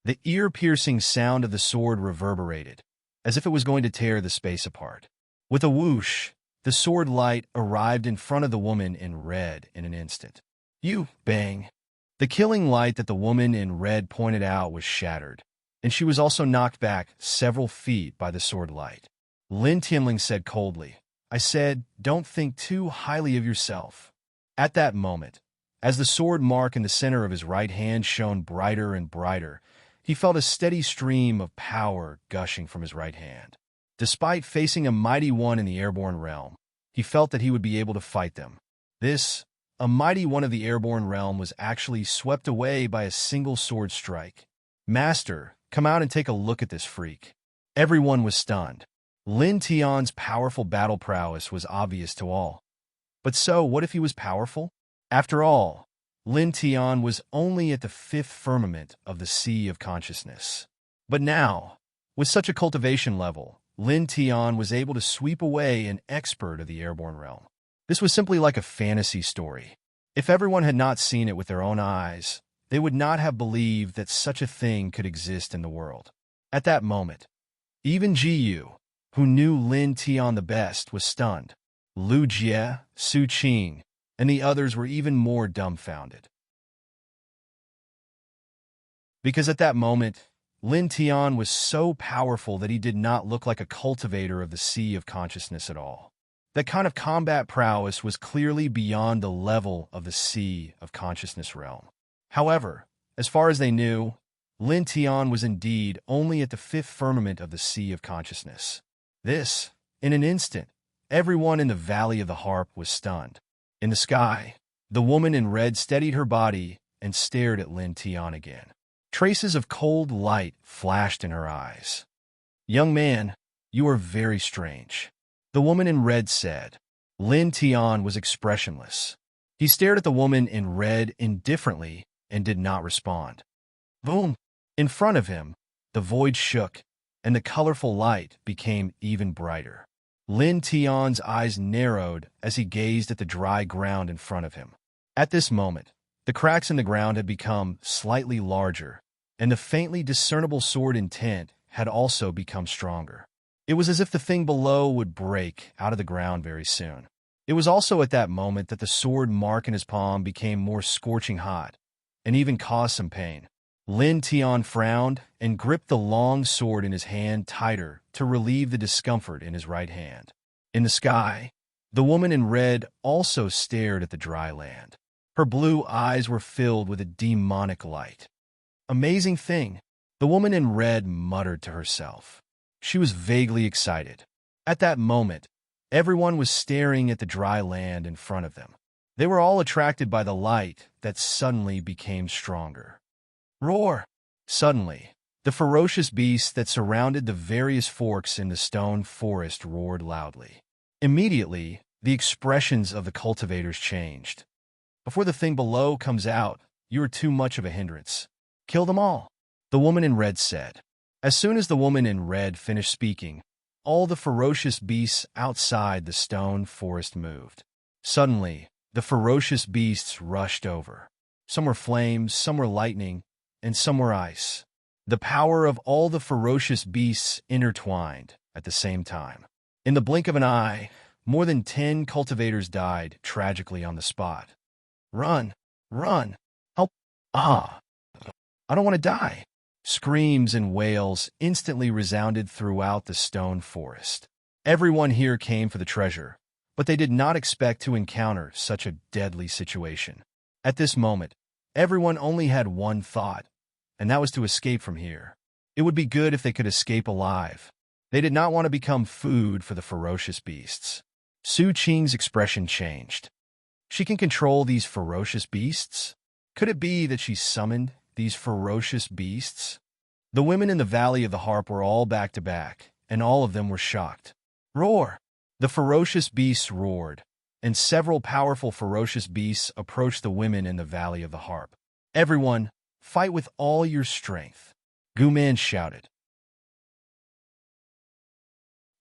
The ear-piercing sound of the sword reverberated, as if it was going to tear the space apart. With a whoosh, the sword light arrived in front of the woman in red in an instant. Bang! The killing light that the woman in red pointed out was shattered, and she was also knocked back several feet by the sword light. Lin Tianling said coldly, I said, don't think too highly of yourself. At that moment, as the sword mark in the center of his right hand shone brighter and brighter, he felt a steady stream of power gushing from his right hand. Despite facing a mighty one in the airborne realm, he felt that he would be able to fight them. A mighty one of the airborne realm was actually swept away by a single sword strike. Master, come out and take a look at this freak. Everyone was stunned. Lin Tian's powerful battle prowess was obvious to all. But so, what if he was powerful? After all, Lin Tian was only at the 5th firmament of the Sea of Consciousness. But now, with such a cultivation level, Lin Tian was able to sweep away an expert of the airborne realm. This was simply like a fantasy story. If everyone had not seen it with their own eyes, they would not have believed that such a thing could exist in the world. At that moment, even Ji Yu, who knew Lin Tian the best, was stunned. Lu Jie, Su Qing, and the others were even more dumbfounded. Because at that moment, Lin Tian was so powerful that he did not look like a cultivator of the Sea of Consciousness at all. That kind of combat prowess was clearly beyond the level of the Sea of Consciousness realm. However, as far as they knew, Lin Tian was indeed only at the 5th firmament of the Sea of Consciousness. In an instant, everyone in the Valley of the Harp was stunned. In the sky, the woman in red steadied her body and stared at Lin Tian again. Traces of cold light flashed in her eyes. Young man, you are very strange, the woman in red said. Lin Tian was expressionless. He stared at the woman in red indifferently and did not respond. Boom! In front of him, the void shook, and the colorful light became even brighter. Lin Tian's eyes narrowed as he gazed at the dry ground in front of him. At this moment, the cracks in the ground had become slightly larger, and the faintly discernible sword intent had also become stronger. It was as if the thing below would break out of the ground very soon. It was also at that moment that the sword mark in his palm became more scorching hot, and even caused some pain. Lin Tian frowned and gripped the long sword in his hand tighter to relieve the discomfort in his right hand. In the sky, the woman in red also stared at the dry land. Her blue eyes were filled with a demonic light. Amazing thing, the woman in red muttered to herself. She was vaguely excited. At that moment, everyone was staring at the dry land in front of them. They were all attracted by the light that suddenly became stronger. Roar! Suddenly, the ferocious beasts that surrounded the various forks in the stone forest roared loudly. Immediately, the expressions of the cultivators changed. Before the thing below comes out, you are too much of a hindrance. Kill them all, the woman in red said. As soon as the woman in red finished speaking, all the ferocious beasts outside the stone forest moved. Suddenly, the ferocious beasts rushed over. Some were flames, some were lightning, and some were ice. The power of all the ferocious beasts intertwined at the same time. In the blink of an eye, more than 10 cultivators died tragically on the spot. Run! Run! Help! Ah! I don't want to die! Screams and wails instantly resounded throughout the stone forest. Everyone here came for the treasure, but they did not expect to encounter such a deadly situation. At this moment, everyone only had one thought, and that was to escape from here. It would be good if they could escape alive. They did not want to become food for the ferocious beasts. Su Qing's expression changed. She can control these ferocious beasts? Could it be that she summoned these ferocious beasts? The women in the Valley of the Harp were all back to back, and all of them were shocked. Roar! The ferocious beasts roared, and several powerful ferocious beasts approached the women in the Valley of the Harp. Everyone, fight with all your strength, Gu Man shouted.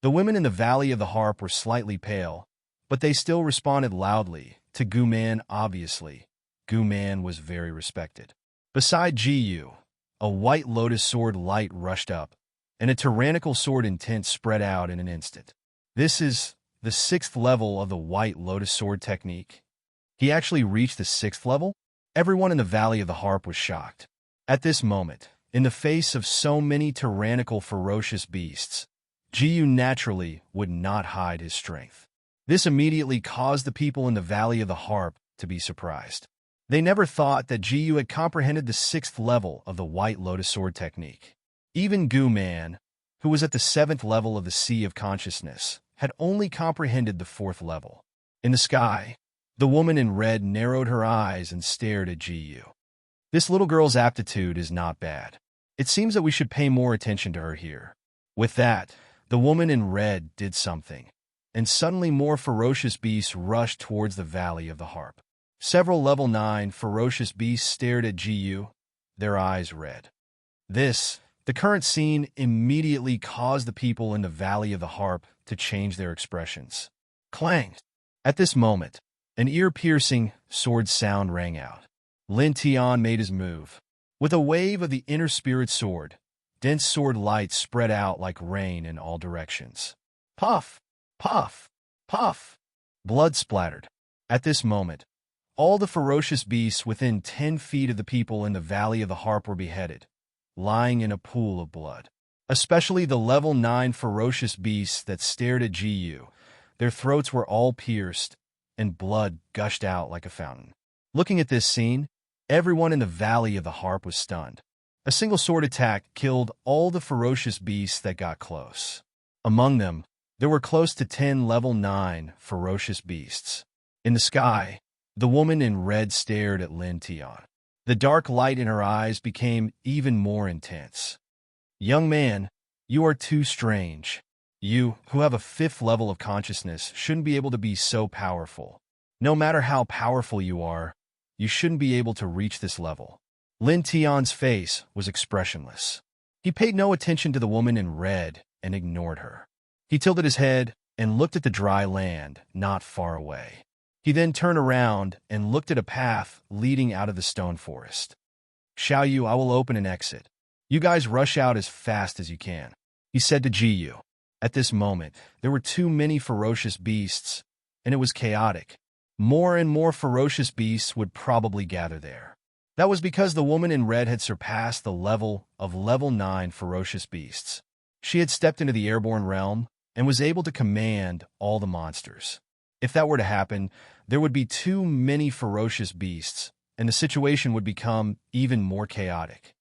The women in the Valley of the Harp were slightly pale, but they still responded loudly to Gu Man. Obviously, Gu Man was very respected. Beside Jiyu, a white lotus sword light rushed up, and a tyrannical sword intent spread out in an instant. This is the 6th level of the white lotus sword technique. He actually reached the 6th level? Everyone in the Valley of the Harp was shocked. At this moment, in the face of so many tyrannical ferocious beasts, Jiyu naturally would not hide his strength. This immediately caused the people in the Valley of the Harp to be surprised. They never thought that Jiyu had comprehended the 6th level of the White Lotus Sword technique. Even Gu Man, who was at the 7th level of the Sea of Consciousness, had only comprehended the 4th level. In the sky, the woman in red narrowed her eyes and stared at Jiyu. This little girl's aptitude is not bad. It seems that we should pay more attention to her here. With that, the woman in red did something, and suddenly more ferocious beasts rushed towards the Valley of the Harp. Several level 9 ferocious beasts stared at Jiyu, their eyes red. The current scene immediately caused the people in the Valley of the Harp to change their expressions. Clang! At this moment, an ear-piercing sword sound rang out. Lin Tian made his move. With a wave of the inner spirit sword, dense sword light spread out like rain in all directions. Puff! Puff! Puff! Blood splattered. At this moment, all the ferocious beasts within 10 feet of the people in the Valley of the Harp were beheaded, lying in a pool of blood. Especially the level 9 ferocious beasts that stared at Jiyu. Their throats were all pierced, and blood gushed out like a fountain. Looking at this scene, everyone in the Valley of the Harp was stunned. A single sword attack killed all the ferocious beasts that got close. Among them, there were close to 10 level 9 ferocious beasts. In the sky, the woman in red stared at Lin Tian. The dark light in her eyes became even more intense. Young man, you are too strange. You, who have a 5th level of consciousness, shouldn't be able to be so powerful. No matter how powerful you are, you shouldn't be able to reach this level. Lin Tian's face was expressionless. He paid no attention to the woman in red and ignored her. He tilted his head and looked at the dry land not far away. He then turned around and looked at a path leading out of the stone forest. Xiaoyu, I will open an exit. You guys rush out as fast as you can, he said to Jiyu. At this moment, there were too many ferocious beasts, and it was chaotic. More and more ferocious beasts would probably gather there. That was because the woman in red had surpassed the level of level 9 ferocious beasts. She had stepped into the airborne realm and was able to command all the monsters. If that were to happen, there would be too many ferocious beasts, and the situation would become even more chaotic.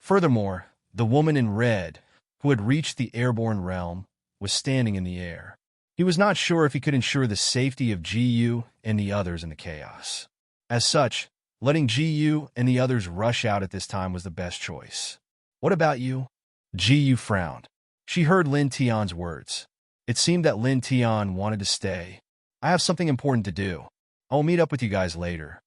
Furthermore, the woman in red, who had reached the airborne realm, was standing in the air. He was not sure if he could ensure the safety of Jiyu and the others in the chaos. As such, letting Jiyu and the others rush out at this time was the best choice. What about you? Jiyu frowned. She heard Lin Tian's words. It seemed that Lin Tian wanted to stay. I have something important to do. I'll meet up with you guys later.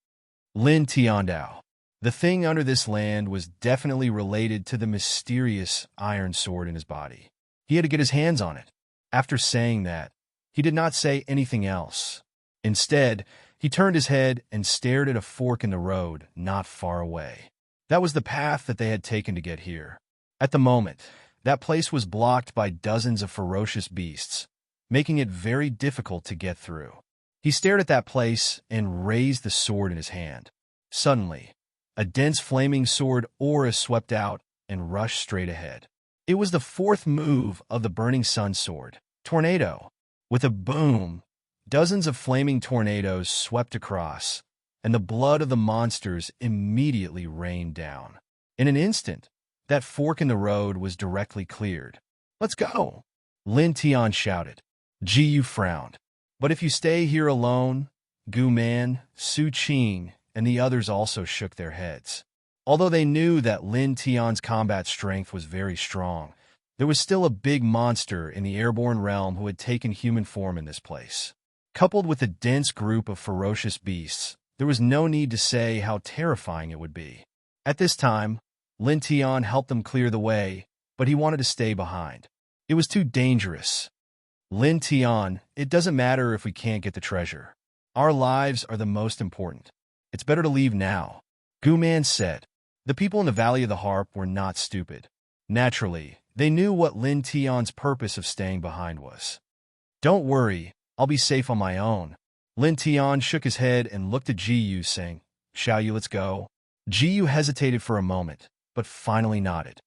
Lin Tiandao. The thing under this land was definitely related to the mysterious iron sword in his body. He had to get his hands on it. After saying that, he did not say anything else. Instead, he turned his head and stared at a fork in the road not far away. That was the path that they had taken to get here. At the moment, That place was blocked by dozens of ferocious beasts, making it very difficult to get through. He stared at that place and raised the sword in his hand. Suddenly, a dense flaming sword aura swept out and rushed straight ahead. It was the fourth move of the Burning Sun sword, Tornado. With a boom, dozens of flaming tornadoes swept across, and the blood of the monsters immediately rained down. In an instant, that fork in the road was directly cleared. "Let's go!" Lin Tian shouted. Ji Yu frowned. "But if you stay here alone," Gu Man, Su Qing, and the others also shook their heads. Although they knew that Lin Tian's combat strength was very strong, there was still a big monster in the airborne realm who had taken human form in this place. Coupled with a dense group of ferocious beasts, there was no need to say how terrifying it would be. At this time, Lin Tian helped them clear the way, but he wanted to stay behind. It was too dangerous. "Lin Tian, it doesn't matter if we can't get the treasure. Our lives are the most important. It's better to leave now," Gu Man said. The people in the Valley of the Harp were not stupid. Naturally, they knew what Lin Tian's purpose of staying behind was. "Don't worry, I'll be safe on my own." Lin Tian shook his head and looked at Ji Yu, saying, "Shall you let's go?" Ji Yu hesitated for a moment, but finally nodded.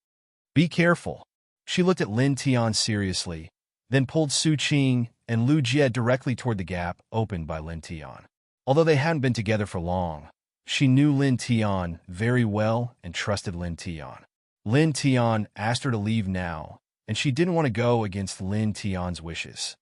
"Be careful." She looked at Lin Tian seriously, then pulled Su Qing and Lu Jie directly toward the gap opened by Lin Tian. Although they hadn't been together for long, she knew Lin Tian very well and trusted Lin Tian. Lin Tian asked her to leave now, and she didn't want to go against Lin Tian's wishes.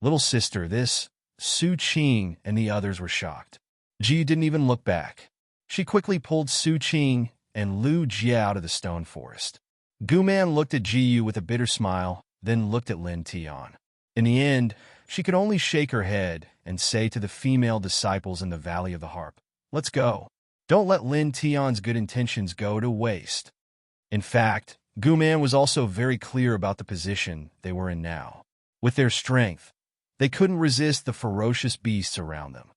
"Little sister, this..." Su Qing and the others were shocked. Ji didn't even look back. She quickly pulled Su Qing and Lu Jie out of the stone forest. Gu Man looked at Ji Yu with a bitter smile, then looked at Lin Tian. In the end, she could only shake her head and say to the female disciples in the Valley of the Harp, "Let's go. Don't let Lin Tian's good intentions go to waste." In fact, Gu Man was also very clear about the position they were in now. With their strength, they couldn't resist the ferocious beasts around them.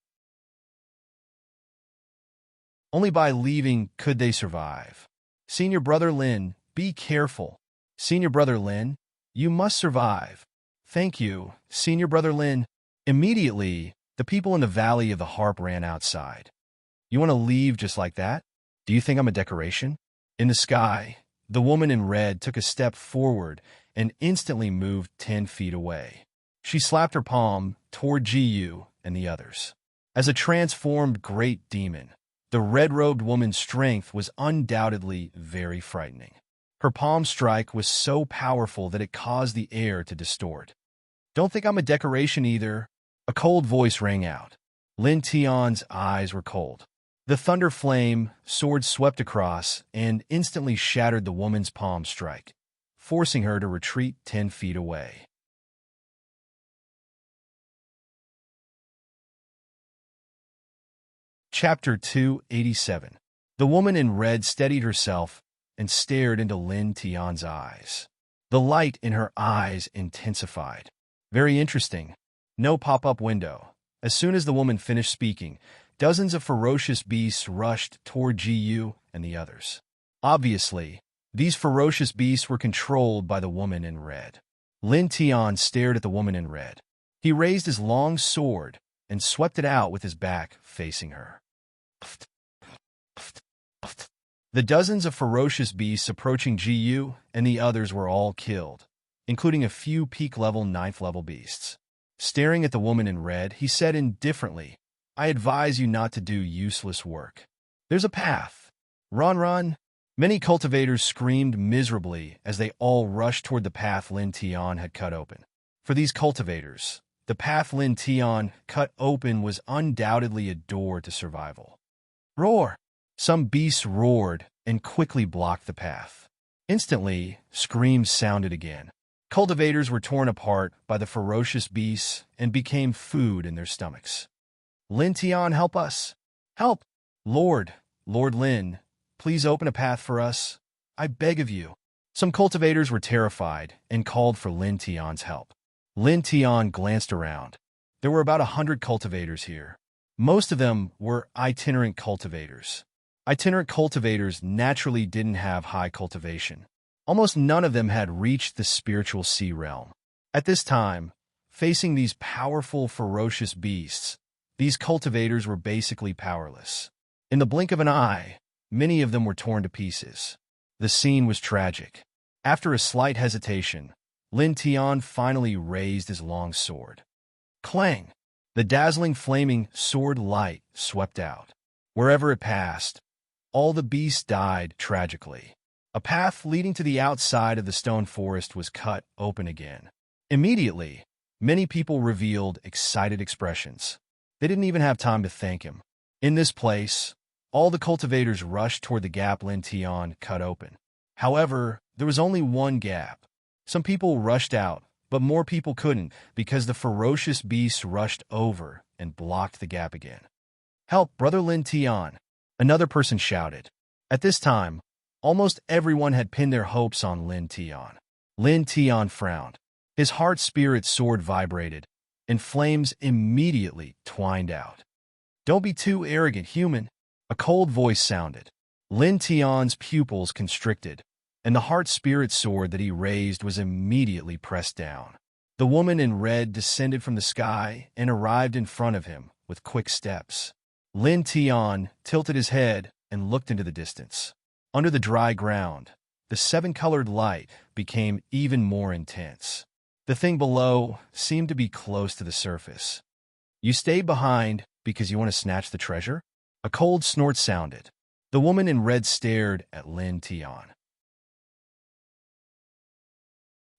Only by leaving could they survive. "Senior Brother Lin, be careful." "Senior Brother Lin, you must survive." "Thank you, Senior Brother Lin." Immediately, the people in the Valley of the Harp ran outside. "You want to leave just like that? Do you think I'm a decoration?" In the sky, the woman in red took a step forward and instantly moved 10 feet away. She slapped her palm toward Ji Yu and the others. As a transformed great demon, the red-robed woman's strength was undoubtedly very frightening. Her palm strike was so powerful that it caused the air to distort. "Don't think I'm a decoration either," a cold voice rang out. Lin Tian's eyes were cold. The thunder flame sword swept across and instantly shattered the woman's palm strike, forcing her to retreat 10 feet away. Chapter 287. The woman in red steadied herself and stared into Lin Tian's eyes. The light in her eyes intensified. "Very interesting. No pop-up window." As soon as the woman finished speaking, dozens of ferocious beasts rushed toward Ji Yu and the others. Obviously, these ferocious beasts were controlled by the woman in red. Lin Tian stared at the woman in red. He raised his long sword and swept it out with his back facing her. The dozens of ferocious beasts approaching Ji Yu and the others were all killed, including a few peak-level 9th-level beasts. Staring at the woman in red, he said indifferently, "I advise you not to do useless work. There's a path. Run, run." Many cultivators screamed miserably as they all rushed toward the path Lin Tian had cut open. For these cultivators, the path Lin Tian cut open was undoubtedly a door to survival. "Roar!" Some beasts roared and quickly blocked the path. Instantly, screams sounded again. Cultivators were torn apart by the ferocious beasts and became food in their stomachs. "Lin Tian, help us! Help! Lord Lin, please open a path for us. I beg of you." Some cultivators were terrified and called for Lin Tian's help. Lin Tian glanced around. There were about 100 cultivators here. Most of them were itinerant cultivators. Itinerant cultivators naturally didn't have high cultivation. Almost none of them had reached the spiritual sea realm. At this time, facing these powerful, ferocious beasts, these cultivators were basically powerless. In the blink of an eye, many of them were torn to pieces. The scene was tragic. After a slight hesitation, Lin Tian finally raised his long sword. Clang! The dazzling flaming sword light swept out. Wherever it passed, all the beasts died tragically. A path leading to the outside of the stone forest was cut open again. Immediately, many people revealed excited expressions. They didn't even have time to thank him. In this place, all the cultivators rushed toward the gap Lin Tian cut open. However, there was only one gap. Some people rushed out, but more people couldn't because the ferocious beasts rushed over and blocked the gap again. "Help, Brother Lin Tian!" Another person shouted. At this time, almost everyone had pinned their hopes on Lin Tian. Lin Tian frowned. His heart-spirit sword vibrated, and flames immediately twined out. "Don't be too arrogant, human," a cold voice sounded. Lin Tian's pupils constricted, and the heart-spirit sword that he raised was immediately pressed down. The woman in red descended from the sky and arrived in front of him with quick steps. Lin Tian tilted his head and looked into the distance. Under the dry ground, the seven-colored light became even more intense. The thing below seemed to be close to the surface. "You stayed behind because you want to snatch the treasure?" A cold snort sounded. The woman in red stared at Lin Tian.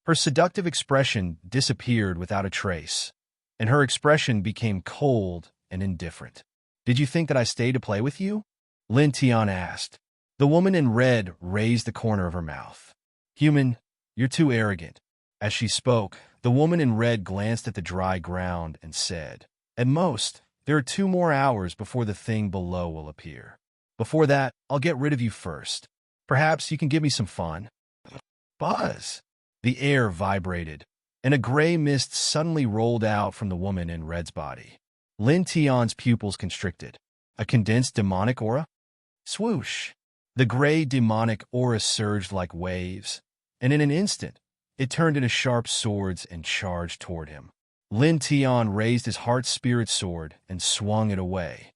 Her seductive expression disappeared without a trace, and her expression became cold and indifferent. "Did you think that I stayed to play with you?" Lin Tian asked. The woman in red raised the corner of her mouth. "Human, you're too arrogant." As she spoke, the woman in red glanced at the dry ground and said, "At most, there are 2 more hours before the thing below will appear. Before that, I'll get rid of you first. Perhaps you can give me some fun." Buzz! The air vibrated, and a gray mist suddenly rolled out from the woman in red's body. Lin Tian's pupils constricted. A condensed demonic aura? Swoosh! The gray demonic aura surged like waves, and in an instant, it turned into sharp swords and charged toward him. Lin Tian raised his heart-spirit sword and swung it away.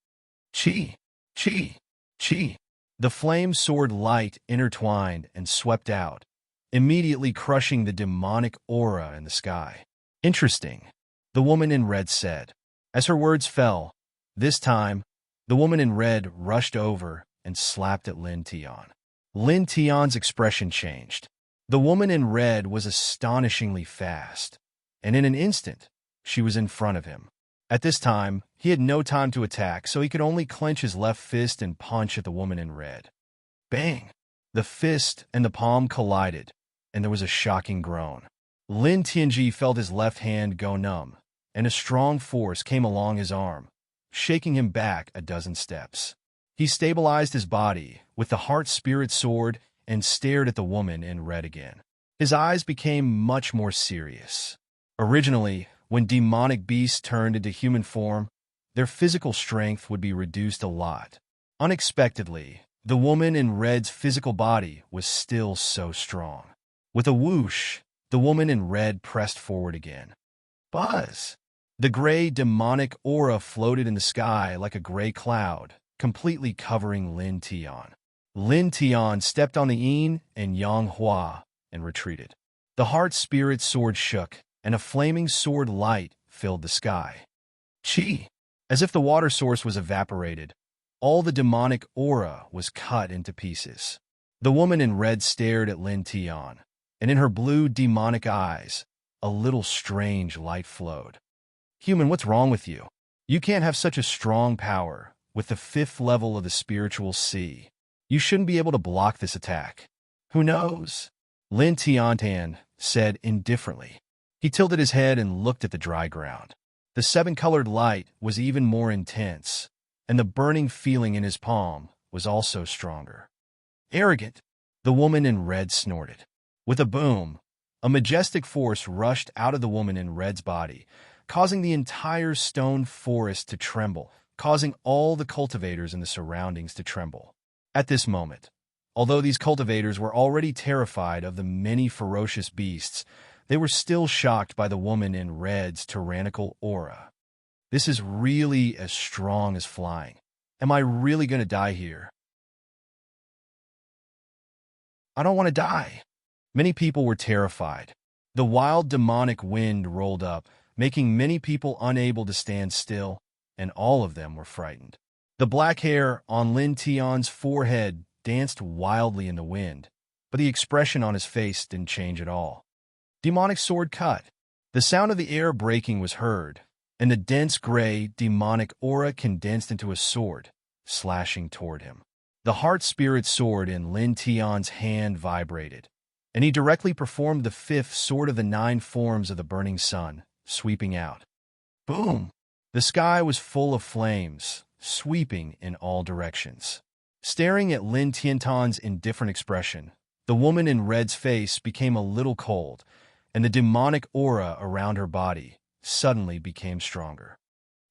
Chi! Chi! Chi! The flame sword light intertwined and swept out, immediately crushing the demonic aura in the sky. "Interesting," the woman in red said. As her words fell, this time, the woman in red rushed over and slapped at Lin Tian. Lin Tian's expression changed. The woman in red was astonishingly fast, and in an instant, she was in front of him. At this time, he had no time to attack, so he could only clench his left fist and punch at the woman in red. Bang! The fist and the palm collided, and there was a shocking groan. Lin Tianji felt his left hand go numb, and a strong force came along his arm, shaking him back a dozen steps. He stabilized his body with the heart-spirit sword and stared at the woman in red again. His eyes became much more serious. Originally, when demonic beasts turned into human form, their physical strength would be reduced a lot. Unexpectedly, the woman in red's physical body was still so strong. With a whoosh, the woman in red pressed forward again. Buzz! The gray demonic aura floated in the sky like a gray cloud, completely covering Lin Tian. Lin Tian stepped on the yin and yang hua and retreated. The heart-spirit sword shook, and a flaming sword light filled the sky. Chi! As if the water source was evaporated, all the demonic aura was cut into pieces. The woman in red stared at Lin Tian, and in her blue demonic eyes, a little strange light flowed. "Human, what's wrong with you? You can't have such a strong power with the 5th level of the spiritual sea. You shouldn't be able to block this attack." "Who knows?" Lin Tian said indifferently. He tilted his head and looked at the dry ground. The 7-colored light was even more intense, and the burning feeling in his palm was also stronger. "Arrogant," the woman in red snorted. With a boom, a majestic force rushed out of the woman in red's body, causing the entire stone forest to tremble, causing all the cultivators in the surroundings to tremble. At this moment, Although these cultivators were already terrified of the many ferocious beasts, they were still shocked by the woman in red's tyrannical aura. This is really as strong as flying. Am I really going to die here? I don't want to die. Many people were terrified. The wild demonic wind rolled up, making many people unable to stand still, and all of them were frightened. The black hair on Lin Tian's forehead danced wildly in the wind, but the expression on his face didn't change at all. Demonic sword cut. The sound of the air breaking was heard, and the dense gray, demonic aura condensed into a sword, slashing toward him. The heart-spirit sword in Lin Tian's hand vibrated, and he directly performed the fifth sword of the 9 forms of the burning sun, sweeping out. Boom! The sky was full of flames, sweeping in all directions. Staring at Lin Tian's indifferent expression, the woman in red's face became a little cold, and the demonic aura around her body suddenly became stronger.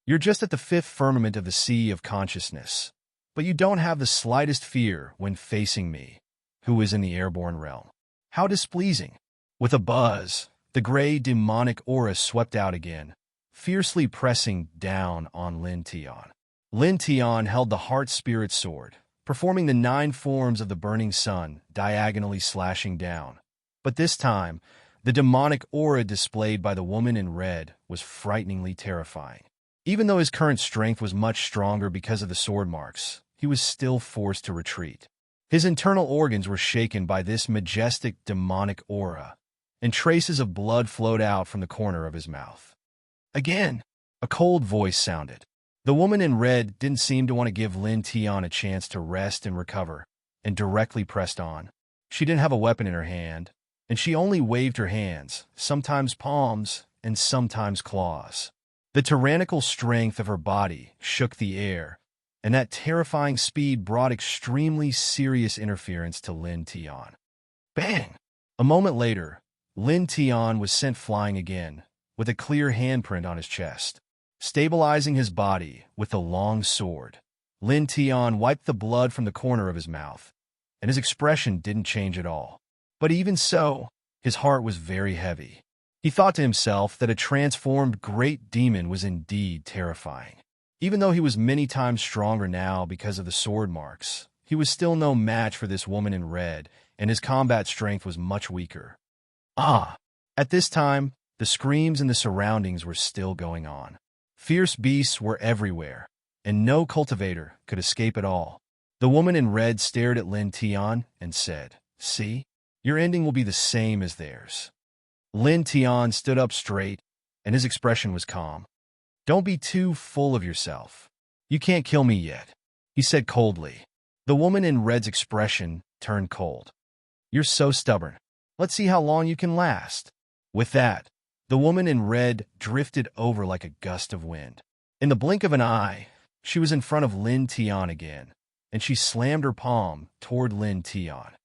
You're just at the 5th firmament of the sea of consciousness, but you don't have the slightest fear when facing me, who is in the airborne realm. How displeasing! With a buzz, the gray demonic aura swept out again, fiercely pressing down on Lin Tian. Lin Tian held the heart-spirit sword, performing the 9 forms of the burning sun, diagonally slashing down. But this time, the demonic aura displayed by the woman in red was frighteningly terrifying. Even though his current strength was much stronger because of the sword marks, he was still forced to retreat. His internal organs were shaken by this majestic demonic aura, and traces of blood flowed out from the corner of his mouth. Again, a cold voice sounded. The woman in red didn't seem to want to give Lin Tian a chance to rest and recover, and directly pressed on. She didn't have a weapon in her hand, and she only waved her hands, sometimes palms and sometimes claws. The tyrannical strength of her body shook the air, and that terrifying speed brought extremely serious interference to Lin Tian. Bang! A moment later, Lin Tian was sent flying again, with a clear handprint on his chest. Stabilizing his body with the long sword, Lin Tian wiped the blood from the corner of his mouth, and his expression didn't change at all. But even so, his heart was very heavy. He thought to himself that a transformed great demon was indeed terrifying. Even though he was many times stronger now because of the sword marks, he was still no match for this woman in red, and his combat strength was much weaker. At this time, the screams in the surroundings were still going on. Fierce beasts were everywhere, and no cultivator could escape at all. The woman in red stared at Lin Tian and said, "See, your ending will be the same as theirs." Lin Tian stood up straight, and his expression was calm. "Don't be too full of yourself. You can't kill me yet," he said coldly. The woman in red's expression turned cold. "You're so stubborn. Let's see how long you can last." With that, the woman in red drifted over like a gust of wind. In the blink of an eye, she was in front of Lin Tian again, and she slammed her palm toward Lin Tian.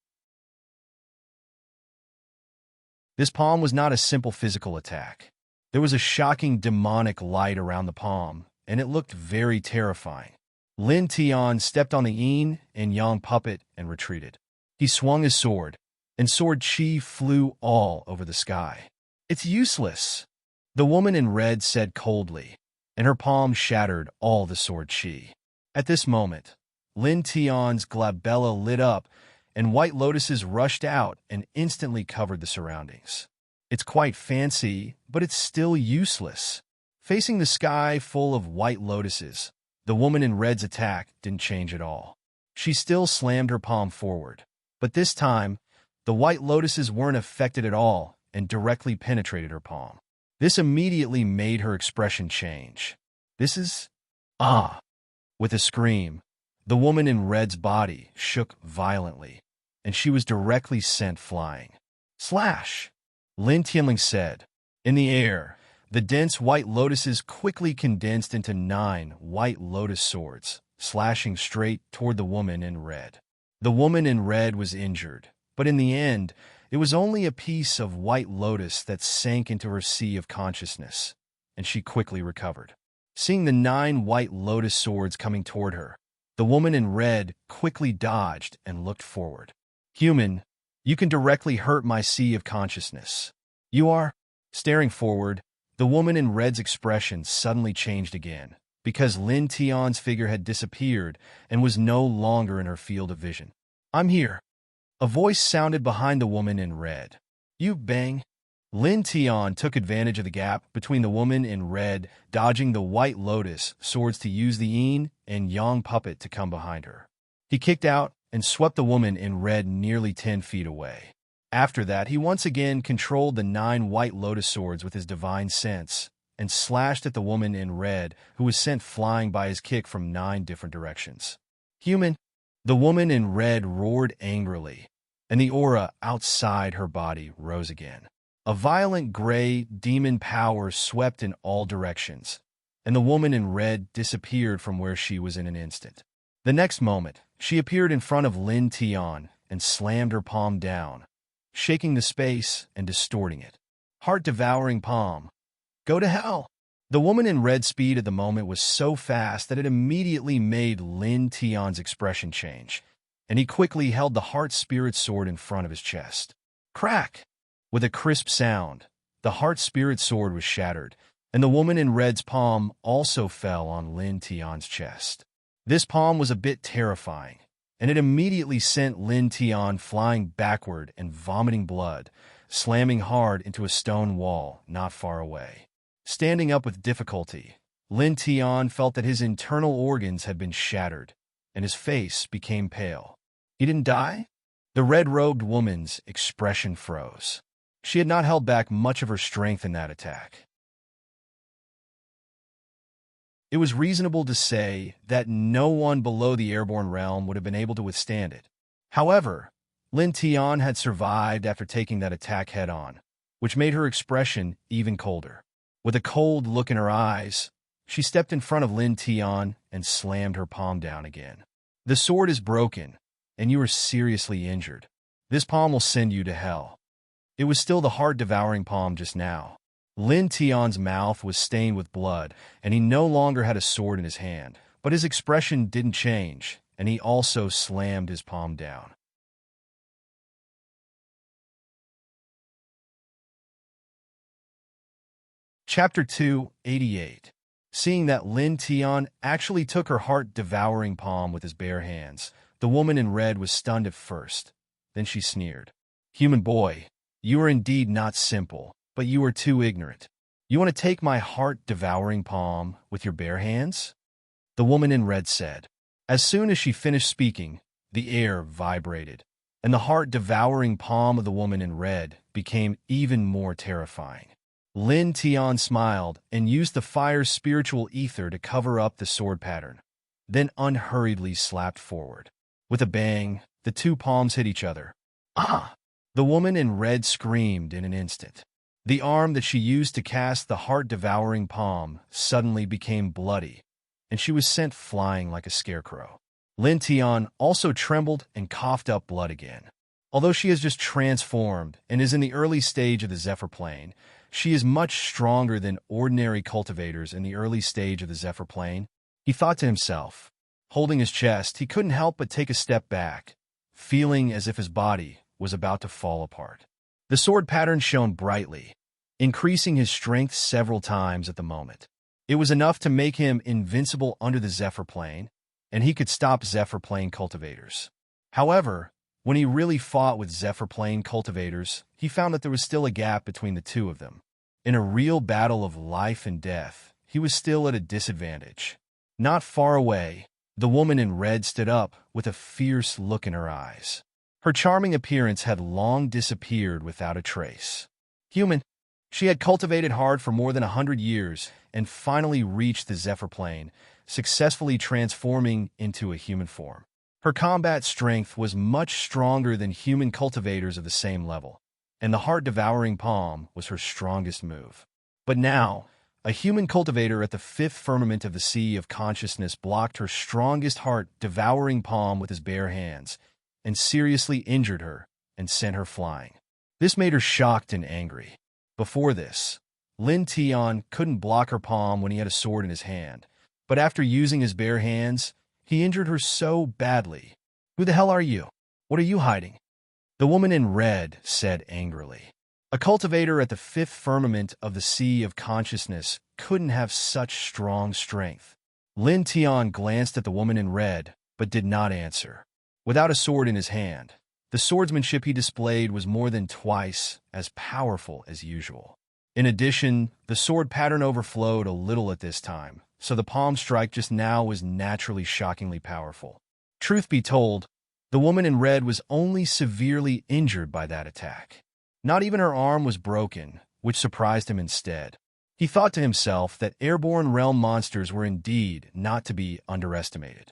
This palm was not a simple physical attack. There was a shocking demonic light around the palm, and it looked very terrifying. Lin Tian stepped on the yin and yang puppet and retreated. He swung his sword, and sword chi flew all over the sky. "It's useless," the woman in red said coldly, and her palm shattered all the sword chi. At this moment, Lin Tian's glabella lit up, and white lotuses rushed out and instantly covered the surroundings. "It's quite fancy, but it's still useless." Facing the sky full of white lotuses, the woman in red's attack didn't change at all. She still slammed her palm forward, but this time, the white lotuses weren't affected at all and directly penetrated her palm. This immediately made her expression change. "This is... With a scream, the woman in red's body shook violently, and she was directly sent flying. "Slash!" Lin Tianling said. In the air, the dense white lotuses quickly condensed into 9 white lotus swords, slashing straight toward the woman in red. The woman in red was injured, but in the end, it was only a piece of white lotus that sank into her sea of consciousness, and she quickly recovered. Seeing the 9 white lotus swords coming toward her, The woman in red quickly dodged and looked forward. Human, you can directly hurt my sea of consciousness. You are? Staring forward, the woman in red's expression suddenly changed again, because Lin Tian's figure had disappeared and was no longer in her field of vision. I'm here. A voice sounded behind the woman in red. You bang. Lin Tian took advantage of the gap between the woman in red, dodging the White Lotus swords to use the yin and yang puppet to come behind her. He kicked out and swept the woman in red nearly 10 feet away. After that, he once again controlled the 9 White Lotus swords with his divine sense and slashed at the woman in red, who was sent flying by his kick from 9 different directions. Human! The woman in red roared angrily, and the aura outside her body rose again. A violent gray demon power swept in all directions, and the woman in red disappeared from where she was in an instant. The next moment, she appeared in front of Lin Tian and slammed her palm down, shaking the space and distorting it. Heart-devouring palm. Go to hell! The woman in red speed at the moment was so fast that it immediately made Lin Tian's expression change, and he quickly held the Heart Spirit Sword in front of his chest. Crack! With a crisp sound, the Heart Spirit Sword was shattered, and the woman in red's palm also fell on Lin Tian's chest. This palm was a bit terrifying, and it immediately sent Lin Tian flying backward and vomiting blood, slamming hard into a stone wall not far away. Standing up with difficulty, Lin Tian felt that his internal organs had been shattered, and his face became pale. He didn't die? The red-robed woman's expression froze. She had not held back much of her strength in that attack. It was reasonable to say that no one below the airborne realm would have been able to withstand it. However, Lin Tian had survived after taking that attack head-on, which made her expression even colder. With a cold look in her eyes, she stepped in front of Lin Tian and slammed her palm down again. The sword is broken, and you are seriously injured. This palm will send you to hell. It was still the heart-devouring palm just now. Lin Tian's mouth was stained with blood, and he no longer had a sword in his hand, but his expression didn't change, and he also slammed his palm down. Chapter 288. Seeing that Lin Tian actually took her heart-devouring palm with his bare hands, the woman in red was stunned at first. Then she sneered. Human boy, you are indeed not simple, but you are too ignorant. You want to take my heart-devouring palm with your bare hands? The woman in red said. As soon as she finished speaking, the air vibrated, and the heart-devouring palm of the woman in red became even more terrifying. Lin Tian smiled and used the fire's spiritual ether to cover up the sword pattern, then unhurriedly slapped forward. With a bang, the two palms hit each other. Ah! The woman in red screamed in an instant. The arm that she used to cast the heart-devouring palm suddenly became bloody, and she was sent flying like a scarecrow. Lin Tian also trembled and coughed up blood again. Although she has just transformed and is in the early stage of the Zephyr Plane, she is much stronger than ordinary cultivators in the early stage of the Zephyr Plane. He thought to himself. Holding his chest, he couldn't help but take a step back, feeling as if his body was about to fall apart. The sword pattern shone brightly, increasing his strength several times at the moment. It was enough to make him invincible under the Zephyr Plane, and he could stop Zephyr Plane cultivators. However, when he really fought with Zephyr Plane cultivators, he found that there was still a gap between the two of them. In a real battle of life and death, he was still at a disadvantage. Not far away, the woman in red stood up with a fierce look in her eyes. Her charming appearance had long disappeared without a trace. Human. She had cultivated hard for more than 100 years and finally reached the Zephyr Plane, successfully transforming into a human form. Her combat strength was much stronger than human cultivators of the same level, and the heart-devouring palm was her strongest move. But now, a human cultivator at the fifth firmament of the Sea of Consciousness blocked her strongest heart-devouring palm with his bare hands, and seriously injured her and sent her flying. This made her shocked and angry. Before this, Lin Tian couldn't block her palm when he had a sword in his hand, but after using his bare hands, He injured her so badly. Who the hell are you? What are you hiding? The woman in red said angrily. A cultivator at the fifth firmament of the sea of consciousness couldn't have such strong strength. Lin Tian glanced at the woman in red, but did not answer. Without a sword in his hand, the swordsmanship he displayed was more than twice as powerful as usual. In addition, the sword pattern overflowed a little at this time, so the palm strike just now was naturally shockingly powerful. Truth be told, the woman in red was only severely injured by that attack. Not even her arm was broken, which surprised him instead. He thought to himself that airborne realm monsters were indeed not to be underestimated.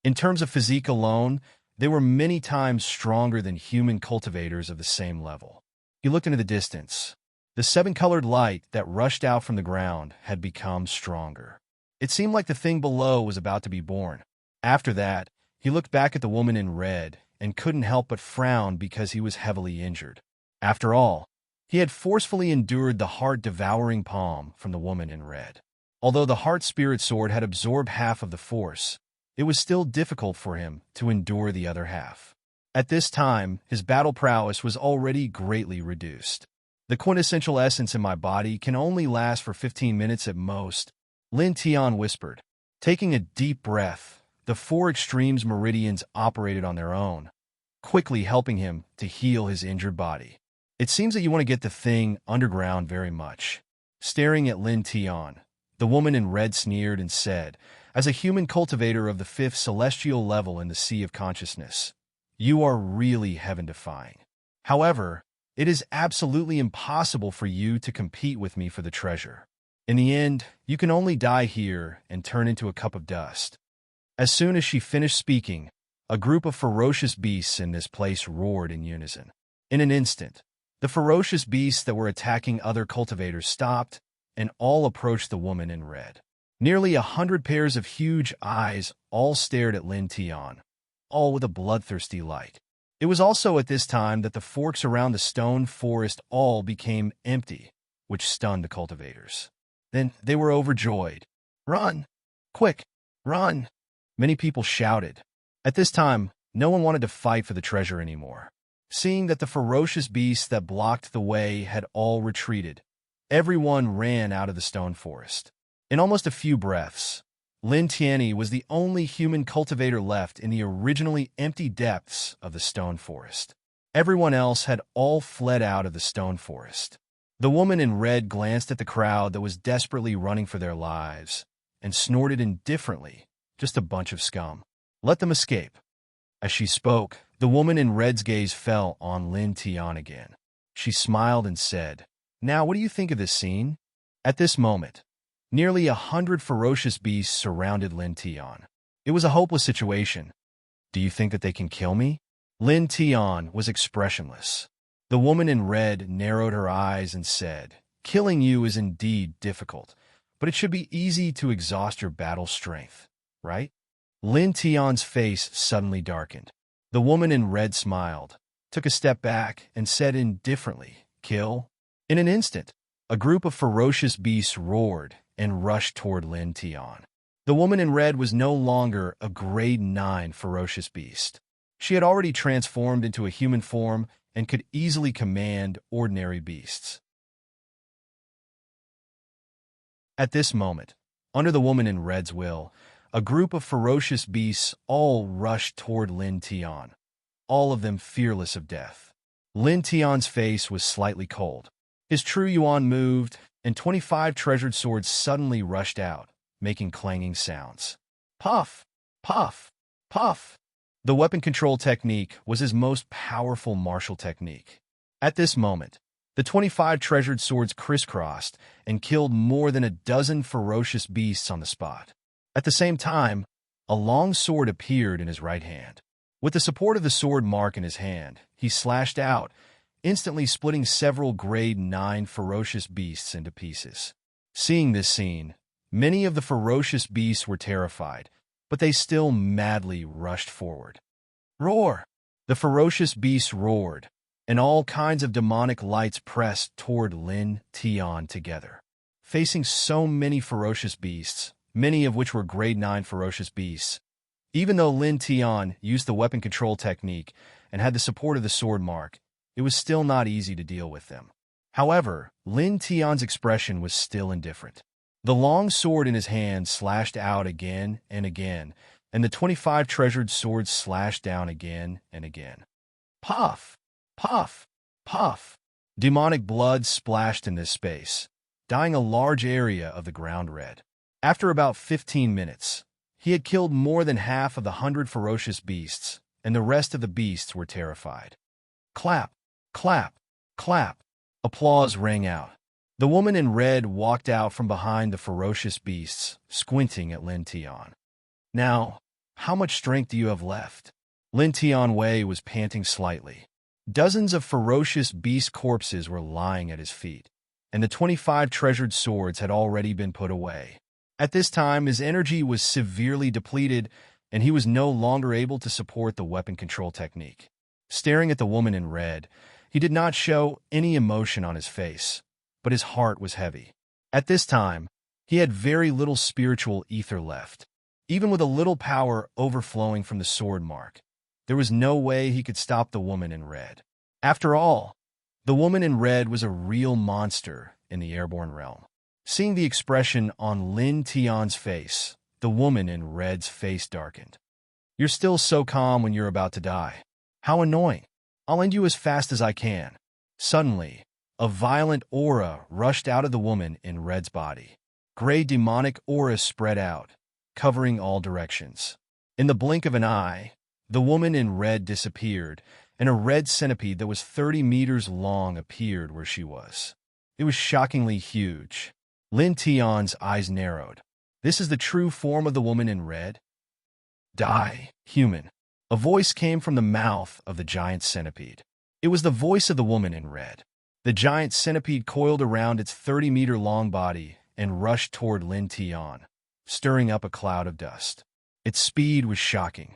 In terms of physique alone, they were many times stronger than human cultivators of the same level. He looked into the distance. The seven-colored light that rushed out from the ground had become stronger. It seemed like the thing below was about to be born. After that, he looked back at the woman in red and couldn't help but frown because he was heavily injured. After all, he had forcefully endured the heart-devouring palm from the woman in red. Although the heart spirit sword had absorbed half of the force, it was still difficult for him to endure the other half. At this time, his battle prowess was already greatly reduced. The quintessential essence in my body can only last for 15 minutes at most, Lin Tian whispered. Taking a deep breath, the four extremes meridians operated on their own, quickly helping him to heal his injured body. It seems that you want to get the thing underground very much. Staring at Lin Tian, the woman in red sneered and said, as a human cultivator of the fifth celestial level in the sea of consciousness, you are really heaven-defying. However, it is absolutely impossible for you to compete with me for the treasure. In the end, you can only die here and turn into a cup of dust. As soon as she finished speaking, a group of ferocious beasts in this place roared in unison. In an instant, the ferocious beasts that were attacking other cultivators stopped, and all approached the woman in red. Nearly 100 pairs of huge eyes all stared at Lin Tian, all with a bloodthirsty light. It was also at this time that the forks around the stone forest all became empty, which stunned the cultivators. Then they were overjoyed. Run! Quick! Run! Many people shouted. At this time, no one wanted to fight for the treasure anymore. Seeing that the ferocious beasts that blocked the way had all retreated, everyone ran out of the stone forest. In almost a few breaths, Lin Tianyi was the only human cultivator left in the originally empty depths of the stone forest. Everyone else had all fled out of the stone forest. The woman in red glanced at the crowd that was desperately running for their lives and snorted indifferently, just a bunch of scum. Let them escape. As she spoke, the woman in red's gaze fell on Lin Tian again. She smiled and said, "Now what do you think of this scene?" At this moment, nearly 100 ferocious beasts surrounded Lin Tian. It was a hopeless situation. Do you think that they can kill me? Lin Tian was expressionless. The woman in red narrowed her eyes and said, "Killing you is indeed difficult, but it should be easy to exhaust your battle strength, right?" Lin Tian's face suddenly darkened. The woman in red smiled, took a step back, and said indifferently, "Kill?" In an instant, a group of ferocious beasts roared and rushed toward Lin Tian. The woman in red was no longer a grade 9 ferocious beast. She had already transformed into a human form and could easily command ordinary beasts. At this moment, under the woman in red's will, a group of ferocious beasts all rushed toward Lin Tian, all of them fearless of death. Lin Tian's face was slightly cold. His true yuan moved, and 25 treasured swords suddenly rushed out, making clanging sounds. Puff! Puff! Puff! The weapon control technique was his most powerful martial technique. At this moment, the 25 treasured swords crisscrossed and killed more than a dozen ferocious beasts on the spot. At the same time, a long sword appeared in his right hand. With the support of the sword mark in his hand, he slashed out, instantly splitting several grade 9 ferocious beasts into pieces. Seeing this scene, many of the ferocious beasts were terrified, but they still madly rushed forward. Roar! The ferocious beasts roared, and all kinds of demonic lights pressed toward Lin Tian together. Facing so many ferocious beasts, many of which were grade 9 ferocious beasts. Even though Lin Tian used the weapon control technique and had the support of the sword mark, it was still not easy to deal with them. However, Lin Tian's expression was still indifferent. The long sword in his hand slashed out again and again, and the 25 treasured swords slashed down again and again. Puff! Puff! Puff! Demonic blood splashed in this space, dyeing a large area of the ground red. After about 15 minutes, he had killed more than half of the 100 ferocious beasts, and the rest of the beasts were terrified. Clap! Clap! Clap! Applause rang out. The woman in red walked out from behind the ferocious beasts, squinting at Lin Tian. Now, how much strength do you have left? Lin Tian Wei was panting slightly. Dozens of ferocious beast corpses were lying at his feet, and the 25 treasured swords had already been put away. At this time, his energy was severely depleted, and he was no longer able to support the weapon control technique. Staring at the woman in red, he did not show any emotion on his face, but his heart was heavy. At this time, he had very little spiritual ether left. Even with a little power overflowing from the sword mark, there was no way he could stop the woman in red. After all, the woman in red was a real monster in the airborne realm. Seeing the expression on Lin Tian's face, the woman in red's face darkened. You're still so calm when you're about to die. How annoying. I'll end you as fast as I can. Suddenly, a violent aura rushed out of the woman in red's body. Gray demonic aura spread out, covering all directions. In the blink of an eye, the woman in red disappeared, and a red centipede that was 30 meters long appeared where she was. It was shockingly huge. Lin Tian's eyes narrowed. This is the true form of the woman in red? Die, human. A voice came from the mouth of the giant centipede. It was the voice of the woman in red. The giant centipede coiled around its 30-meter-long body and rushed toward Lin Tian, stirring up a cloud of dust. Its speed was shocking.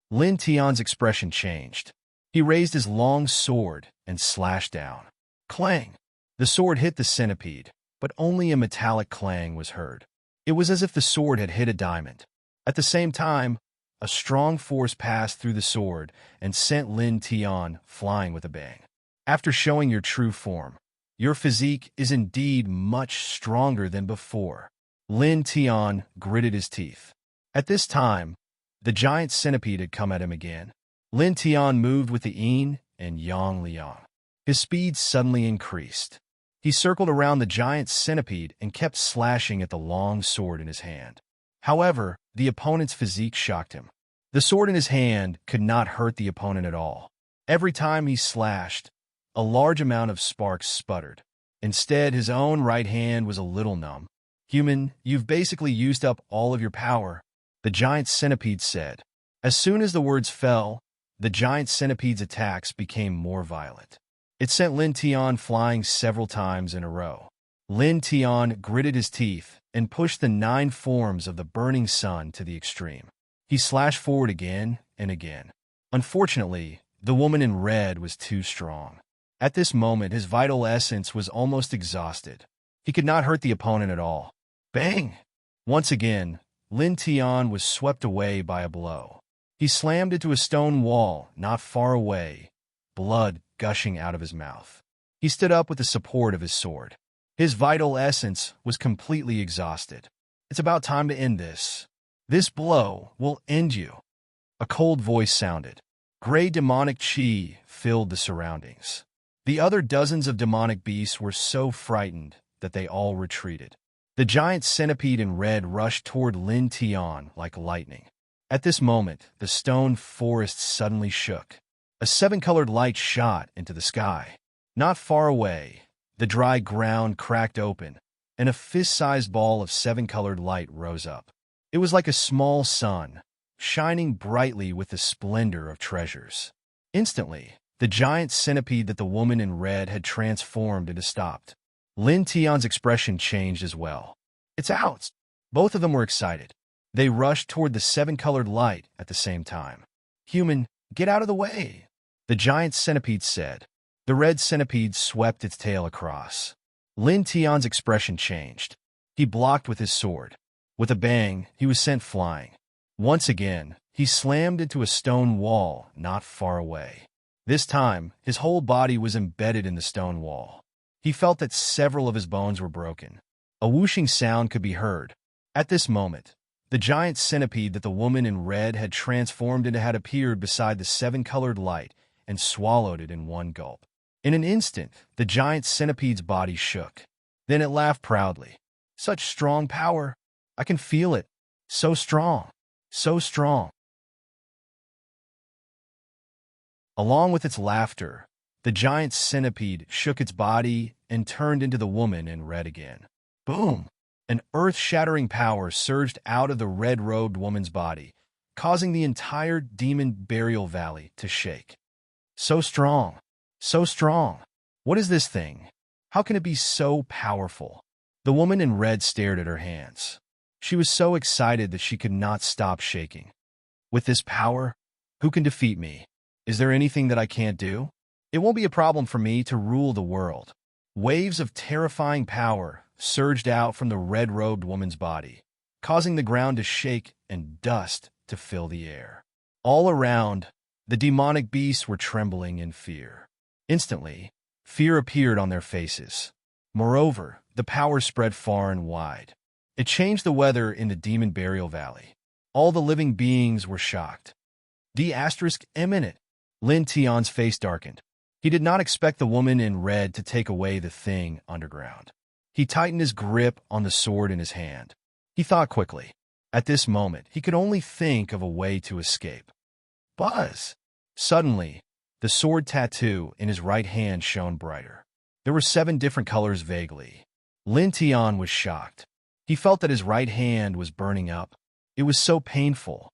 Lin Tian's expression changed. He raised his long sword and slashed down. Clang! The sword hit the centipede, but only a metallic clang was heard. It was as if the sword had hit a diamond. At the same time, a strong force passed through the sword and sent Lin Tian flying with a bang. After showing your true form, your physique is indeed much stronger than before. Lin Tian gritted his teeth. At this time, the giant centipede had come at him again. Lin Tian moved with the yin and yang liang. His speed suddenly increased. He circled around the giant centipede and kept slashing at the long sword in his hand. However, the opponent's physique shocked him. The sword in his hand could not hurt the opponent at all. Every time he slashed, a large amount of sparks sputtered. Instead, his own right hand was a little numb. Human, you've basically used up all of your power, the giant centipede said. As soon as the words fell, the giant centipede's attacks became more violent. It sent Lin Tian flying several times in a row. Lin Tian gritted his teeth and pushed the 9 forms of the burning sun to the extreme. He slashed forward again and again. Unfortunately, the woman in red was too strong. At this moment, his vital essence was almost exhausted. He could not hurt the opponent at all. Bang! Once again, Lin Tian was swept away by a blow. He slammed into a stone wall not far away, blood gushing out of his mouth. He stood up with the support of his sword. His vital essence was completely exhausted. It's about time to end this. This blow will end you. A cold voice sounded. Gray demonic chi filled the surroundings. The other dozens of demonic beasts were so frightened that they all retreated. The giant centipede in red rushed toward Lin Tian like lightning. At this moment, the stone forest suddenly shook. A 7-colored light shot into the sky. Not far away, the dry ground cracked open, and a fist-sized ball of 7-colored light rose up. It was like a small sun, shining brightly with the splendor of treasures. Instantly, the giant centipede that the woman in red had transformed into stopped. Lin Tian's expression changed as well. It's out! Both of them were excited. They rushed toward the 7-colored light at the same time. Human, get out of the way! The giant centipede said. The red centipede swept its tail across. Lin Tian's expression changed. He blocked with his sword. With a bang, he was sent flying. Once again, he slammed into a stone wall not far away. This time, his whole body was embedded in the stone wall. He felt that several of his bones were broken. A whooshing sound could be heard. At this moment, the giant centipede that the woman in red had transformed into had appeared beside the seven-colored light and swallowed it in one gulp. In an instant, the giant centipede's body shook. Then it laughed proudly. Such strong power! I can feel it. So strong. So strong. Along with its laughter, the giant centipede shook its body and turned into the woman in red again. Boom! An earth-shattering power surged out of the red-robed woman's body, causing the entire demon burial valley to shake. So strong. So strong. What is this thing? How can it be so powerful? The woman in red stared at her hands. She was so excited that she could not stop shaking. With this power, who can defeat me? Is there anything that I can't do? It won't be a problem for me to rule the world. Waves of terrifying power surged out from the red-robed woman's body, causing the ground to shake and dust to fill the air. All around, the demonic beasts were trembling in fear. Instantly, fear appeared on their faces. Moreover, the power spread far and wide. It changed the weather in the demon burial valley. All the living beings were shocked. Imminent. Lin Tian's face darkened. He did not expect the woman in red to take away the thing underground. He tightened his grip on the sword in his hand. He thought quickly. At this moment, he could only think of a way to escape. Buzz! Suddenly, the sword tattoo in his right hand shone brighter. There were 7 different colors vaguely. Lin Tian was shocked. He felt that his right hand was burning up. It was so painful.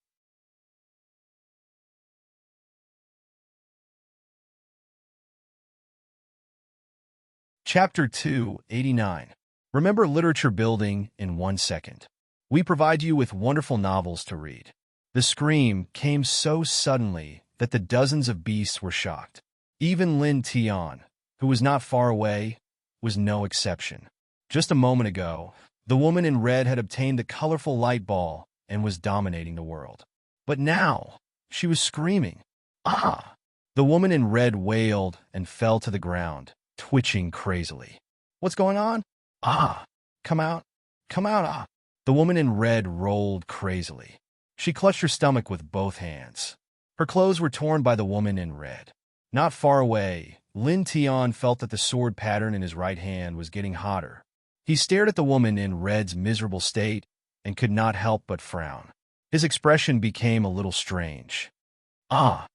Chapter 289. Remember literature building in 1 second. We provide you with wonderful novels to read. The scream came so suddenly that the dozens of beasts were shocked. Even Lin Tian, who was not far away, was no exception. Just a moment ago, the woman in red had obtained the colorful light ball and was dominating the world. But now, she was screaming. Ah! The woman in red wailed and fell to the ground, twitching crazily. What's going on? Ah! Come out! Come out! Ah! The woman in red rolled crazily. She clutched her stomach with both hands. Her clothes were torn by the woman in red. Not far away, Lin Tian felt that the sword pattern in his right hand was getting hotter. He stared at the woman in red's miserable state and could not help but frown. His expression became a little strange. Ah!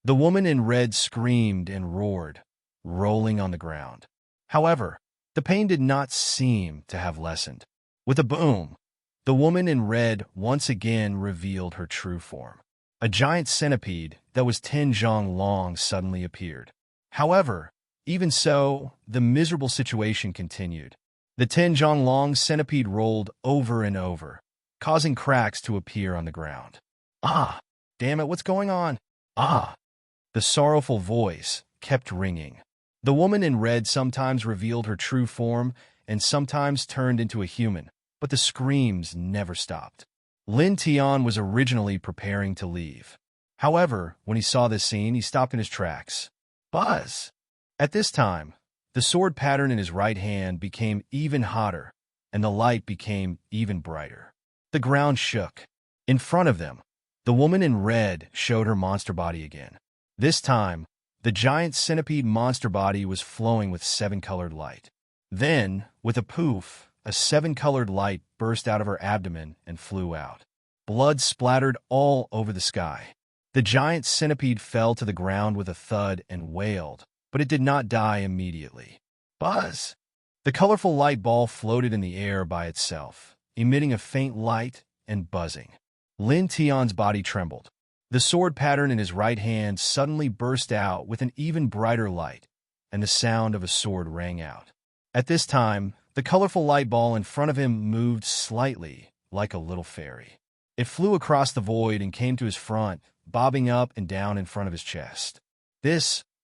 The woman in red screamed and roared, rolling on the ground. However, the pain did not seem to have lessened. With a boom, the woman in red once again revealed her true form. A giant centipede that was 10 zhang long suddenly appeared. However, even so, the miserable situation continued. The 10 zhang long centipede rolled over and over, causing cracks to appear on the ground. Ah! Damn it, what's going on? Ah! The sorrowful voice kept ringing. The woman in red sometimes revealed her true form and sometimes turned into a human, but the screams never stopped. Lin Tian was originally preparing to leave. However, when he saw this scene, he stopped in his tracks. Buzz! At this time, the sword pattern in his right hand became even hotter, and the light became even brighter. The ground shook. In front of them, the woman in red showed her monster body again. This time, the giant centipede monster body was flowing with 7-colored light. Then, with a poof, a 7-colored light burst out of her abdomen and flew out. Blood splattered all over the sky. The giant centipede fell to the ground with a thud and wailed, but it did not die immediately. Buzz! The colorful light ball floated in the air by itself, emitting a faint light and buzzing. Lin Tian's body trembled. The sword pattern in his right hand suddenly burst out with an even brighter light, and the sound of a sword rang out. At this time, the colorful light ball in front of him moved slightly, like a little fairy. It flew across the void and came to his front, bobbing up and down in front of his chest.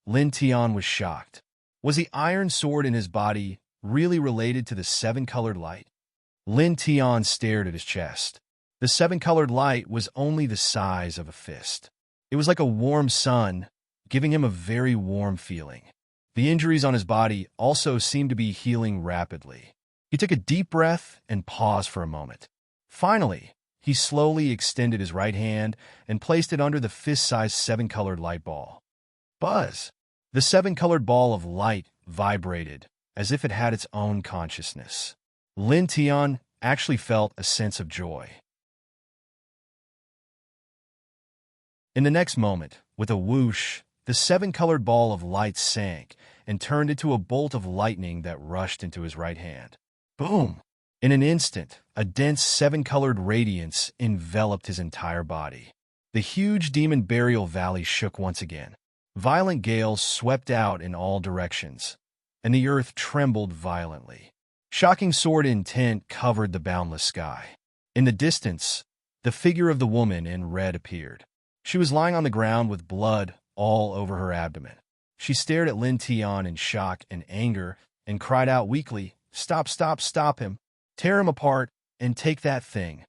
Lin Tian was shocked. Was the iron sword in his body really related to the seven-colored light? Lin Tian stared at his chest. The seven-colored light was only the size of a fist. It was like a warm sun, giving him a very warm feeling. The injuries on his body also seemed to be healing rapidly. He took a deep breath and paused for a moment. Finally, he slowly extended his right hand and placed it under the fist-sized seven-colored light ball. Buzz! The seven-colored ball of light vibrated as if it had its own consciousness. Lin Tian actually felt a sense of joy. In the next moment, with a whoosh, the seven-colored ball of light sank and turned into a bolt of lightning that rushed into his right hand. Boom! In an instant, a dense seven-colored radiance enveloped his entire body. The huge demon burial valley shook once again. Violent gales swept out in all directions, and the earth trembled violently. Shocking sword intent covered the boundless sky. In the distance, the figure of the woman in red appeared. She was lying on the ground with blood all over her abdomen. She stared at Lin Tian in shock and anger and cried out weakly, "Stop, stop, stop him! Tear him apart and take that thing!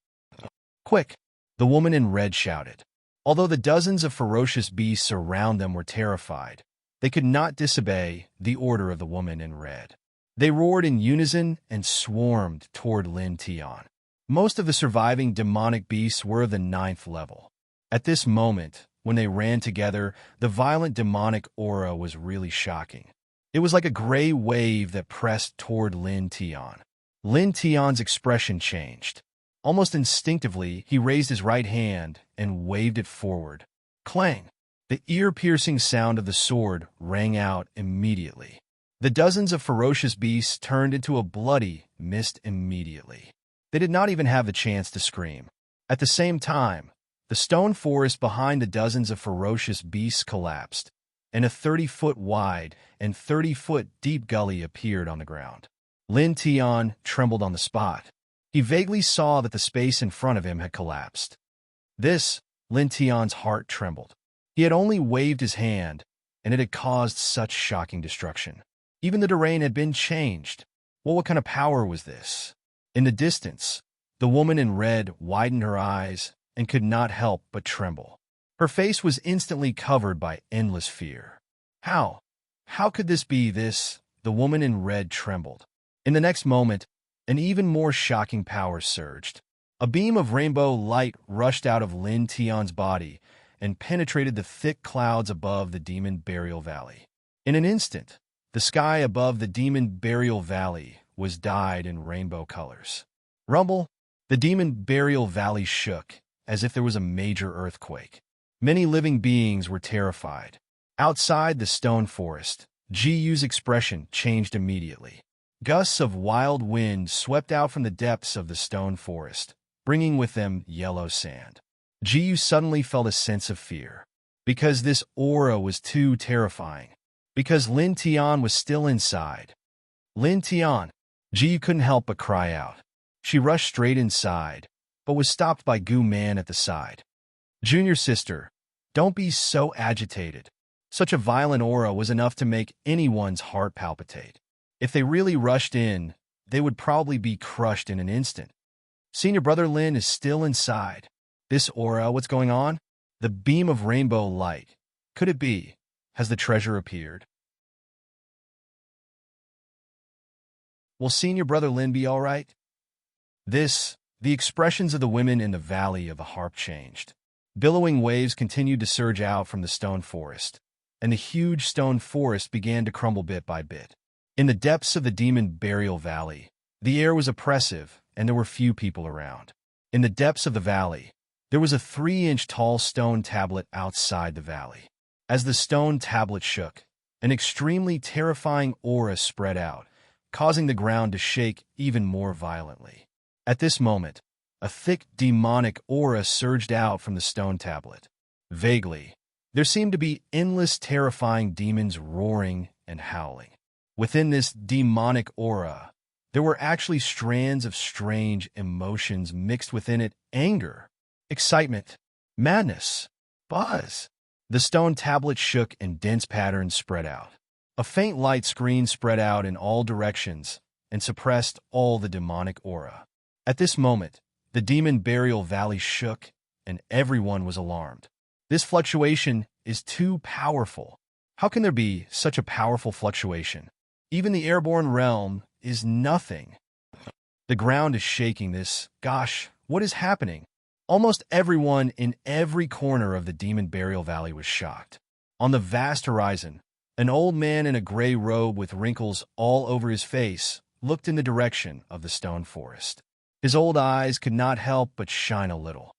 Quick!" The woman in red shouted. Although the dozens of ferocious beasts around them were terrified, they could not disobey the order of the woman in red. They roared in unison and swarmed toward Lin Tian. Most of the surviving demonic beasts were of the 9th level. At this moment, when they ran together, the violent demonic aura was really shocking. It was like a gray wave that pressed toward Lin Tian. Lin Tian's expression changed. Almost instinctively, he raised his right hand and waved it forward. Clang! The ear-piercing sound of the sword rang out immediately. The dozens of ferocious beasts turned into a bloody mist immediately. They did not even have the chance to scream. At the same time, the stone forest behind the dozens of ferocious beasts collapsed, and a 30-foot wide and 30-foot deep gully appeared on the ground. Lin Tian trembled on the spot. He vaguely saw that the space in front of him had collapsed. Lin Tian's heart trembled. He had only waved his hand, and it had caused such shocking destruction. Even the terrain had been changed. Well, what kind of power was this? In the distance, the woman in red widened her eyes and could not help but tremble. Her face was instantly covered by endless fear. How? How could this be this? The woman in red trembled. In the next moment, an even more shocking power surged. A beam of rainbow light rushed out of Lin Tian's body and penetrated the thick clouds above the demon burial valley. In an instant, the sky above the demon burial valley was dyed in rainbow colors. Rumble! The demon burial valley shook as if there was a major earthquake. Many living beings were terrified. Outside the stone forest, Ji-Yu's expression changed immediately. Gusts of wild wind swept out from the depths of the stone forest, bringing with them yellow sand. Ji-Yu suddenly felt a sense of fear. Because this aura was too terrifying. Because Lin Tian was still inside. Lin Tian! Ji-Yu couldn't help but cry out. She rushed straight inside, but was stopped by Gu Man at the side. Junior sister, don't be so agitated. Such a violent aura was enough to make anyone's heart palpitate. If they really rushed in, they would probably be crushed in an instant. Senior brother Lin is still inside. This aura, what's going on? The beam of rainbow light. Could it be? Has the treasure appeared? Will senior brother Lin be all right? The expressions of the women in the valley of the harp changed. Billowing waves continued to surge out from the stone forest, and the huge stone forest began to crumble bit by bit. In the depths of the demon burial valley, the air was oppressive and there were few people around. In the depths of the valley, there was a 3-inch tall stone tablet outside the valley. As the stone tablet shook, an extremely terrifying aura spread out, causing the ground to shake even more violently. At this moment, a thick demonic aura surged out from the stone tablet. Vaguely, there seemed to be endless terrifying demons roaring and howling. Within this demonic aura, there were actually strands of strange emotions mixed within it: anger, excitement, madness, buzz. The stone tablet shook and dense patterns spread out. A faint light screen spread out in all directions, and suppressed all the demonic aura. At this moment, the demon burial valley shook, and everyone was alarmed. This fluctuation is too powerful. How can there be such a powerful fluctuation? Even the airborne realm is nothing. The ground is shaking. Gosh, what is happening? Almost everyone in every corner of the demon burial valley was shocked. On the vast horizon, an old man in a gray robe with wrinkles all over his face looked in the direction of the stone forest. His old eyes could not help but shine a little.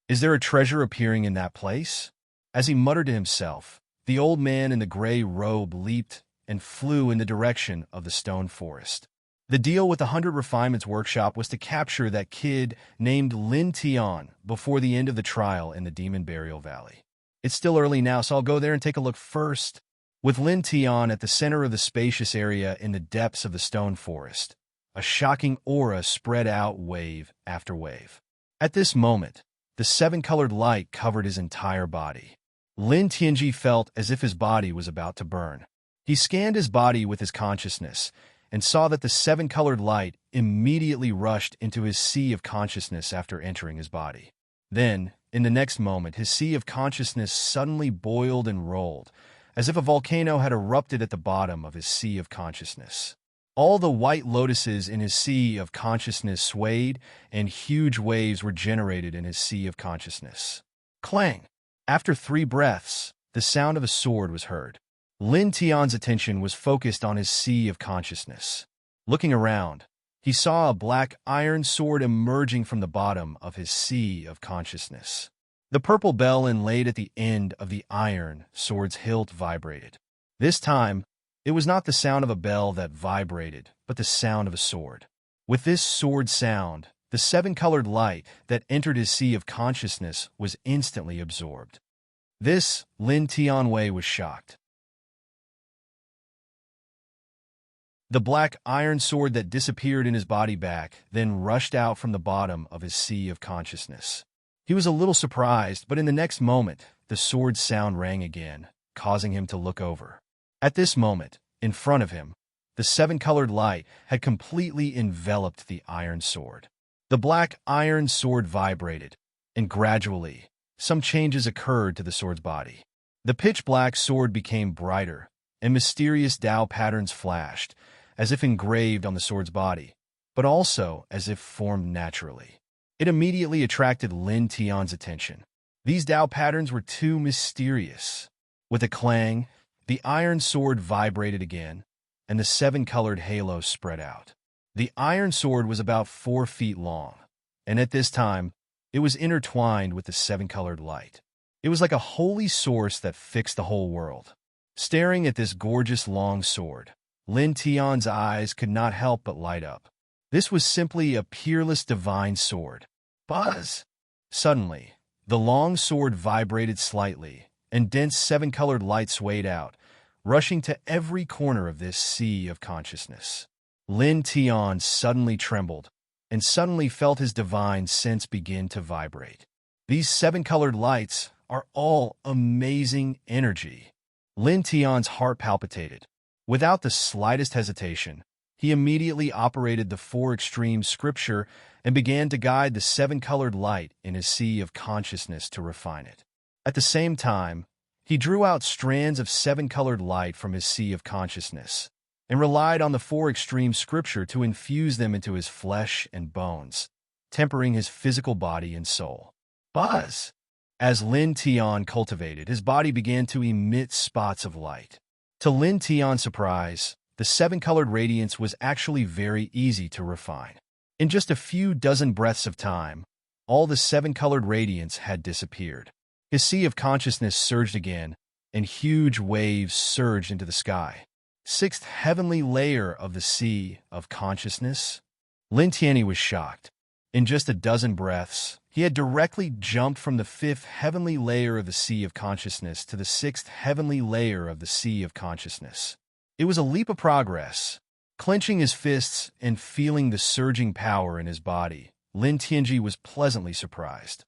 Is there a treasure appearing in that place? As he muttered to himself, the old man in the gray robe leaped and flew in the direction of the stone forest. The deal with the 100 Refinements Workshop was to capture that kid named Lin Tian before the end of the trial in the Demon Burial Valley. It's still early now, so I'll go there and take a look first. With Lin Tian at the center of the spacious area in the depths of the stone forest, a shocking aura spread out wave after wave. At this moment, the seven-colored light covered his entire body. Lin Tianji felt as if his body was about to burn. He scanned his body with his consciousness and saw that the seven-colored light immediately rushed into his sea of consciousness after entering his body. Then, in the next moment, his sea of consciousness suddenly boiled and rolled, as if a volcano had erupted at the bottom of his sea of consciousness. All the white lotuses in his sea of consciousness swayed, and huge waves were generated in his sea of consciousness. Clang! After 3 breaths, the sound of a sword was heard. Lin Tian's attention was focused on his sea of consciousness. Looking around, he saw a black iron sword emerging from the bottom of his sea of consciousness. The purple bell inlaid at the end of the iron sword's hilt vibrated. This time, it was not the sound of a bell that vibrated, but the sound of a sword. With this sword sound, the seven-colored light that entered his sea of consciousness was instantly absorbed. This, Lin Tianwei was shocked. The black iron sword that disappeared in his body back then rushed out from the bottom of his sea of consciousness. He was a little surprised, but in the next moment, the sword's sound rang again, causing him to look over. At this moment, in front of him, the seven-colored light had completely enveloped the iron sword. The black iron sword vibrated, and gradually, some changes occurred to the sword's body. The pitch-black sword became brighter, and mysterious Tao patterns flashed, as if engraved on the sword's body, but also as if formed naturally. It immediately attracted Lin Tian's attention. These Tao patterns were too mysterious. With a clang, the iron sword vibrated again, and the seven-colored halo spread out. The iron sword was about 4 feet long, and at this time, it was intertwined with the seven-colored light. It was like a holy source that fixed the whole world. Staring at this gorgeous long sword, Lin Tian's eyes could not help but light up. This was simply a peerless divine sword. Buzz! Suddenly, the long sword vibrated slightly, and dense seven-colored light swayed out, rushing to every corner of this sea of consciousness. Lin Tian suddenly trembled, and suddenly felt his divine sense begin to vibrate. These seven-colored lights are all amazing energy. Lin Tian's heart palpitated. Without the slightest hesitation, he immediately operated the 4 extreme scripture and began to guide the seven-colored light in his sea of consciousness to refine it. At the same time, he drew out strands of seven-colored light from his sea of consciousness and relied on the 4 extreme scripture to infuse them into his flesh and bones, tempering his physical body and soul. Buzz! As Lin Tian cultivated, his body began to emit spots of light. To Lin Tian's surprise, the seven-colored radiance was actually very easy to refine. In just a few dozen breaths of time, all the seven-colored radiance had disappeared. His sea of consciousness surged again, and huge waves surged into the sky. 6th heavenly layer of the sea of consciousness? Lin Tianyi was shocked. In just a dozen breaths, he had directly jumped from the 5th heavenly layer of the sea of consciousness to the 6th heavenly layer of the sea of consciousness. It was a leap of progress. Clenching his fists and feeling the surging power in his body, Lin Tianji was pleasantly surprised.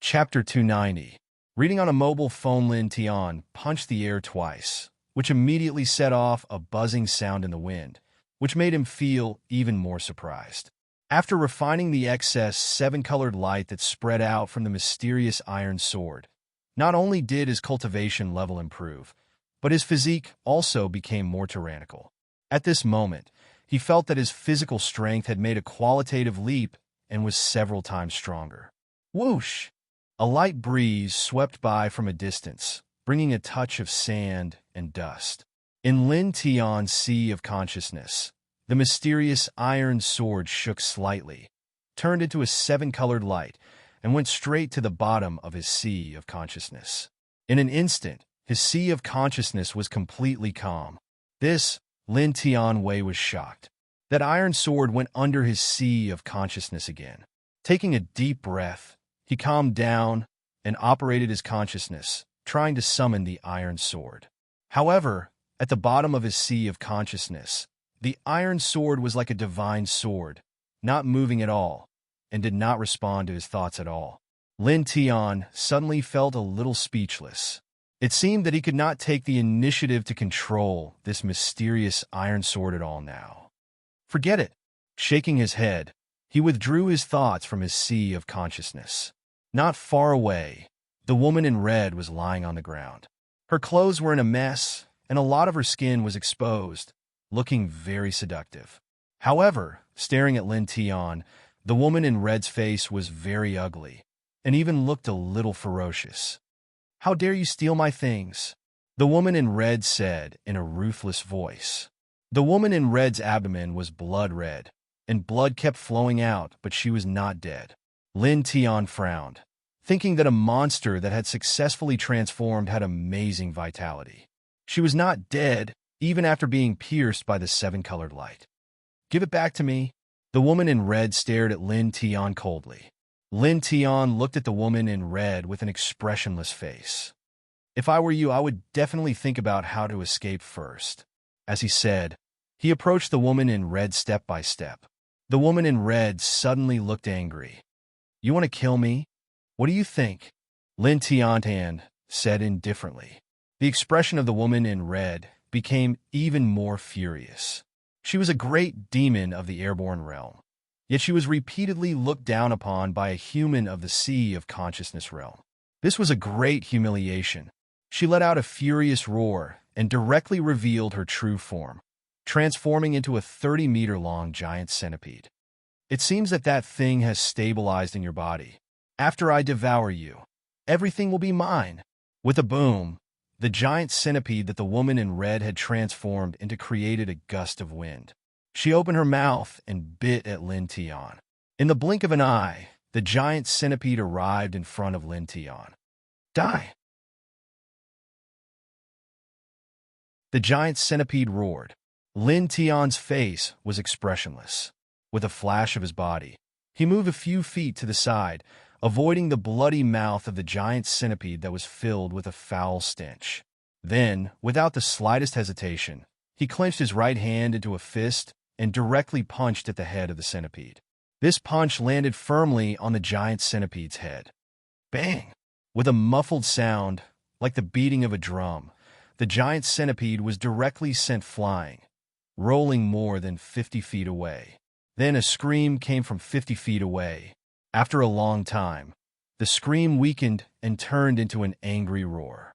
Chapter 290. Reading on a mobile phone, Lin Tian punched the air twice, which immediately set off a buzzing sound in the wind, which made him feel even more surprised. After refining the excess seven-colored light that spread out from the mysterious iron sword, not only did his cultivation level improve, but his physique also became more tyrannical. At this moment, he felt that his physical strength had made a qualitative leap and was several times stronger. Whoosh! A light breeze swept by from a distance, bringing a touch of sand and dust. In Lin Tian's sea of consciousness, the mysterious iron sword shook slightly, turned into a seven-colored light, and went straight to the bottom of his sea of consciousness. In an instant, his sea of consciousness was completely calm. This, Lin Tian Wei was shocked. That iron sword went under his sea of consciousness again. Taking a deep breath, he calmed down and operated his consciousness, trying to summon the iron sword. However, at the bottom of his sea of consciousness, the iron sword was like a divine sword, not moving at all, and did not respond to his thoughts at all. Lin Tian suddenly felt a little speechless. It seemed that he could not take the initiative to control this mysterious iron sword at all now. Forget it. Shaking his head, he withdrew his thoughts from his sea of consciousness. Not far away, the woman in red was lying on the ground. Her clothes were in a mess, and a lot of her skin was exposed, looking very seductive. However, staring at Lin Tian, the woman in red's face was very ugly, and even looked a little ferocious. "How dare you steal my things?" the woman in red said in a ruthless voice. The woman in red's abdomen was blood red, and blood kept flowing out, but she was not dead. Lin Tian frowned, thinking that a monster that had successfully transformed had amazing vitality. She was not dead, even after being pierced by the seven-colored light. "Give it back to me." The woman in red stared at Lin Tian coldly. Lin Tian looked at the woman in red with an expressionless face. "If I were you, I would definitely think about how to escape first." As he said, he approached the woman in red step by step. The woman in red suddenly looked angry. "You want to kill me? What do you think?" Lin Tian said indifferently. The expression of the woman in red became even more furious. She was a great demon of the airborne realm, yet she was repeatedly looked down upon by a human of the sea of consciousness realm. This was a great humiliation. She let out a furious roar and directly revealed her true form, transforming into a 30-meter-long giant centipede. "It seems that thing has stabilized in your body. After I devour you, everything will be mine." With a boom, the giant centipede that the woman in red had transformed into created a gust of wind. She opened her mouth and bit at Lin Tian. In the blink of an eye, the giant centipede arrived in front of Lin Tian. "Die!" The giant centipede roared. Lin Tian's face was expressionless. With a flash of his body, he moved a few feet to the side, avoiding the bloody mouth of the giant centipede that was filled with a foul stench. Then, without the slightest hesitation, he clenched his right hand into a fist and directly punched at the head of the centipede. This punch landed firmly on the giant centipede's head. Bang! With a muffled sound, like the beating of a drum, the giant centipede was directly sent flying, rolling more than 50 feet away. Then a scream came from 50 feet away. After a long time, the scream weakened and turned into an angry roar.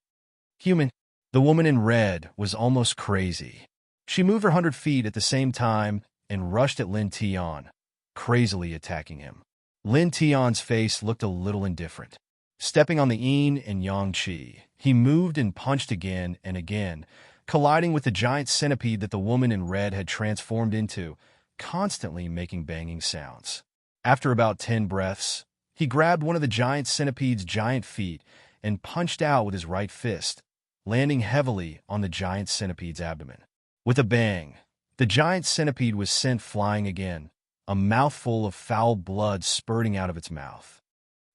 "Human!" The woman in red was almost crazy. She moved her 100 feet at the same time and rushed at Lin Tian, crazily attacking him. Lin Tian's face looked a little indifferent. Stepping on the yin and yang qi, he moved and punched again and again, colliding with the giant centipede that the woman in red had transformed into, constantly making banging sounds. After about 10 breaths, he grabbed one of the giant centipede's giant feet and punched out with his right fist, landing heavily on the giant centipede's abdomen. With a bang, the giant centipede was sent flying again, a mouthful of foul blood spurting out of its mouth.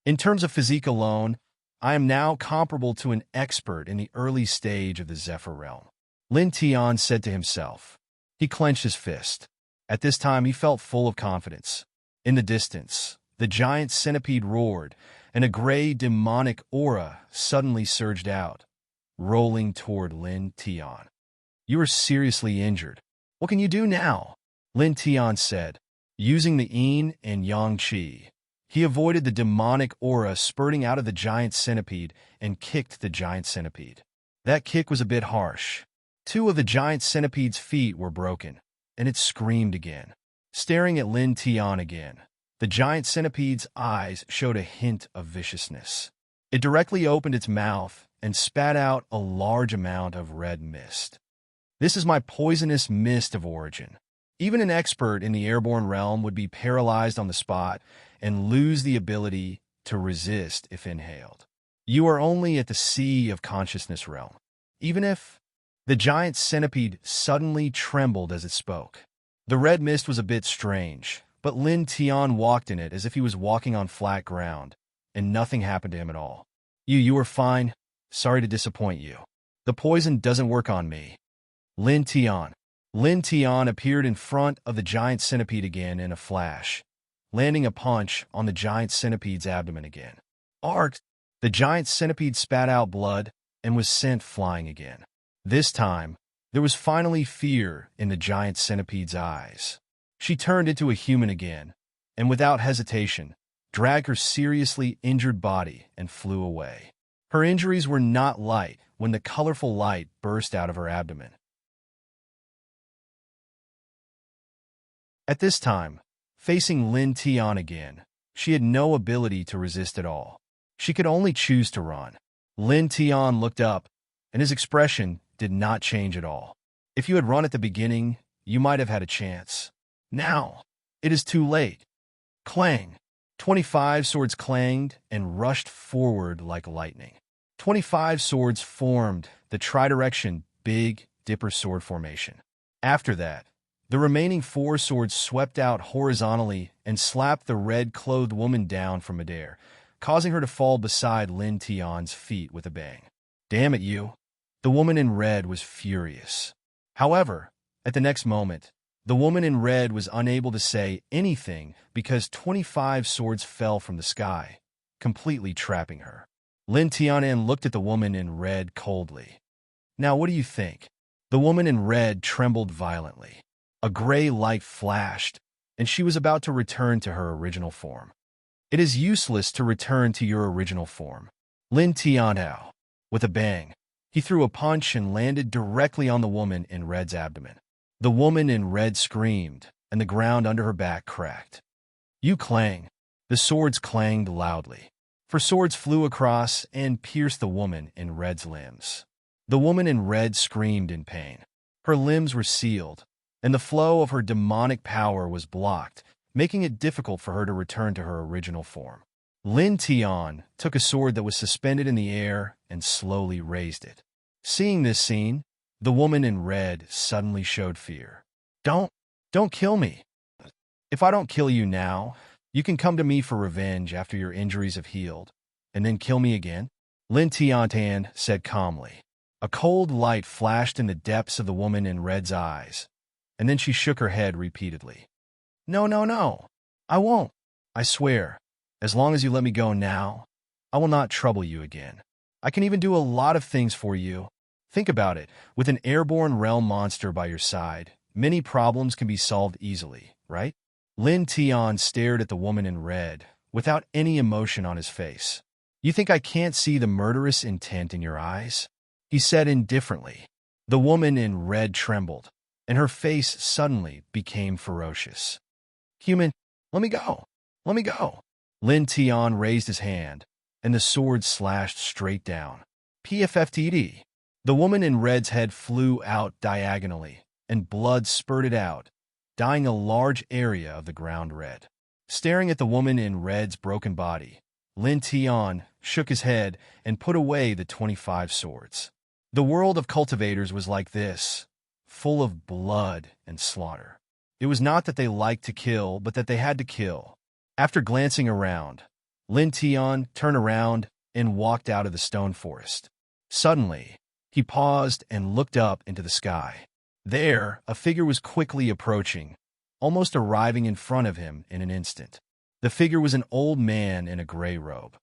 In terms of physique alone, I am now comparable to an expert in the early stage of the Zephyr realm, Lin Tian said to himself. He clenched his fist. At this time he felt full of confidence. In the distance, the giant centipede roared, and a gray demonic aura suddenly surged out, rolling toward Lin Tian. "You are seriously injured. What can you do now?" Lin Tian said, using the yin and yang qi. He avoided the demonic aura spurting out of the giant centipede and kicked the giant centipede. That kick was a bit harsh. Two of the giant centipede's feet were broken, and it screamed again. Staring at Lin Tian again, the giant centipede's eyes showed a hint of viciousness. It directly opened its mouth and spat out a large amount of red mist. "This is my poisonous mist of origin." Even an expert in the airborne realm would be paralyzed on the spot and lose the ability to resist if inhaled. You are only at the sea of consciousness realm. Even if... The giant centipede suddenly trembled as it spoke. The red mist was a bit strange, but Lin Tian walked in it as if he was walking on flat ground, and nothing happened to him at all. You are fine. Sorry to disappoint you. The poison doesn't work on me." Lin Tian. Lin Tian appeared in front of the giant centipede again in a flash, landing a punch on the giant centipede's abdomen again. Arc! The giant centipede spat out blood and was sent flying again. This time, there was finally fear in the giant centipede's eyes. She turned into a human again, and without hesitation, dragged her seriously injured body and flew away. Her injuries were not light when the colorful light burst out of her abdomen. At this time, facing Lin Tian again, she had no ability to resist at all. She could only choose to run. Lin Tian looked up, and his expression did not change at all. If you had run at the beginning, you might have had a chance. Now, it is too late. Clang! 25 swords clanged and rushed forward like lightning. 25 swords formed the tridirection Big Dipper sword formation. After that, the remaining 4 swords swept out horizontally and slapped the red-clothed woman down from midair, causing her to fall beside Lin Tian's feet with a bang. "Damn it, you!" The woman in red was furious. However, at the next moment, the woman in red was unable to say anything because 25 swords fell from the sky, completely trapping her. Lin Tian looked at the woman in red coldly. "Now what do you think?" The woman in red trembled violently. A gray light flashed, and she was about to return to her original form. "It is useless to return to your original form." Lin Tian, with a bang, he threw a punch and landed directly on the woman in red's abdomen. The woman in red screamed, and the ground under her back cracked. "You clang!" The swords clanged loudly, for swords flew across and pierced the woman in red's limbs. The woman in red screamed in pain. Her limbs were sealed, and the flow of her demonic power was blocked, making it difficult for her to return to her original form. Lin Tian took a sword that was suspended in the air and slowly raised it. Seeing this scene, the woman in red suddenly showed fear. Don't kill me. If I don't kill you now, you can come to me for revenge after your injuries have healed, and then kill me again," Lin Tian said calmly. A cold light flashed in the depths of the woman in red's eyes, and then she shook her head repeatedly. No, I won't. I swear, as long as you let me go now, I will not trouble you again. I can even do a lot of things for you. Think about it, with an airborne realm monster by your side, many problems can be solved easily, right? Lin Tian stared at the woman in red, without any emotion on his face. "You think I can't see the murderous intent in your eyes?" he said indifferently. The woman in red trembled, and her face suddenly became ferocious. "Human, let me go. Let me go." Lin Tian raised his hand, and the sword slashed straight down. PFFTD. The woman in red's head flew out diagonally, and blood spurted out, dyeing a large area of the ground red. Staring at the woman in red's broken body, Lin Tian shook his head and put away the 25 swords. The world of cultivators was like this, full of blood and slaughter. It was not that they liked to kill, but that they had to kill. After glancing around, Lin Tian turned around and walked out of the stone forest. Suddenly, he paused and looked up into the sky. There, a figure was quickly approaching, almost arriving in front of him in an instant. The figure was an old man in a gray robe.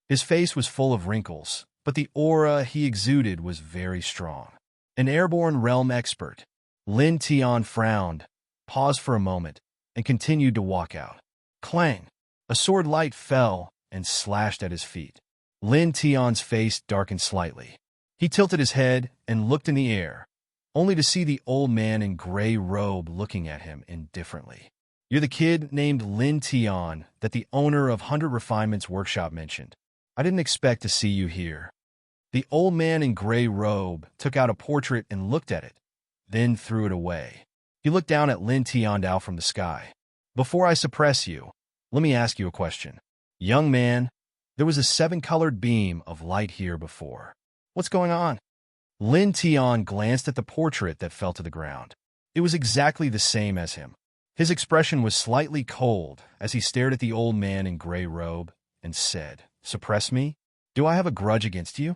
His face was full of wrinkles, but the aura he exuded was very strong. An airborne realm expert. Lin Tian frowned, paused for a moment, and continued to walk out. Clang! A sword light fell and slashed at his feet. Lin Tian's face darkened slightly. He tilted his head and looked in the air, only to see the old man in gray robe looking at him indifferently. You're the kid named Lin Tian that the owner of 100 Refinements Workshop mentioned. I didn't expect to see you here. The old man in gray robe took out a portrait and looked at it, then threw it away. He looked down at Lin Tiandao from the sky. Before I suppress you, let me ask you a question. Young man, there was a 7-colored beam of light here before. What's going on? Lin Tian glanced at the portrait that fell to the ground. It was exactly the same as him. His expression was slightly cold as he stared at the old man in gray robe and said, Suppress me? Do I have a grudge against you?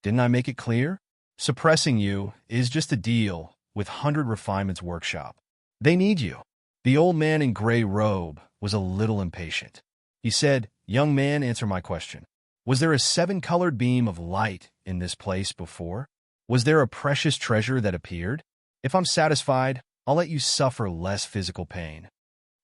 Didn't I make it clear? Suppressing you is just a deal with 100 Refinements Workshop. They need you. The old man in gray robe was a little impatient. He said, Young man, answer my question. Was there a 7-colored beam of light in this place before? Was there a precious treasure that appeared? If I'm satisfied, I'll let you suffer less physical pain.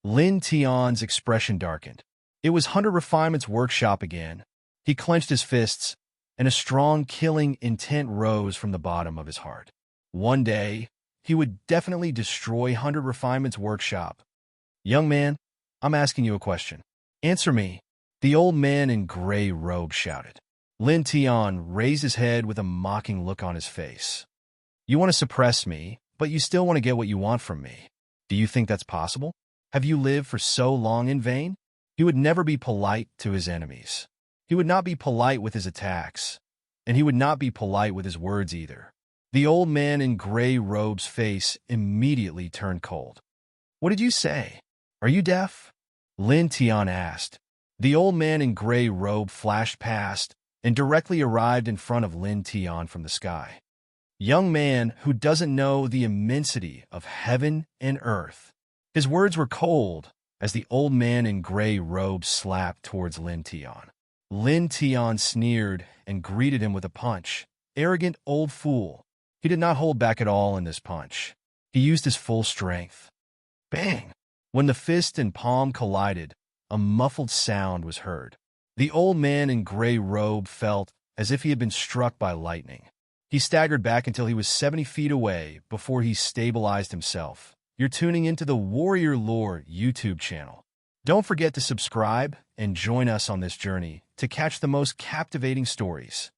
Lin Tian's expression darkened. It was 100 Refinements Workshop again. He clenched his fists, and a strong killing intent rose from the bottom of his heart. One day, he would definitely destroy 100 Refinements Workshop. Young man, I'm asking you a question. Answer me. The old man in gray robe shouted. Lin Tian raised his head with a mocking look on his face. You want to suppress me, but you still want to get what you want from me. Do you think that's possible? Have you lived for so long in vain? He would never be polite to his enemies. He would not be polite with his attacks, and he would not be polite with his words either. The old man in gray robe's face immediately turned cold. What did you say? Are you deaf? Lin Tian asked. The old man in gray robe flashed past and directly arrived in front of Lin Tian from the sky. Young man who doesn't know the immensity of heaven and earth. His words were cold as the old man in gray robe slapped towards Lin Tian. Lin Tian sneered and greeted him with a punch. Arrogant old fool. He did not hold back at all in this punch. He used his full strength. Bang! When the fist and palm collided, a muffled sound was heard. The old man in gray robe felt as if he had been struck by lightning. He staggered back until he was 70 feet away before he stabilized himself. You're tuning into the Warrior Lore YouTube channel. Don't forget to subscribe and join us on this journey to catch the most captivating stories.